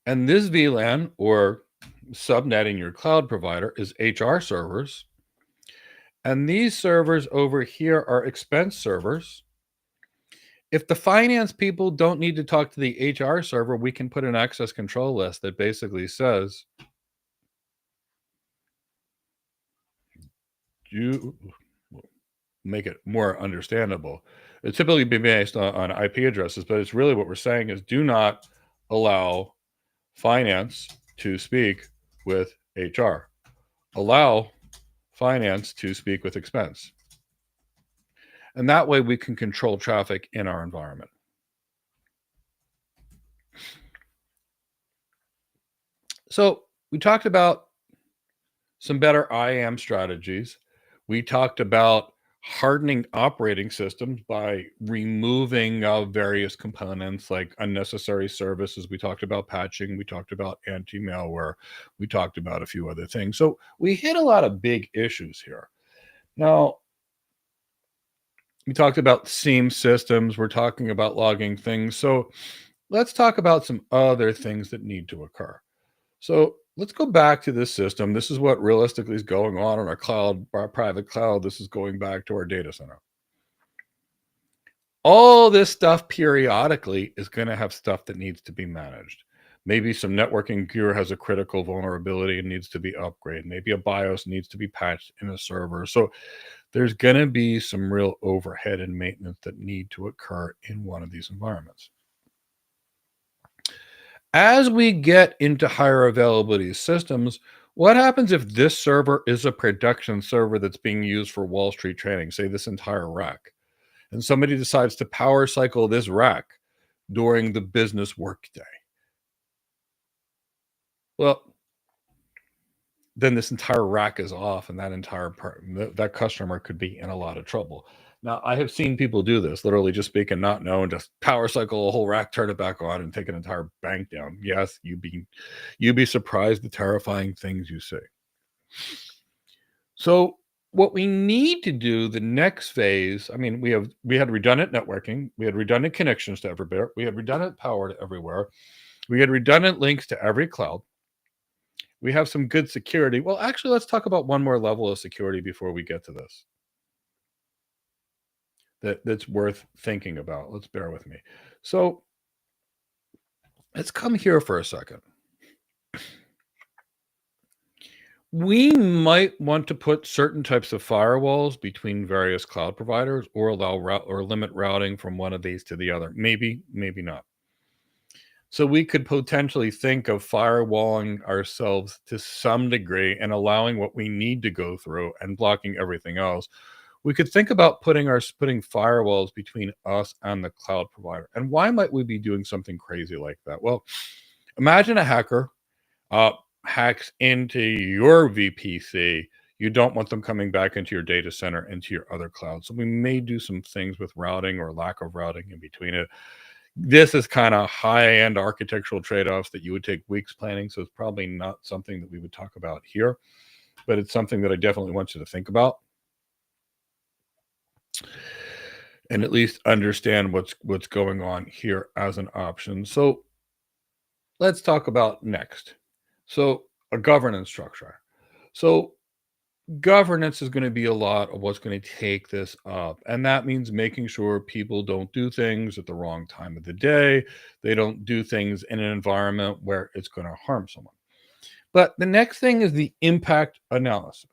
and this VLAN or subnet in your cloud provider is HR servers, and these servers over here are expense servers, if the finance people don't need to talk to the HR server, we can put an access control list that basically says, you make it more understandable. It typically be based on IP addresses, but it's really what we're saying is do not allow finance to speak with HR. Allow finance to speak with expense. And that way we can control traffic in our environment. So we talked about some better IAM strategies. We talked about hardening operating systems by removing various components like unnecessary services. We talked about patching. We talked about anti-malware. We talked about a few other things. So we hit a lot of big issues here. Now, we talked about SIEM systems. We're talking about logging things. So let's talk about some other things that need to occur. So let's go back to this system. This is what realistically is going on our cloud, our private cloud. This is going back to our data center. All this stuff periodically is going to have stuff that needs to be managed. Maybe some networking gear has a critical vulnerability and needs to be upgraded. Maybe a BIOS needs to be patched in a server. So there's going to be some real overhead and maintenance that need to occur in one of these environments. As we get into higher availability systems, what happens if this server is a production server that's being used for Wall Street trading, say this entire rack, and somebody decides to power cycle this rack during the business workday? Well, then this entire rack is off, and that customer could be in a lot of trouble. Now, I have seen people do this, literally just speak and not know, and just power cycle a whole rack, turn it back on, and take an entire bank down. Yes, you'd be surprised the terrifying things you see. So what we need to do, the next phase, I mean, we had redundant networking, we had redundant connections to everywhere, we had redundant power to everywhere, we had redundant links to every cloud. We have some good security. Well, actually, let's talk about one more level of security before we get to this. That's worth thinking about. Let's bear with me. So let's come here for a second. We might want to put certain types of firewalls between various cloud providers, or allow or limit routing from one of these to the other. Maybe, maybe not. So we could potentially think of firewalling ourselves to some degree and allowing what we need to go through and blocking everything else. We could think about putting firewalls between us and the cloud provider. And why might we be doing something crazy like that? Well, imagine a hacker hacks into your VPC. You don't want them coming back into your data center, into your other cloud. So we may do some things with routing or lack of routing in between it. This is kind of high-end architectural trade-offs that you would take weeks planning, so it's probably not something that we would talk about here. but it's something that I definitely want you to think about and at least understand what's going on here as an option. So let's talk about next. So a governance structure. So governance is going to be a lot of what's going to take this up. And that means making sure people don't do things at the wrong time of the day. They don't do things in an environment where it's going to harm someone. But the next thing is the impact analysis.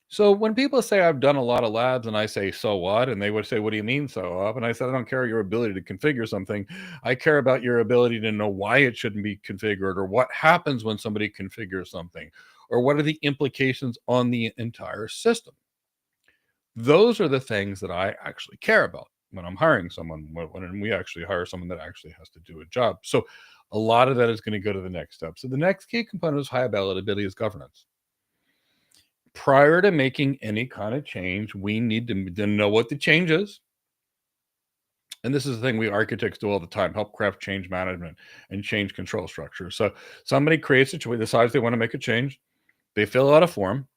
So when people say I've done a lot of labs and I say, so what? And they would say, what do you mean, so what? And I said, I don't care your ability to configure something. I care about your ability to know why it shouldn't be configured or what happens when somebody configures something or what are the implications on the entire system. Those are the things that I actually care about when I'm hiring someone, when we actually hire someone that actually has to do a job. So a lot of that is going to go to the next step. So the next key component is high availability is governance. Prior to making any kind of change, we need to know what the change is. And this is the thing we architects do all the time, help craft change management and change control structure. So somebody creates a choice, decides they want to make a change. They fill out a form.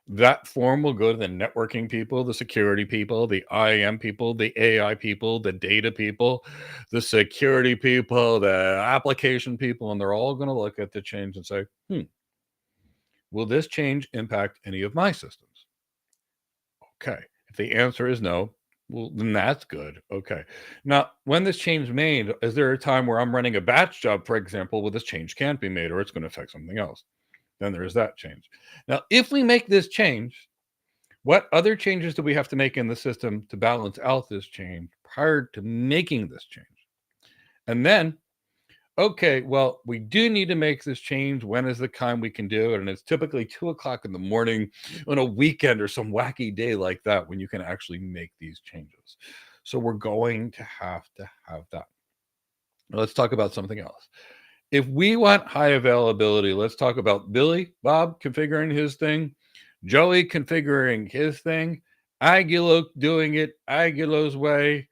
That form will go to the networking people, the security people, the IAM people, the AI people, the data people, the security people, the application people, and they're all going to look at the change and say, will this change impact any of my systems? Okay. If the answer is no, well, then that's good. Okay. Now, when this change is made, is there a time where I'm running a batch job, for example, where this change can't be made or it's going to affect something else? Then there is that change. Now, if we make this change, what other changes do we have to make in the system to balance out this change prior to making this change? And then, okay, well, we do need to make this change. When is the time we can do it? And it's typically 2:00 in the morning on a weekend or some wacky day like that when you can actually make these changes. So we're going to have that. Now, let's talk about something else. If we want high availability, let's talk about Bob configuring his thing, Joey configuring his thing, Aguilo doing it Aguilo's way,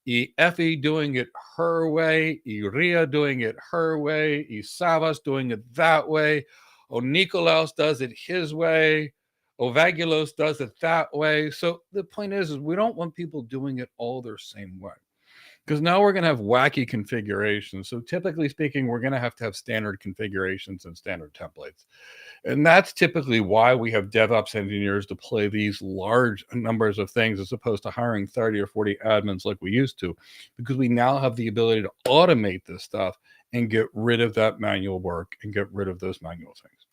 Effie doing it her way, Ria doing it her way, Savas doing it that way, Nikolaos does it his way, Ovagilos does it that way. So the point is we don't want people doing it all their same way. Because now we're going to have wacky configurations. So typically speaking, we're going to have standard configurations and standard templates. And that's typically why we have DevOps engineers deploy these large numbers of things as opposed to hiring 30 or 40 admins like we used to, because we now have the ability to automate this stuff and get rid of that manual work and get rid of those manual things.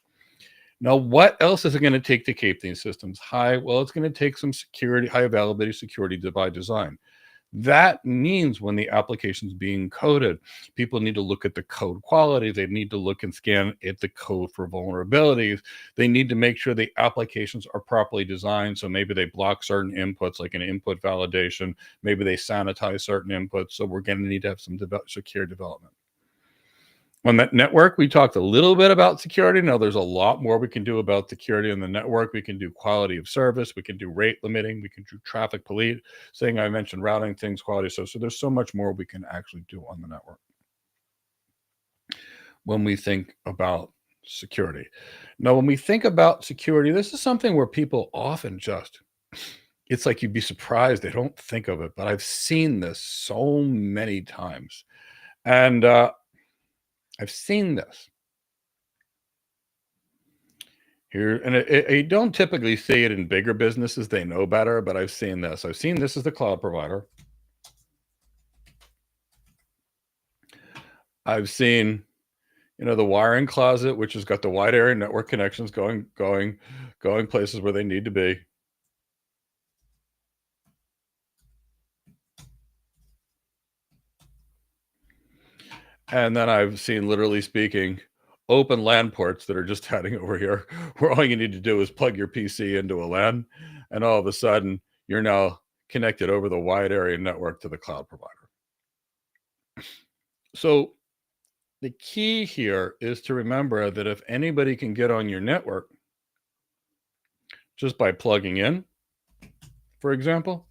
Now, what else is it going to take to keep these systems high? Well, it's going to take some security, high availability security by design. That means when the application is being coded, people need to look at the code quality. They need to look and scan at the code for vulnerabilities. They need to make sure the applications are properly designed. So maybe they block certain inputs, like an input validation. Maybe they sanitize certain inputs. So we're going to need to have some secure development. On that network, we talked a little bit about security. Now, there's a lot more we can do about security on the network. We can do quality of service. We can do rate limiting. We can do traffic police. Saying I mentioned routing things, quality. So there's so much more we can actually do on the network when we think about security. Now, when we think about security, this is something where people often it's like you'd be surprised they don't think of it. But I've seen this so many times. And I've seen this here, and I don't typically see it in bigger businesses. They know better, but I've seen this. I've seen this as the cloud provider. I've seen, the wiring closet, which has got the wide area network connections going places where they need to be. And then I've seen, literally speaking, open LAN ports that are just heading over here, where all you need to do is plug your PC into a LAN, and all of a sudden, you're now connected over the wide area network to the cloud provider. So the key here is to remember that if anybody can get on your network just by plugging in, for example,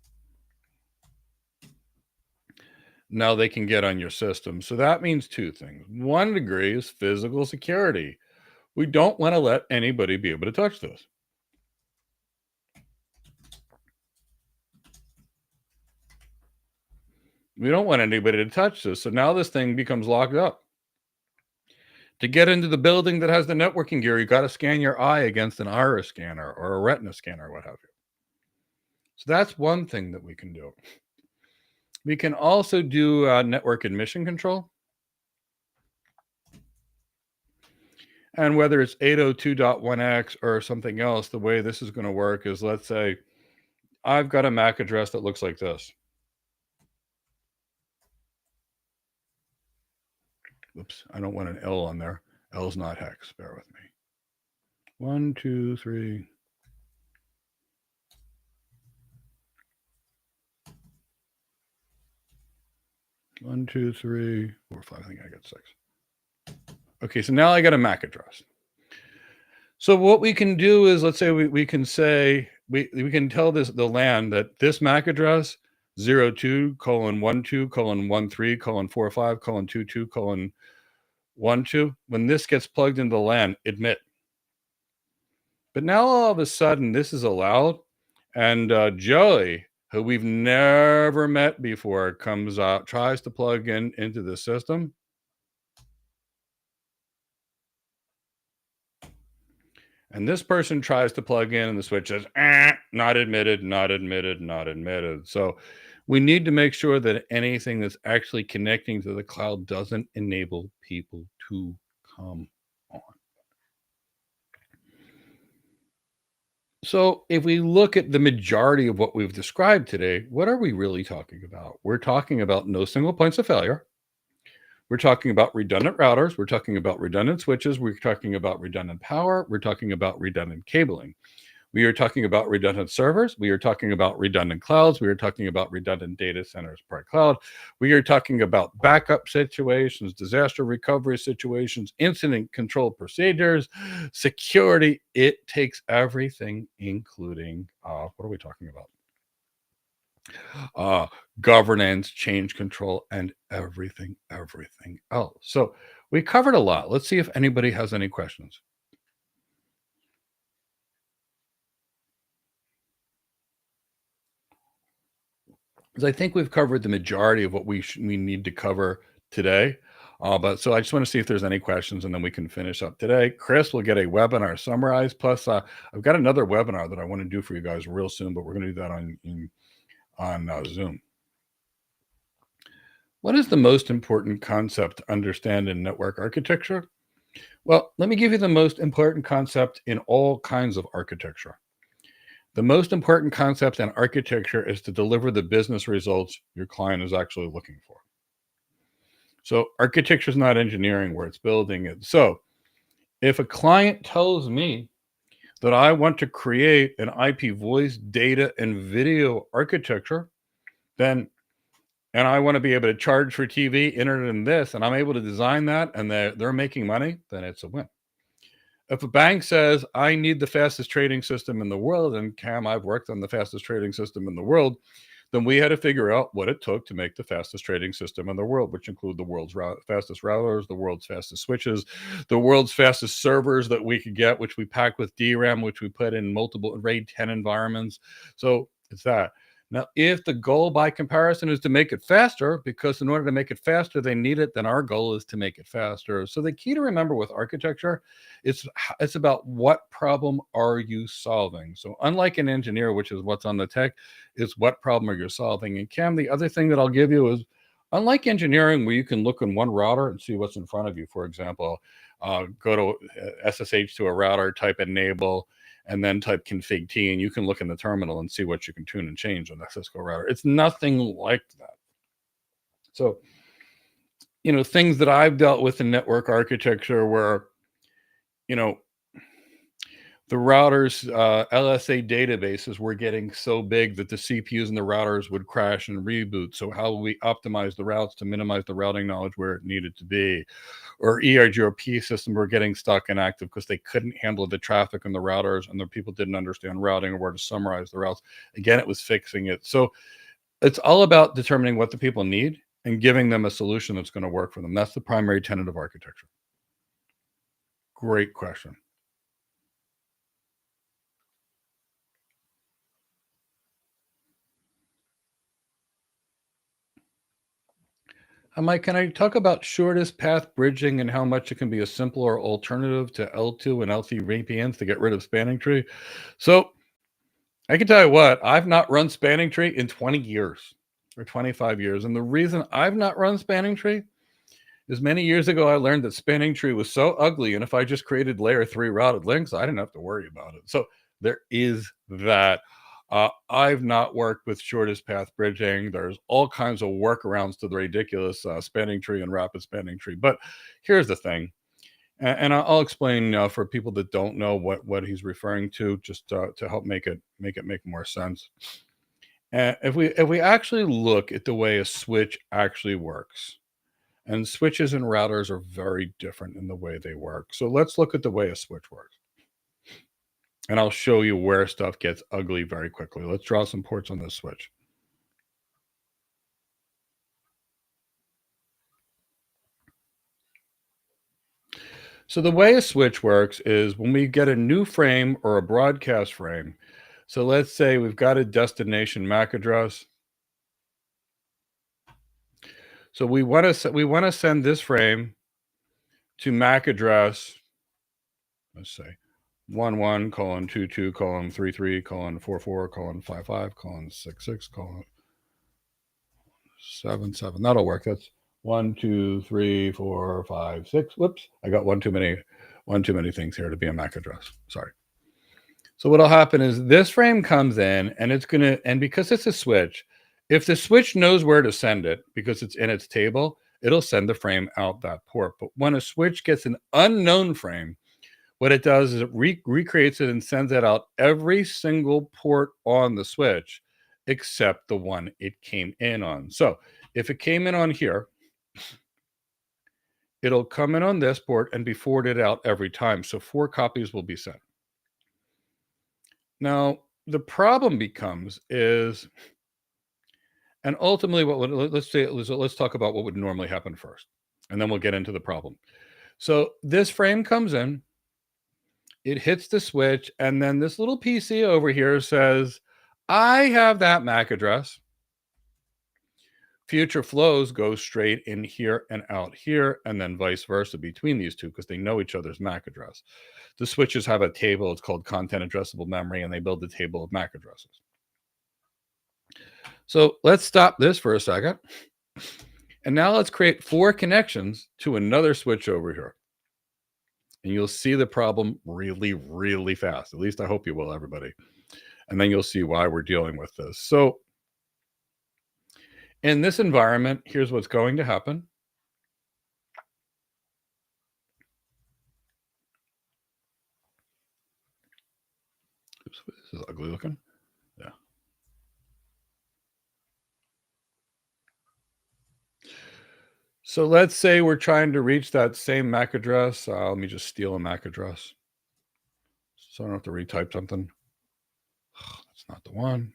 now they can get on your system. So that means two things. One degree is physical security. We don't want to let anybody be able to touch this. We don't want anybody to touch this. So now this thing becomes locked up. To get into the building that has the networking gear, you got to scan your eye against an iris scanner or a retina scanner, what have you. So that's one thing that we can do. We can also do network admission control. And whether it's 802.1x or something else, the way this is going to work is, let's say I've got a MAC address that looks like this. Oops, I don't want an L on there. L's not hex. Bear with me. 1, 2, 3. One, 2, 3, 4, 5. I think I got 6. Okay, so now I got a MAC address. So what we can do is, let's say we can say, we can tell the LAN that this MAC address 02:13:13:45:22:12:12, when this gets plugged into the LAN, admit. But now all of a sudden this is allowed, and Joey, who we've never met before, comes out, tries to plug into the system. And this person tries to plug in and the switch says, not admitted, not admitted, not admitted. So we need to make sure that anything that's actually connecting to the cloud doesn't enable people to come on. So if we look at the majority of what we've described today, what are we really talking about? We're talking about no single points of failure. We're talking about redundant routers. We're talking about redundant switches. We're talking about redundant power. We're talking about redundant cabling. We are talking about redundant servers. We are talking about redundant clouds. We are talking about redundant data centers per cloud. We are talking about backup situations, disaster recovery situations, incident control procedures, security. It takes everything, including, what are we talking about? Governance, change control, and everything else. So we covered a lot. Let's see if anybody has any questions. Because I think we've covered the majority of what we need to cover today. But so I just want to see if there's any questions, and then we can finish up today. Chris will get a webinar summarized. Plus, I've got another webinar that I want to do for you guys real soon, but we're going to do that on Zoom. What is the most important concept to understand in network architecture? Well, let me give you the most important concept in all kinds of architecture. The most important concept in architecture is to deliver the business results your client is actually looking for. So architecture is not engineering where it's building it. So if a client tells me that I want to create an IP voice, data, and video architecture, then, and I want to be able to charge for TV, internet, and this, and I'm able to design that, and they're making money, then it's a win. If a bank says, I need the fastest trading system in the world, and Cam, I've worked on the fastest trading system in the world, then we had to figure out what it took to make the fastest trading system in the world, which include the world's fastest routers, the world's fastest switches, the world's fastest servers that we could get, which we packed with DRAM, which we put in multiple RAID 10 environments. So it's that. Now, if the goal by comparison is to make it faster, because in order to make it faster, they need it, then our goal is to make it faster. So the key to remember with architecture, it's about what problem are you solving? So unlike an engineer, which is what's on the tech, it's what problem are you solving? And Cam, the other thing that I'll give you is, unlike engineering, where you can look in one router and see what's in front of you, for example, go to SSH to a router, type enable, and then type config T, and you can look in the terminal and see what you can tune and change on that Cisco router. It's nothing like that. So, things that I've dealt with in network architecture where, the routers, LSA databases were getting so big that the CPUs and the routers would crash and reboot. So how we optimize the routes to minimize the routing knowledge where it needed to be. Or ERGRP systems were getting stuck inactive because they couldn't handle the traffic on the routers, and the people didn't understand routing or where to summarize the routes. Again, it was fixing it. So it's all about determining what the people need and giving them a solution that's going to work for them. That's the primary tenet of architecture. great question. Mike, can I talk about shortest path bridging and how much it can be a simpler alternative to L2 and L3 VPNs to get rid of spanning tree? So I can tell you what, I've not run spanning tree in 20 years or 25 years. And the reason I've not run spanning tree is many years ago, I learned that spanning tree was so ugly. And if I just created layer 3 routed links, I didn't have to worry about it. So there is that. I've not worked with shortest path bridging. There's all kinds of workarounds to the ridiculous spanning tree and rapid spanning tree. But here's the thing, and I'll explain for people that don't know what he's referring to, just to help make more sense. If we actually look at the way a switch actually works, and switches and routers are very different in the way they work. So let's look at the way a switch works. And I'll show you where stuff gets ugly very quickly. Let's draw some ports on this switch. So the way a switch works is when we get a new frame or a broadcast frame. So let's say we've got a destination MAC address. So we want to send this frame to MAC address, let's say 11:22:33:44:55:66:77. That'll work. That's 1, 2, 3, 4, 5, 6. Whoops, I got one too many things here to be a MAC address. Sorry. So what'll happen is this frame comes in, and and because it's a switch, if the switch knows where to send it because it's in its table, it'll send the frame out that port. But when a switch gets an unknown frame, what it does is it recreates it and sends it out every single port on the switch except the one it came in on. So if it came in on here, it'll come in on this port and be forwarded out every time. So 4 copies will be sent. Now, the problem becomes is, and ultimately, let's talk about what would normally happen first, and then we'll get into the problem. So this frame comes in, it hits the switch, and then this little PC over here says, I have that MAC address. Future flows go straight in here and out here, and then vice versa between these two because they know each other's MAC address. The switches have a table. It's called content addressable memory, and they build the table of MAC addresses. So let's stop this for a second. And now let's create 4 connections to another switch over here. And you'll see the problem really, really fast. At least I hope you will, everybody. And then you'll see why we're dealing with this. So in this environment, here's what's going to happen. Oops, this is ugly looking. Yeah. So let's say we're trying to reach that same MAC address. Let me just steal a MAC address, so I don't have to retype something. That's not the one.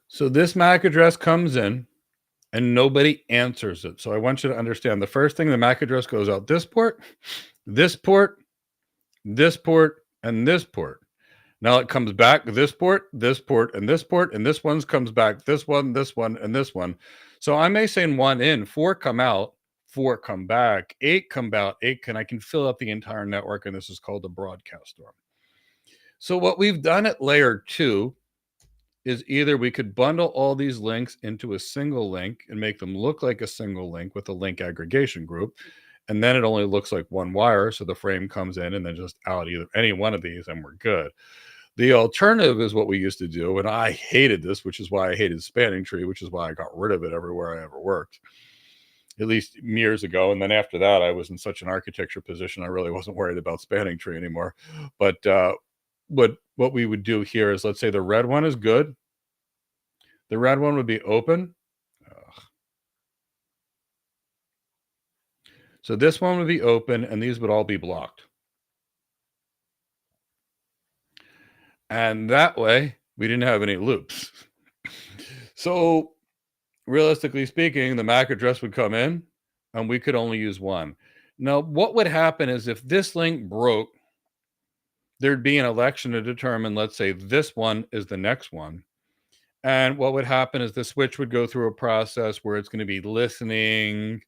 So this MAC address comes in and nobody answers it. So I want you to understand the first thing, the MAC address goes out this port, this port, this port, and this port. Now it comes back this port, and this port, and this one comes back this one, and this one. So I may send 1 in, 4 come out, 4 come back, 8 come out, 8 I can fill up the entire network, and this is called a broadcast storm. So what we've done at layer 2 is either we could bundle all these links into a single link and make them look like a single link with a link aggregation group. And then it only looks like one wire. So the frame comes in and then just out either any one of these and we're good. The alternative is what we used to do. And I hated this, which is why I hated spanning tree, which is why I got rid of it everywhere I ever worked, at least years ago. And then after that, I was in such an architecture position, I really wasn't worried about spanning tree anymore. But what we would do here is, let's say the red one is good. The red one would be open. So this one would be open, and these would all be blocked. And that way, We didn't have any loops. So realistically speaking, the MAC address would come in and we could only use one. Now, what would happen is if this link broke, there'd be an election to determine, let's say this one is the next one. And what would happen is the switch would go through a process where it's going to be listening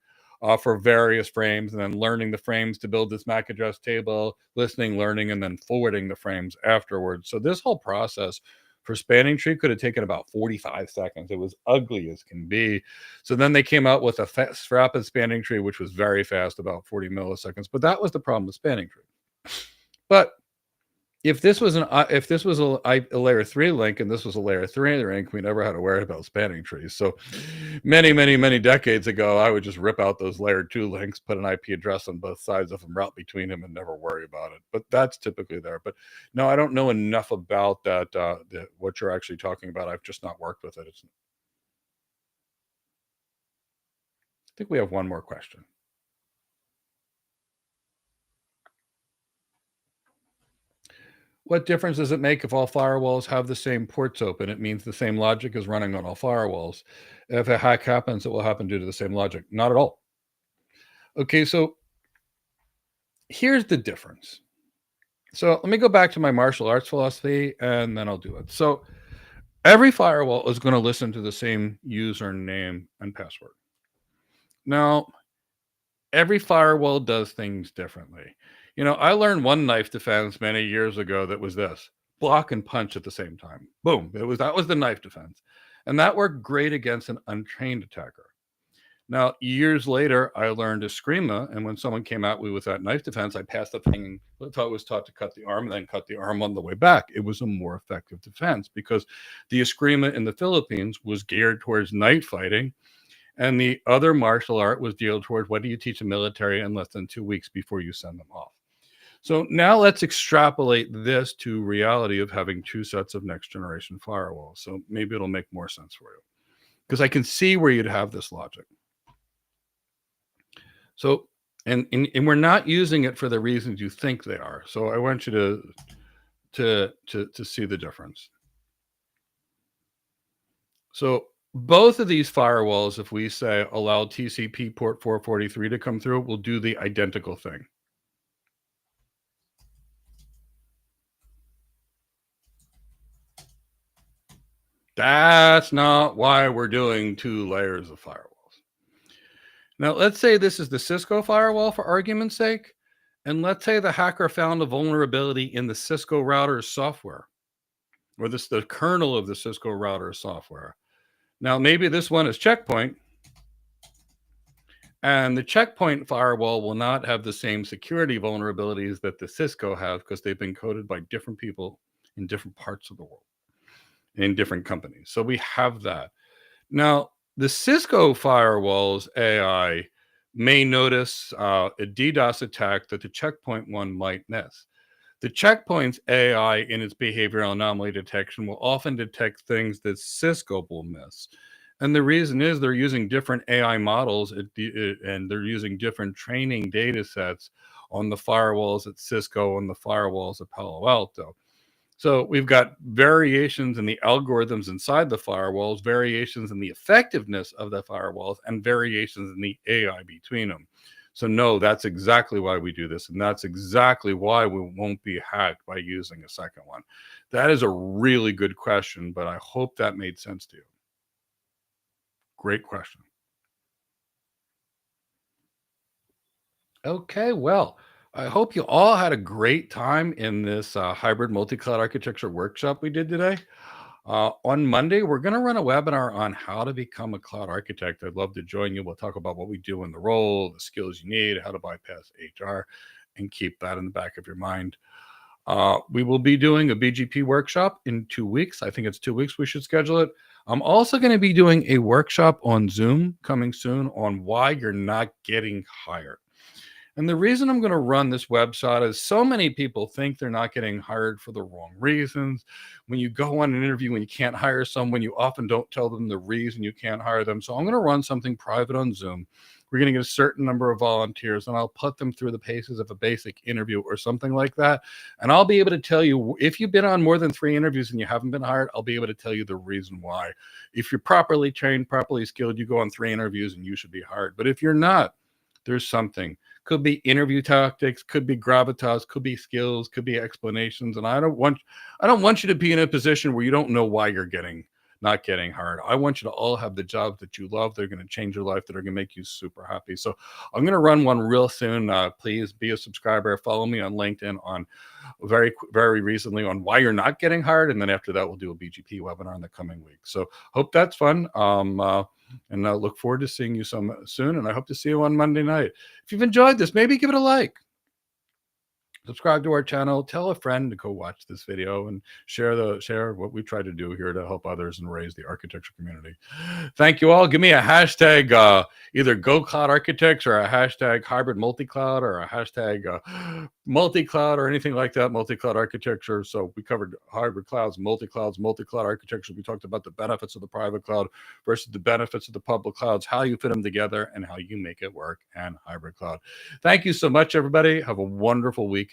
for various frames and then learning the frames to build this MAC address table, listening, learning, and then forwarding the frames afterwards. So this whole process for spanning tree could have taken about 45 seconds. It was ugly as can be. So then they came out with a fast, rapid spanning tree, which was very fast, about 40 milliseconds. But that was the problem with spanning tree. But if this was a layer 3 link and this was a layer 3 link, we never had to worry about spanning trees. So many decades ago, I would just rip out those layer 2 links, put an IP address on both sides of them, route between them, and never worry about it. But that's typically there. But no, I don't know enough about that, what you're actually talking about. I've just not worked with it. I think we have one more question. What difference does it make if all firewalls have the same ports open? It means the same logic is running on all firewalls. If a hack happens, it will happen due to the same logic. Not at all. Okay, so here's the difference. So let me go back to my martial arts philosophy, and then I'll do it. So every firewall is going to listen to the same username and password. Now, every firewall does things differently. You know, I learned one knife defense many years ago that was this: block and punch at the same time. Boom. That was the knife defense. And that worked great against an untrained attacker. Now, years later, I learned Eskrima, and when someone came at me with that knife defense, I passed the thing. I was taught to cut the arm and then cut the arm on the way back. It was a more effective defense because the Eskrima in the Philippines was geared towards night fighting, and the other martial art was geared towards what do you teach a military in less than 2 weeks before you send them off. So now let's extrapolate this to reality of having 2 sets of next generation firewalls. So maybe it'll make more sense for you because I can see where you'd have this logic. So, and we're not using it for the reasons you think they are. So I want you to see the difference. So both of these firewalls, if we say allow TCP port 443 to come through, will do the identical thing. That's not why we're doing 2 layers of firewalls. Now, let's say this is the Cisco firewall for argument's sake, and let's say the hacker found a vulnerability in the Cisco router software, or the kernel of the Cisco router software. Now, maybe this one is Checkpoint, and the Checkpoint firewall will not have the same security vulnerabilities that the Cisco have because they've been coded by different people in different parts of the world, in different companies. So we have that. Now, the Cisco firewall's AI may notice a DDoS attack that the Checkpoint one might miss. The Checkpoint's AI in its behavioral anomaly detection will often detect things that Cisco will miss. And the reason is they're using different AI models and they're using different training data sets on the firewalls at Cisco and the firewalls at Palo Alto. So we've got variations in the algorithms inside the firewalls, variations in the effectiveness of the firewalls, and variations in the AI between them. So no, that's exactly why we do this. And that's exactly why we won't be hacked by using a second one. That is a really good question, but I hope that made sense to you. Great question. Okay, well, I hope you all had a great time in this hybrid multi-cloud architecture workshop we did today. On Monday, we're going to run a webinar on how to become a cloud architect. I'd love to join you. We'll talk about what we do in the role, the skills you need, how to bypass HR, and keep that in the back of your mind. We will be doing a BGP workshop in 2 weeks. I think it's 2 weeks we should schedule it. I'm also going to be doing a workshop on Zoom coming soon on why you're not getting hired. And the reason I'm going to run this website is so many people think they're not getting hired for the wrong reasons. When you go on an interview and you can't hire someone, you often don't tell them the reason you can't hire them. So I'm going to run something private on Zoom we're going to get a certain number of volunteers, and I'll put them through the paces of a basic interview or something like that. And I'll be able to tell you, if you've been on more than 3 interviews and you haven't been hired, I'll be able to tell you the reason why. If you're properly trained, properly skilled, you go on 3 interviews and you should be hired. But if you're not, there's something. Could be interview tactics, could be gravitas, could be skills, could be explanations. And I don't want you to be in a position where you don't know why you're not getting hired. I want you to all have the jobs that you love. They're going to change your life, that are going to make you super happy. So I'm going to run one real soon. Please be a subscriber. Follow me on LinkedIn on very, very recently on why you're not getting hired. And then after that, we'll do a BGP webinar in the coming week. So hope that's fun. And I look forward to seeing you soon. And I hope to see you on Monday night. If you've enjoyed this, maybe give it a like. Subscribe to our channel, tell a friend to go watch this video, and share what we try to do here to help others and raise the architecture community. Thank you all. Give me a hashtag either Go Cloud Architects, or a hashtag Hybrid Multicloud, or a hashtag Multicloud, or anything like that, Multicloud Architecture. So we covered hybrid clouds, multicloud architecture. We talked about the benefits of the private cloud versus the benefits of the public clouds, how you fit them together, and how you make it work, and hybrid cloud. Thank you so much, everybody. Have a wonderful weekend.